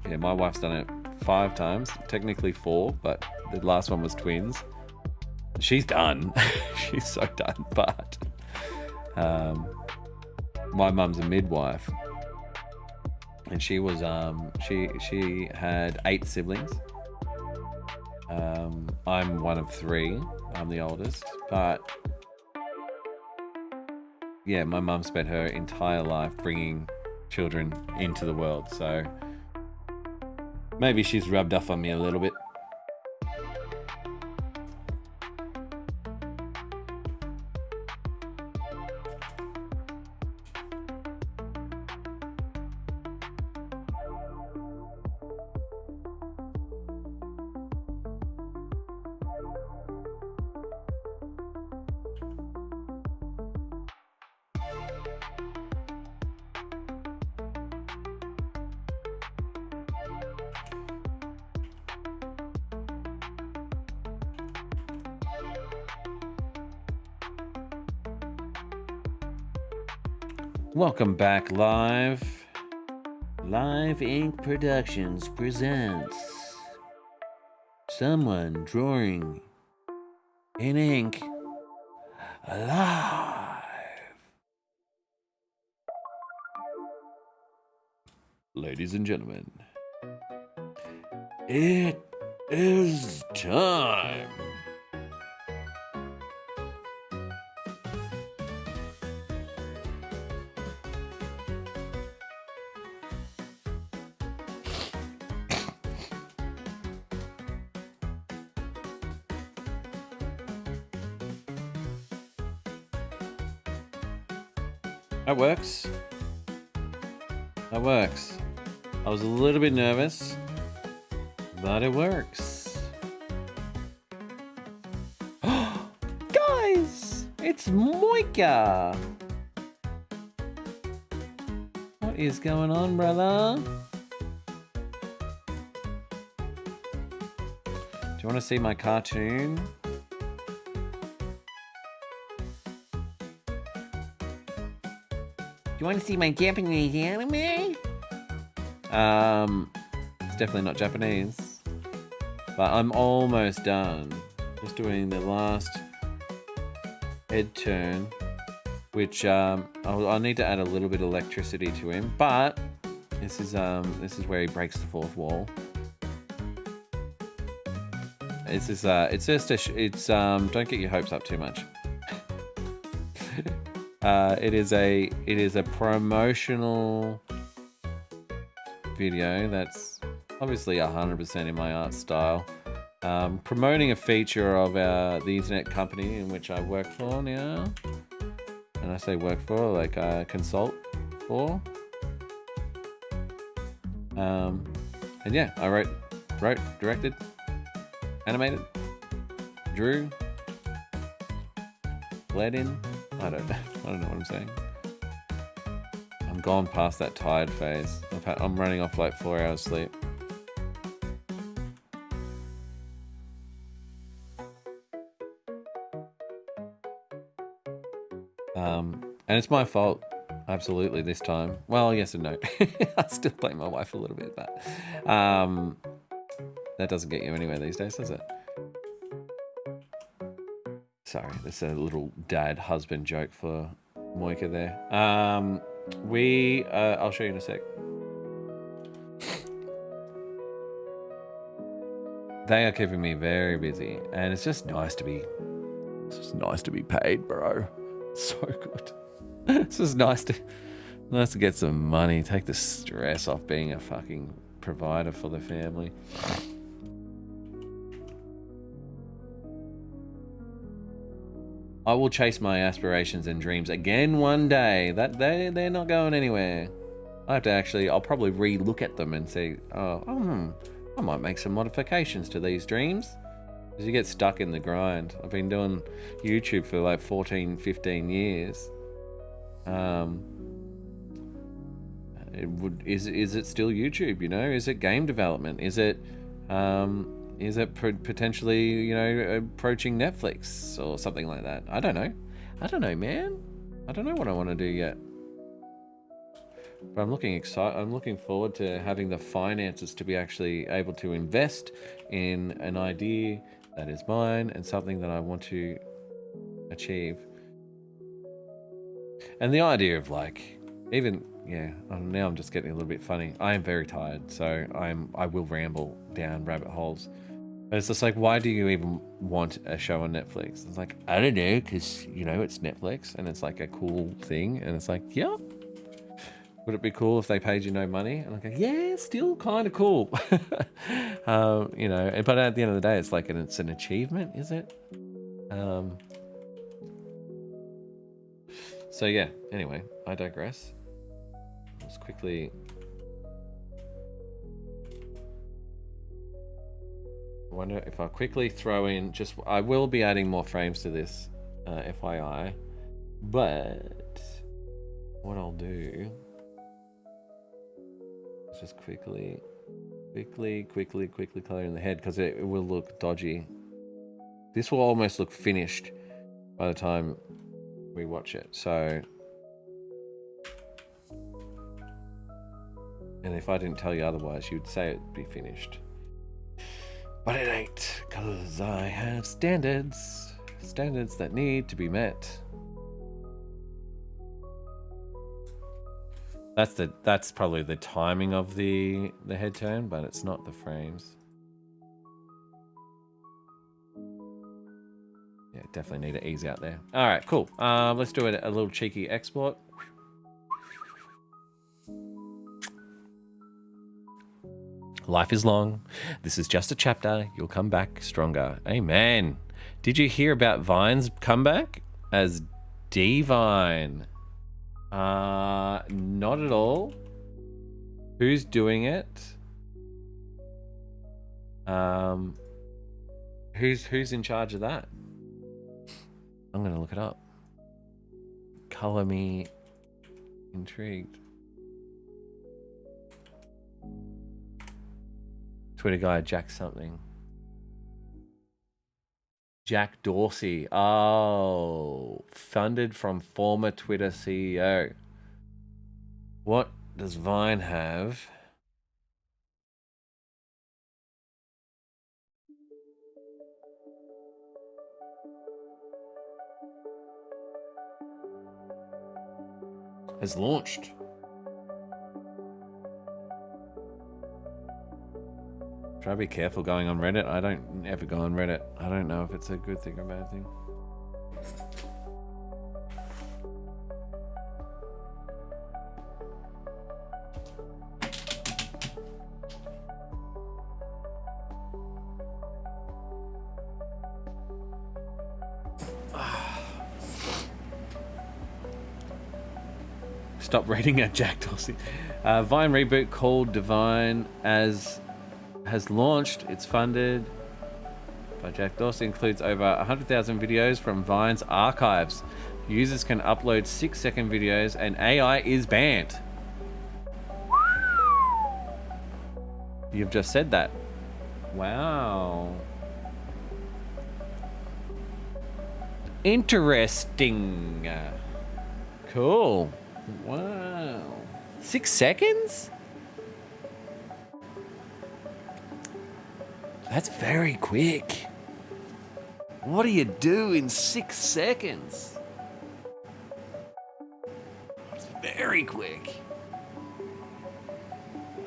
Yeah, my wife's done it 5 times, technically 4, but the last one was twins. She's done. She's so done. But my mum's a midwife, and she was she had 8 siblings. I'm one of 3. I'm the oldest, but yeah, my mum spent her entire life bringing children into the world, so maybe she's rubbed off on me a little bit. Welcome back, Live. Live Ink Productions presents someone drawing in ink alive. Ladies and gentlemen, it is time. That works. That works. I was a little bit nervous, but it works. Guys, it's Moika. What is going on, brother? Do you want to see my cartoon? You want to see my Japanese anime? It's definitely not Japanese, but I'm almost done. Just doing the last head turn, which I'll need to add a little bit of electricity to him. But this is where he breaks the fourth wall. It's don't get your hopes up too much. It is a promotional video that's obviously 100% in my art style, promoting a feature of the internet company in which I work for now. And I say work for, like consult for. And yeah, I wrote, directed, animated, drew, bled in. I don't know what I'm saying. I'm gone past that tired phase. I'm running off like 4 hours sleep. And it's my fault, absolutely, this time. Well, yes and no. I still blame my wife a little bit, but that doesn't get you anywhere these days, does it? Sorry, that's a little dad-husband joke for Moika there. I'll show you in a sec. They are keeping me very busy, and it's just nice to be paid, bro. So good. It's just nice to get some money, take the stress off being a fucking provider for the family. I will chase my aspirations and dreams again one day. They're not going anywhere. I'll probably re-look at them and say, I might make some modifications to these dreams. Because you get stuck in the grind. I've been doing YouTube for like 14, 15 years. Is it still YouTube, you know? Is it game development? Is it potentially, you know, approaching Netflix or something like that? I don't know, man. I don't know what I want to do yet. But I'm looking forward to having the finances to be actually able to invest in an idea that is mine and something that I want to achieve. And the idea of like, even, yeah, now I'm just getting a little bit funny. I am very tired, so I will ramble down rabbit holes. But it's just like, why do you even want a show on Netflix? It's like, I don't know, because, you know, it's Netflix and it's like a cool thing. And it's like, yeah. Would it be cool if they paid you no money? And I go, yeah, still kind of cool. You know, but at the end of the day, it's like, it's an achievement, is it? So yeah, anyway, I digress. Let's quickly... I wonder if I quickly throw in just... I will be adding more frames to this, FYI. But what I'll do... just quickly color in the head, because it will look dodgy. This will almost look finished by the time we watch it. So And if I didn't tell you otherwise, you'd say it'd be finished. But it ain't, because I have standards. Standards that need to be met. That's probably the timing of the head turn, but it's not the frames. Yeah, definitely need to ease out there. All right, cool. Let's do a little cheeky export. Life is long. This is just a chapter. You'll come back stronger. Amen. Did you hear about Vine's comeback as D-Vine? Not at all. Who's doing it? Who's in charge of that? I'm gonna look it up. Color me intrigued. Twitter guy Jack something. Jack Dorsey. Oh, funded from former Twitter CEO. What does Vine have? Has launched. Try to be careful going on Reddit. I don't ever go on Reddit. I don't know if it's a good thing or a bad thing. Stop rating at Jack Dorsey. Vine reboot called Divine has launched. It's funded by Jack Dorsey. Includes over 100,000 videos from Vine's archives. Users can upload 6-second videos and AI is banned. You've just said that. Wow. Interesting. Cool. Wow. 6 seconds? That's very quick. What do you do in 6 seconds? It's very quick.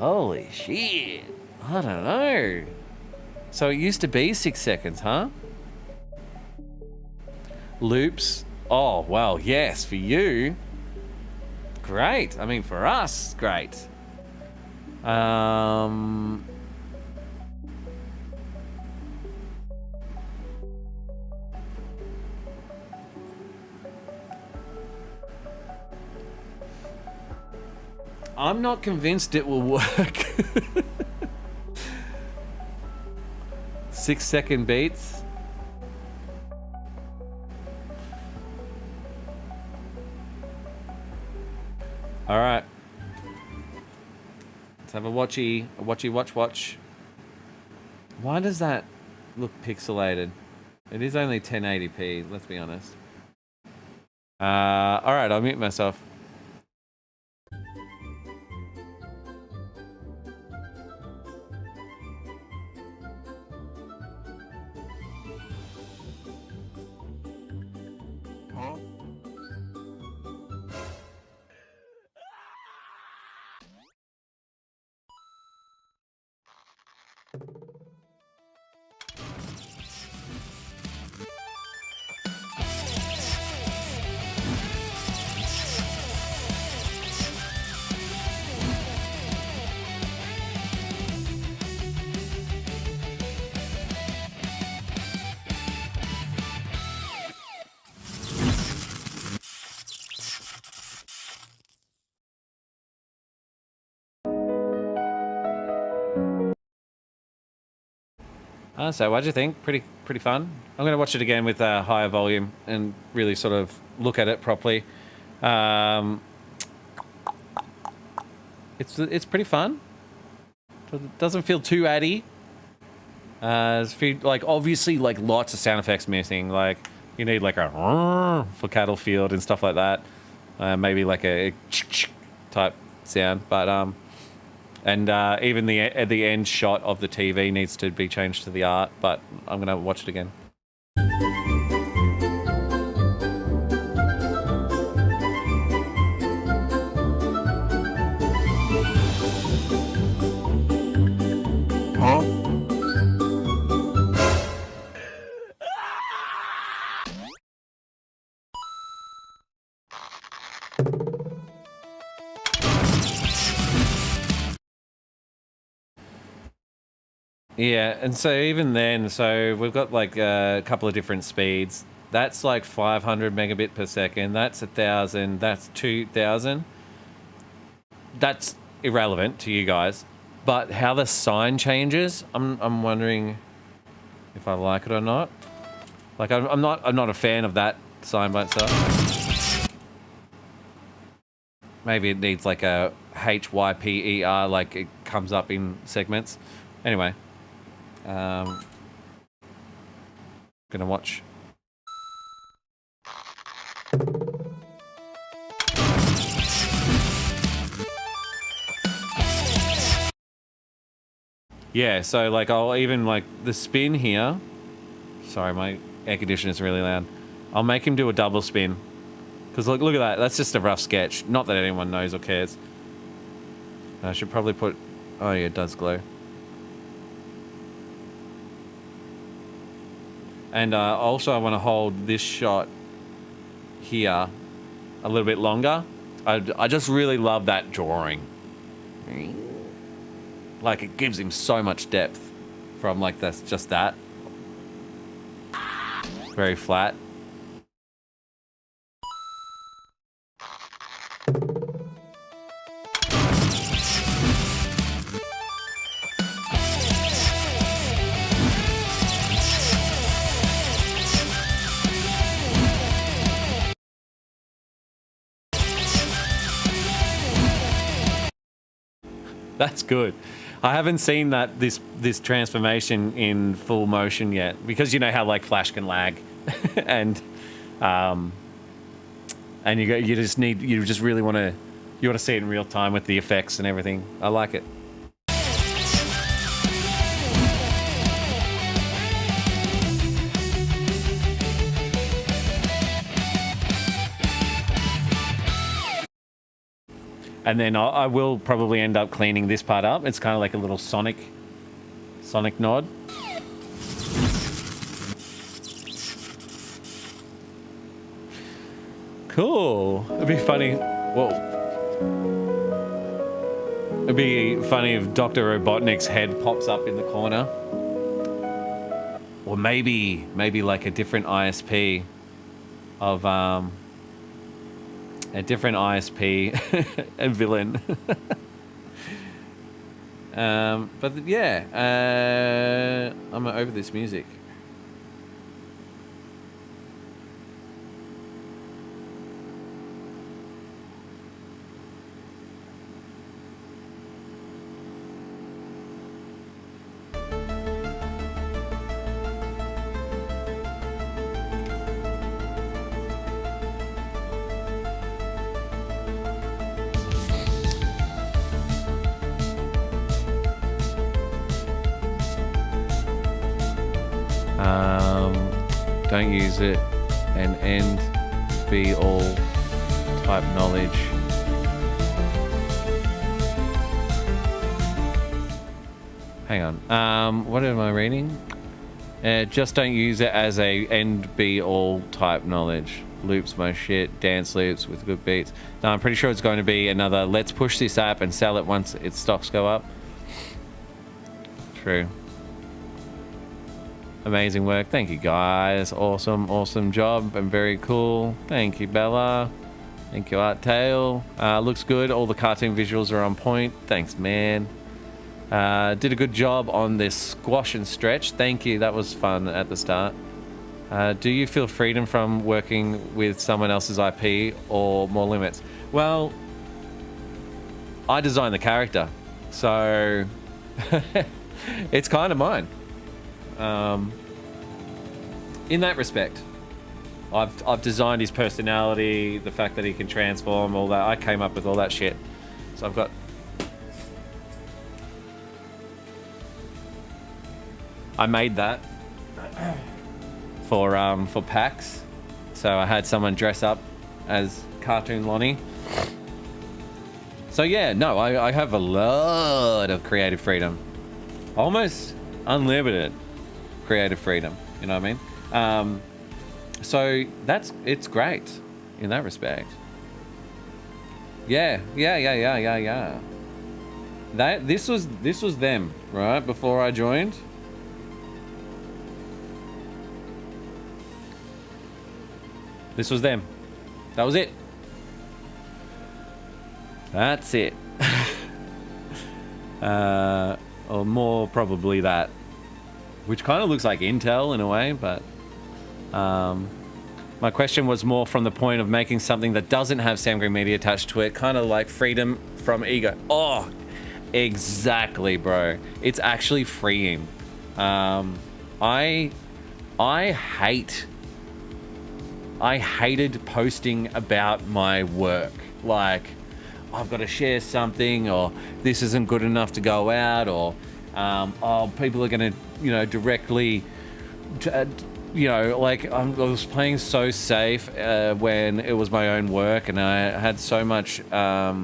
Holy shit. I don't know. So it used to be 6 seconds, huh? Loops. Oh, well, yes, for you. Great. I mean, for us, great. I'm not convinced it will work. 6-second beats. All right. Let's have a watchy watch. Why does that look pixelated? It is only 1080p, let's be honest. All right, I'll mute myself. So what'd you think? Pretty fun. I'm going to watch it again with a higher volume and really sort of look at it properly. It's pretty fun. It doesn't feel too addy. Like obviously like lots of sound effects missing. Like you need like a for cattle field and stuff like that. Maybe like a type sound, but And even the end shot of the TV needs to be changed to the art, but I'm going to watch it again. Yeah, and so even then, so we've got like a couple of different speeds. That's like 500 megabit per second. That's 1,000. That's 2,000. That's irrelevant to you guys. But how the sign changes, I'm wondering if I like it or not. Like I'm not a fan of that sign by itself. Maybe it needs like a HYPER, like it comes up in segments. Anyway. Gonna watch. Yeah, so like I'll even like the spin here. Sorry, my air conditioner is really loud. I'll make him do a double spin. Because look at that. That's just a rough sketch. Not that anyone knows or cares. I should probably put... Oh yeah, it does glow. And also I want to hold this shot here a little bit longer. I just really love that drawing. Like it gives him so much depth from like that's just that. Very flat. That's good. I haven't seen that this transformation in full motion yet, because you know how like Flash can lag, and you just really want to see it in real time with the effects and everything. I like it. And then I will probably end up cleaning this part up. It's kind of like a little Sonic nod. Cool. It'd be funny. Whoa. It'd be funny if Dr. Robotnik's head pops up in the corner. Or maybe like a different ISP of a different ISP, a villain. But yeah, I'm over this music. Don't use it and end be all type knowledge. Hang on. What am I reading? Just don't use it as a end be all type knowledge. Loops my shit. Dance loops with good beats. No, I'm pretty sure it's going to be another let's push this app and sell it once its stocks go up. True. Amazing work. Thank you, guys. Awesome job and very cool. Thank you, Bella. Thank you, Art Tail. Looks good. All the cartoon visuals are on point. Thanks, man. Did a good job on this squash and stretch. Thank you. That was fun at the start. Do you feel freedom from working with someone else's IP or more limits? Well, I designed the character, so it's kind of mine. In that respect, I've designed his personality, the fact that he can transform, all that. I came up with all that shit. So I've got I made that for PAX. So I had someone dress up as Cartoon Lonnie. So yeah, no, I have a lot of creative freedom. Almost unlimited creative freedom. You know what I mean? So it's great in that respect. Yeah. This was them, right? Before I joined. This was them. That was it. That's it. Or more probably that. Which kind of looks like Intel in a way, but my question was more from the point of making something that doesn't have Sam Green Media attached to it, kind of like freedom from ego. Oh, exactly, bro. It's actually freeing. I hated posting about my work. Like, I've got to share something, or this isn't good enough to go out, or oh, people are going to, directly, like I was playing so safe when it was my own work, and I had so much, I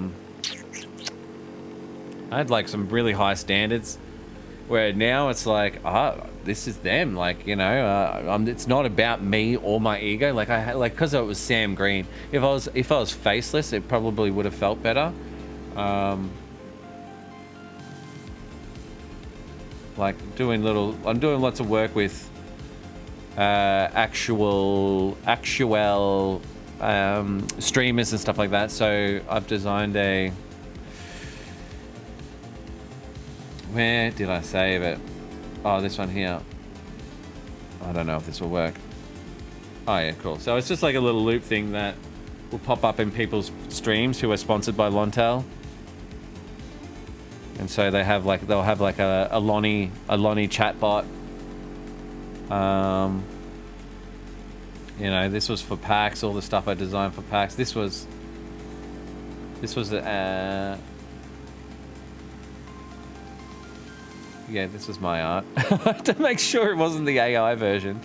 had like some really high standards, where now it's like, this is them, like, it's not about me or my ego. Like because it was Sam Green. If I was faceless, it probably would have felt better. Like I'm doing lots of work with actual streamers and stuff like that. So I've designed a. Where did I save it? Oh, this one here. I don't know if this will work. Oh yeah, cool. So it's just like a little loop thing that will pop up in people's streams who are sponsored by Lontel. And so they'll have like a Lonnie chatbot. This was for PAX, all the stuff I designed for PAX. This was yeah, this was my art. To make sure it wasn't the AI version.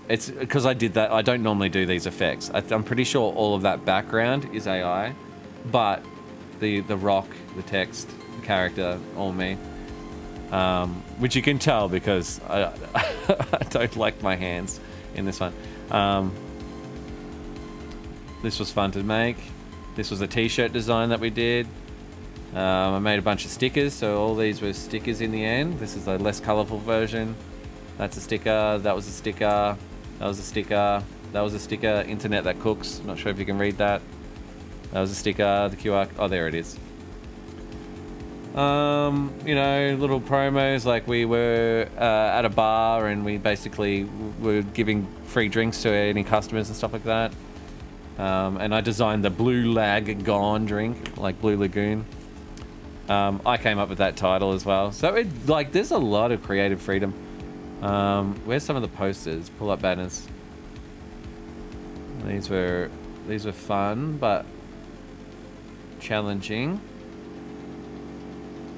It's because I did that. I don't normally do these effects. I'm pretty sure all of that background is AI, but the rock, the text, the character, all me. Which you can tell because I don't like my hands in this one. This was fun to make. This was a t-shirt design that we did. I made a bunch of stickers, so all these were stickers in the end. This is a less colorful version. That's a sticker. That was a sticker. That was a sticker. That was a sticker. Internet that cooks. Not sure if you can read that. That was a sticker. The QR. Oh, there it is. Little promos, like we were at a bar and we basically were giving free drinks to any customers and stuff like that. And I designed the Blue Lagoon drink, like Blue Lagoon. I came up with that title as well. So there's a lot of creative freedom. Where's some of the posters? Pull up banners. These were fun, but challenging.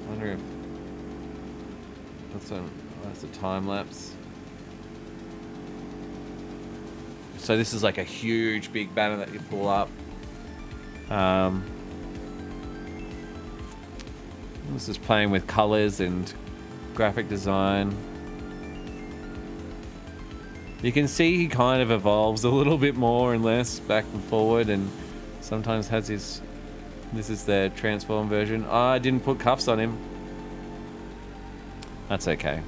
I wonder if that's a time lapse. So this is like a huge big banner that you pull up. This is playing with colors and graphic design. You can see he kind of evolves a little bit more and less back and forward, and sometimes has his. This is the transform version. Oh, I didn't put cuffs on him. That's okay.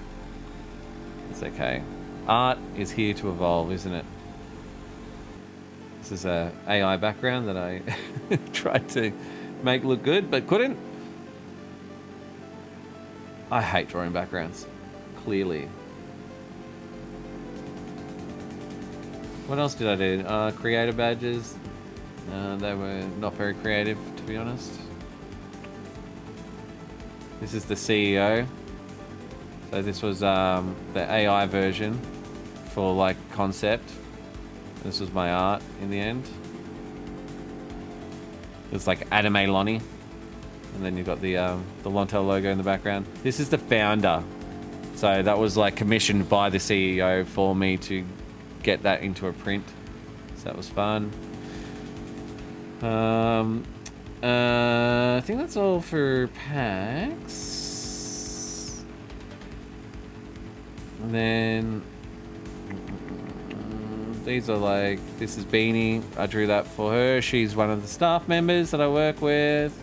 It's okay. Art is here to evolve, isn't it? This is a AI background that I tried to make look good, but couldn't. I hate drawing backgrounds. Clearly. What else did I do? Creator badges. They were not very creative, to be honest. This is the CEO. So this was the AI version for like concept. This was my art in the end. It's like Anime Lonnie. And then you've got the Lontel logo in the background. This is the founder So that was like commissioned by the CEO for me to get that into a print. So that was fun. I think that's all for PAX. And then these are like, this is Beanie. I drew that for her. She's one of the staff members that I work with.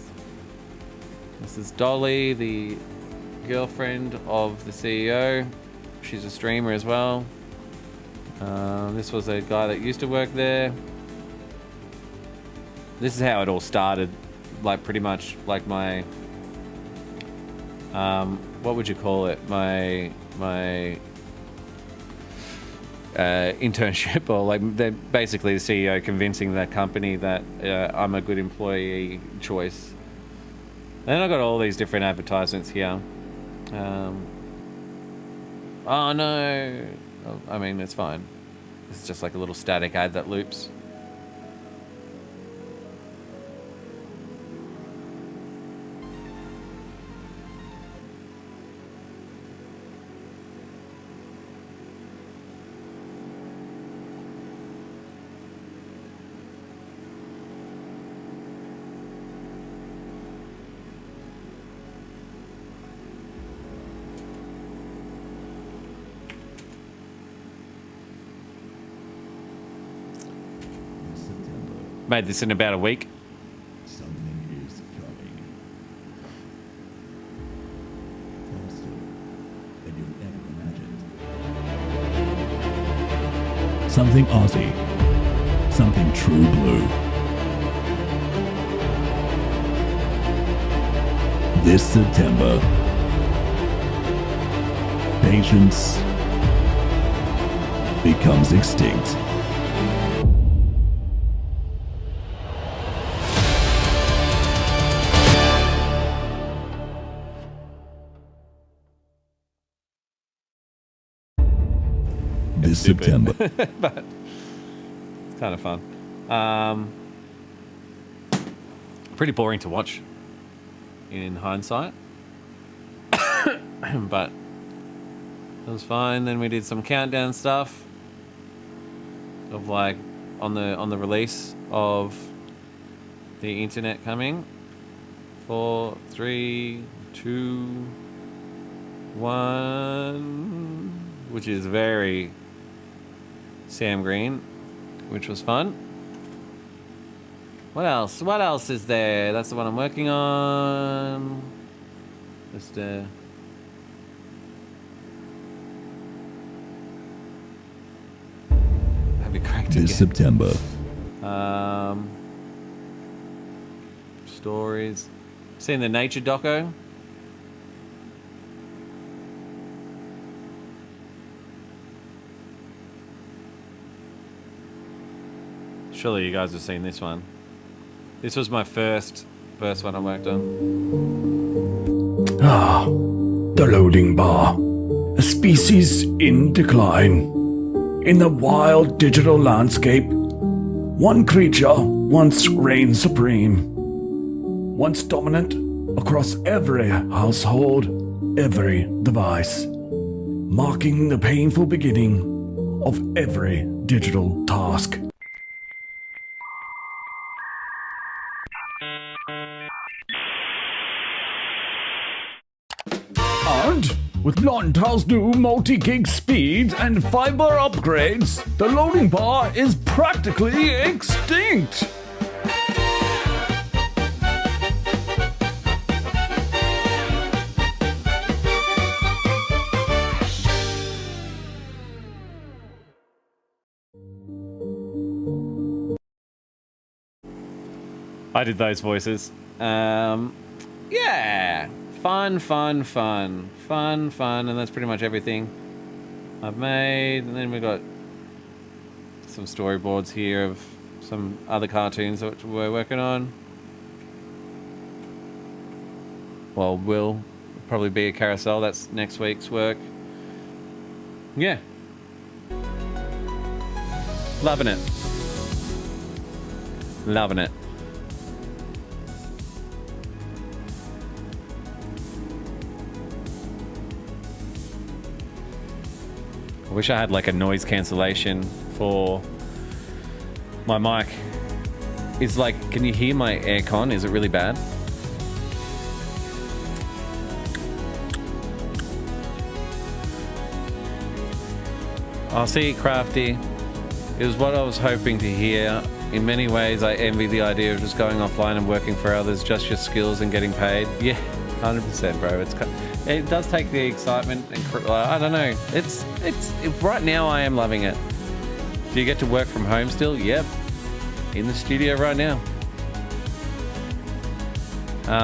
This is Dolly, the girlfriend of the CEO. She's a streamer as well. This was a guy that used to work there. This is how it all started. Like pretty much like my, what would you call it? My internship, or like they're basically the CEO convincing that company that I'm a good employee choice. And then I got all these different advertisements here. Oh no, I mean it's fine. It's just like a little static ad that loops. Made this in about a week. Something is coming. Faster than you've ever imagined. Something Aussie. Something true blue. This September, patience becomes extinct. This September. But it's kind of fun. Pretty boring to watch in hindsight. But it was fine. Then we did some countdown stuff of like on the release of the internet coming. 4, 3, 2, 1, which is very Sam Green, which was fun. What else? What else is there? That's the one I'm working on. Just have you cracked it? This September. Stories. Seen the nature doco? Surely you guys have seen this one. This was my first one I worked on. Ah, the loading bar. A species in decline. In the wild digital landscape, one creature once reigned supreme. Once dominant across every household, every device. Marking the painful beginning of every digital task. And with Blondtail's new multi-gig speeds and fiber upgrades, the loading bar is practically extinct. I did those voices. Yeah. Fun, and that's pretty much everything I've made. And then we got some storyboards here of some other cartoons that we're working on. Well, will probably be a carousel. That's next week's work. Yeah. Loving it. Loving it. I wish I had like a noise cancellation for my mic. It's like, can you hear my aircon? Is it really bad? I'll see, Crafty. It was what I was hoping to hear. In many ways, I envy the idea of just going offline and working for others, just your skills and getting paid. Yeah, 100%, bro. It does take the excitement and I don't know. It's right now I am loving it. Do you get to work from home still? Yep. In the studio right now.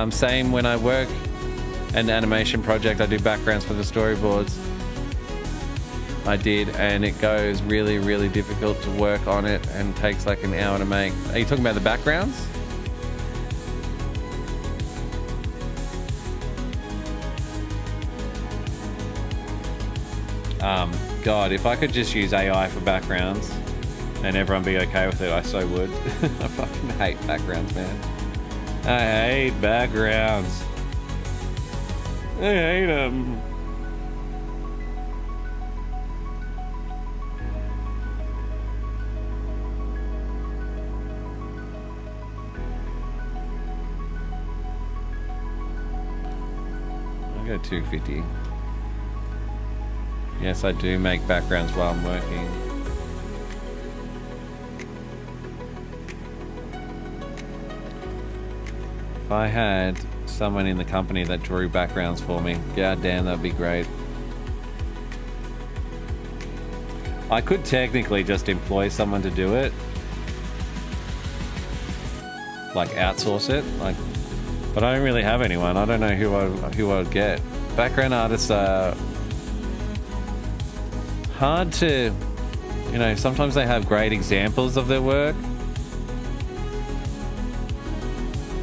Same when I work an animation project, I do backgrounds for the storyboards. I did, and it goes really, really difficult to work on it and takes like an hour to make. Are you talking about the backgrounds? God, if I could just use AI for backgrounds and everyone be okay with it, I so would. I fucking hate backgrounds, man. I hate backgrounds. I hate them. I go 250. Yes, I do make backgrounds while I'm working. If I had someone in the company that drew backgrounds for me, god damn, that'd be great. I could technically just employ someone to do it. Like outsource it, like, but I don't really have anyone. I don't know who I'd get. Background artists are hard to, you know, sometimes they have great examples of their work.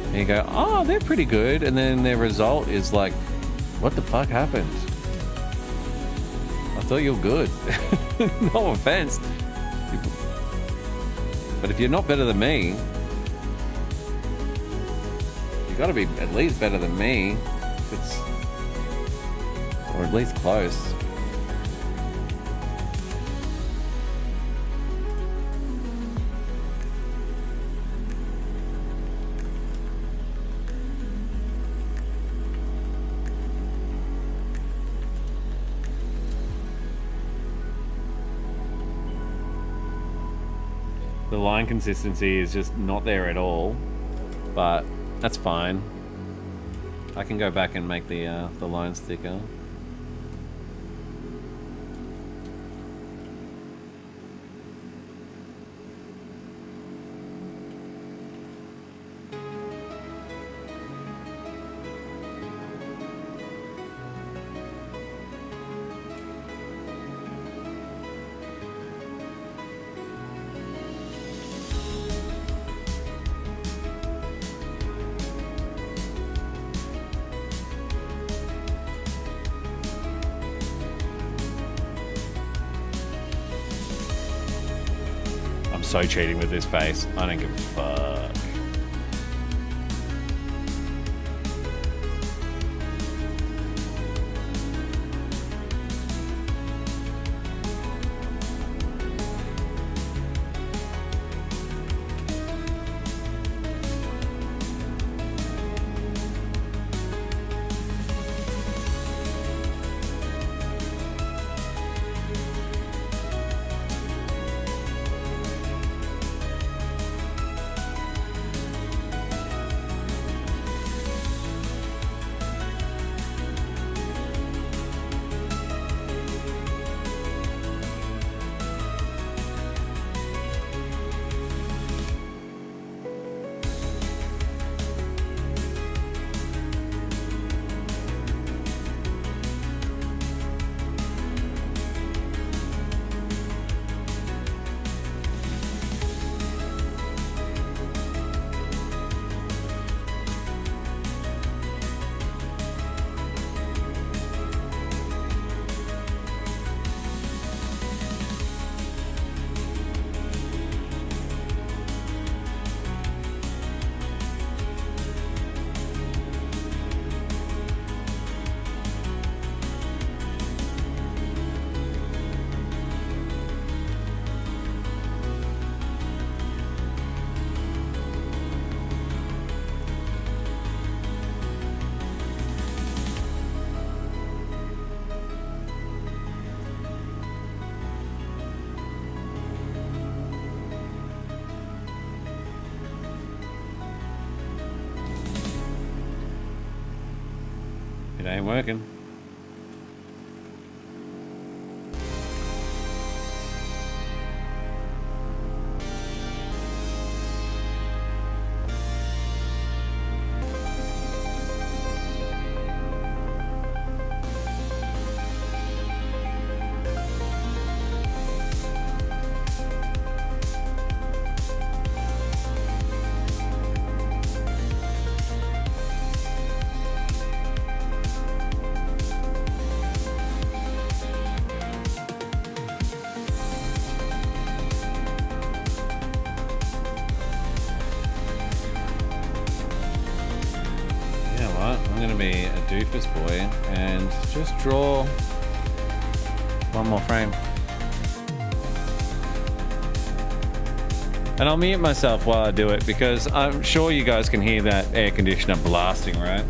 And you go, oh, they're pretty good. And then their result is like, what the fuck happened? I thought you were good. No offense. But if you're not better than me, you gotta be at least better than me. Or at least close. The line consistency is just not there at all, but that's fine. I can go back and make the lines thicker. So cheating with this face. I don't give a fuck. It ain't working. I'm gonna be a doofus boy and just draw one more frame. And I'll mute myself while I do it because I'm sure you guys can hear that air conditioner blasting, right?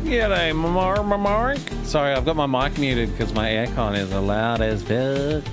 G'day, Mark. Sorry, I've got my mic muted because my aircon is loud as fuck.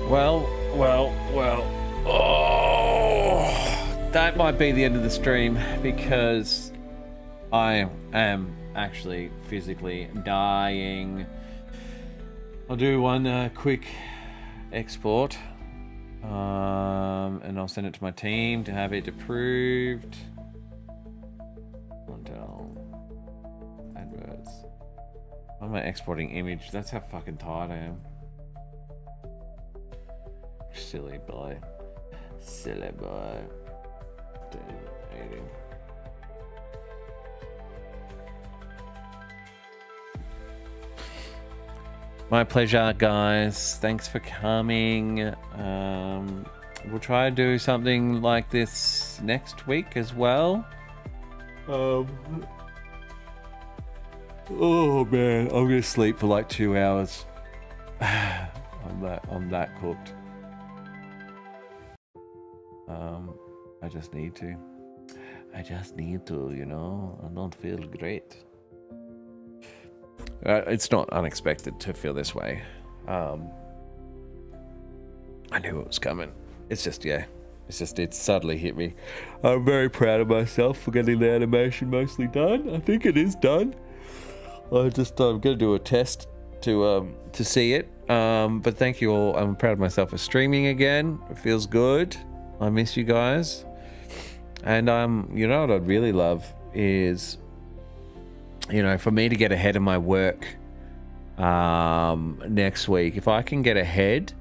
Well. Oh, that might be the end of the stream because I am actually physically dying. I'll do one quick export, and I'll send it to my team to have it approved. Montel adverts. Why am I exporting image? That's how fucking tired I am. Silly boy. Silly boy. Eating. My pleasure, guys. Thanks for coming. We'll try to do something like this next week as well. Oh man, I'm gonna sleep for like 2 hours. I'm that cooked. I just need to. You know. I don't feel great. It's not unexpected to feel this way. I knew it was coming. It's just, yeah. It suddenly hit me. I'm very proud of myself for getting the animation mostly done. I think it is done. I'm gonna do a test to see it. But thank you all. I'm proud of myself for streaming again. It feels good. I miss you guys. And you know what I'd really love is, you know, for me to get ahead of my work next week. If I can get ahead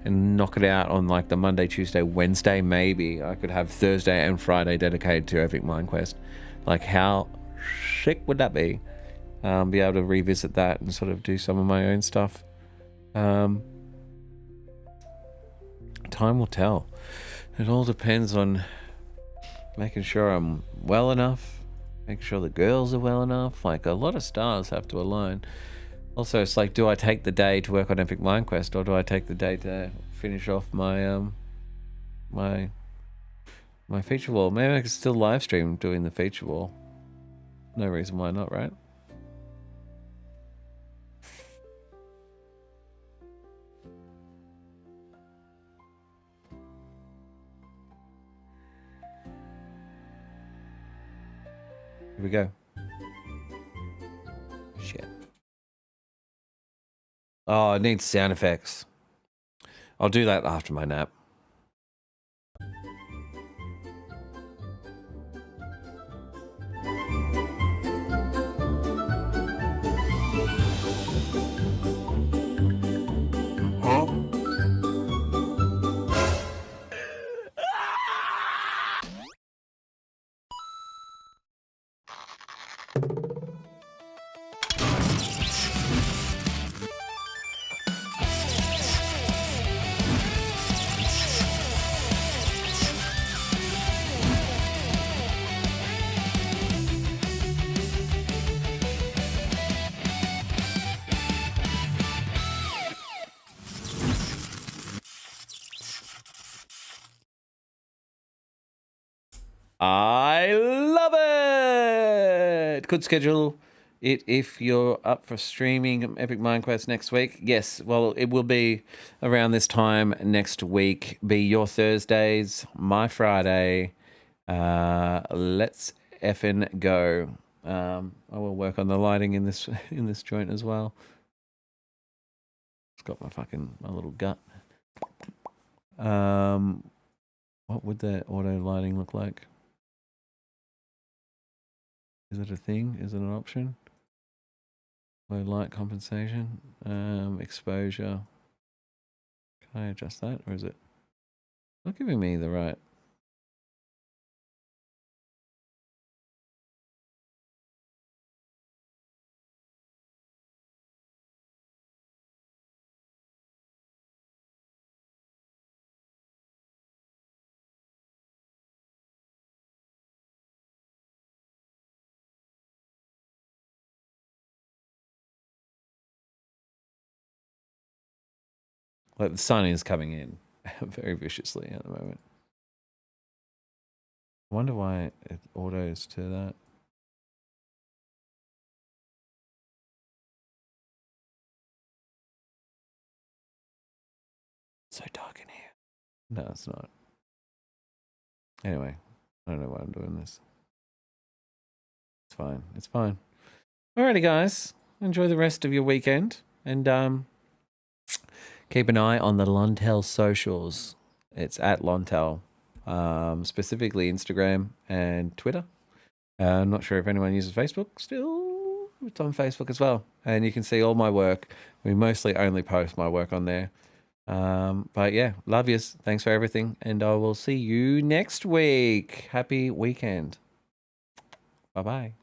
and knock it out on like the Monday, Tuesday, Wednesday, maybe I could have Thursday and Friday dedicated to Epic Mind Quest. Like, how sick would that be? Be able to revisit that and sort of do some of my own stuff. Time will tell. It all depends on making sure I'm well enough, making sure the girls are well enough. Like, a lot of stars have to align. Also, it's like, do I take the day to work on Epic Mind Quest, or do I take the day to finish off my my feature wall? Maybe I could still live stream doing the feature wall. No reason why not, right? Here we go. Shit. Oh, it needs sound effects. I'll do that after my nap. I love it! Could schedule it if you're up for streaming Epic Mind Quest next week. Yes, well, it will be around this time next week. Be your Thursdays, my Friday. Let's effing go. I will work on the lighting in this joint as well. It's got my little gut. What would the auto lighting look like? Is it a thing? Is it an option? Low light compensation, exposure. Can I adjust that, or is it not giving me the right? Like, the sun is coming in very viciously at the moment. I wonder why it autos to that. So dark in here. No, it's not. Anyway, I don't know why I'm doing this. It's fine. It's fine. Alrighty, guys. Enjoy the rest of your weekend. And keep an eye on the Lontel socials. It's at Lontel. Specifically Instagram and Twitter. I'm not sure if anyone uses Facebook still. It's on Facebook as well. And you can see all my work. We mostly only post my work on there. But yeah, love yous. Thanks for everything. And I will see you next week. Happy weekend. Bye-bye.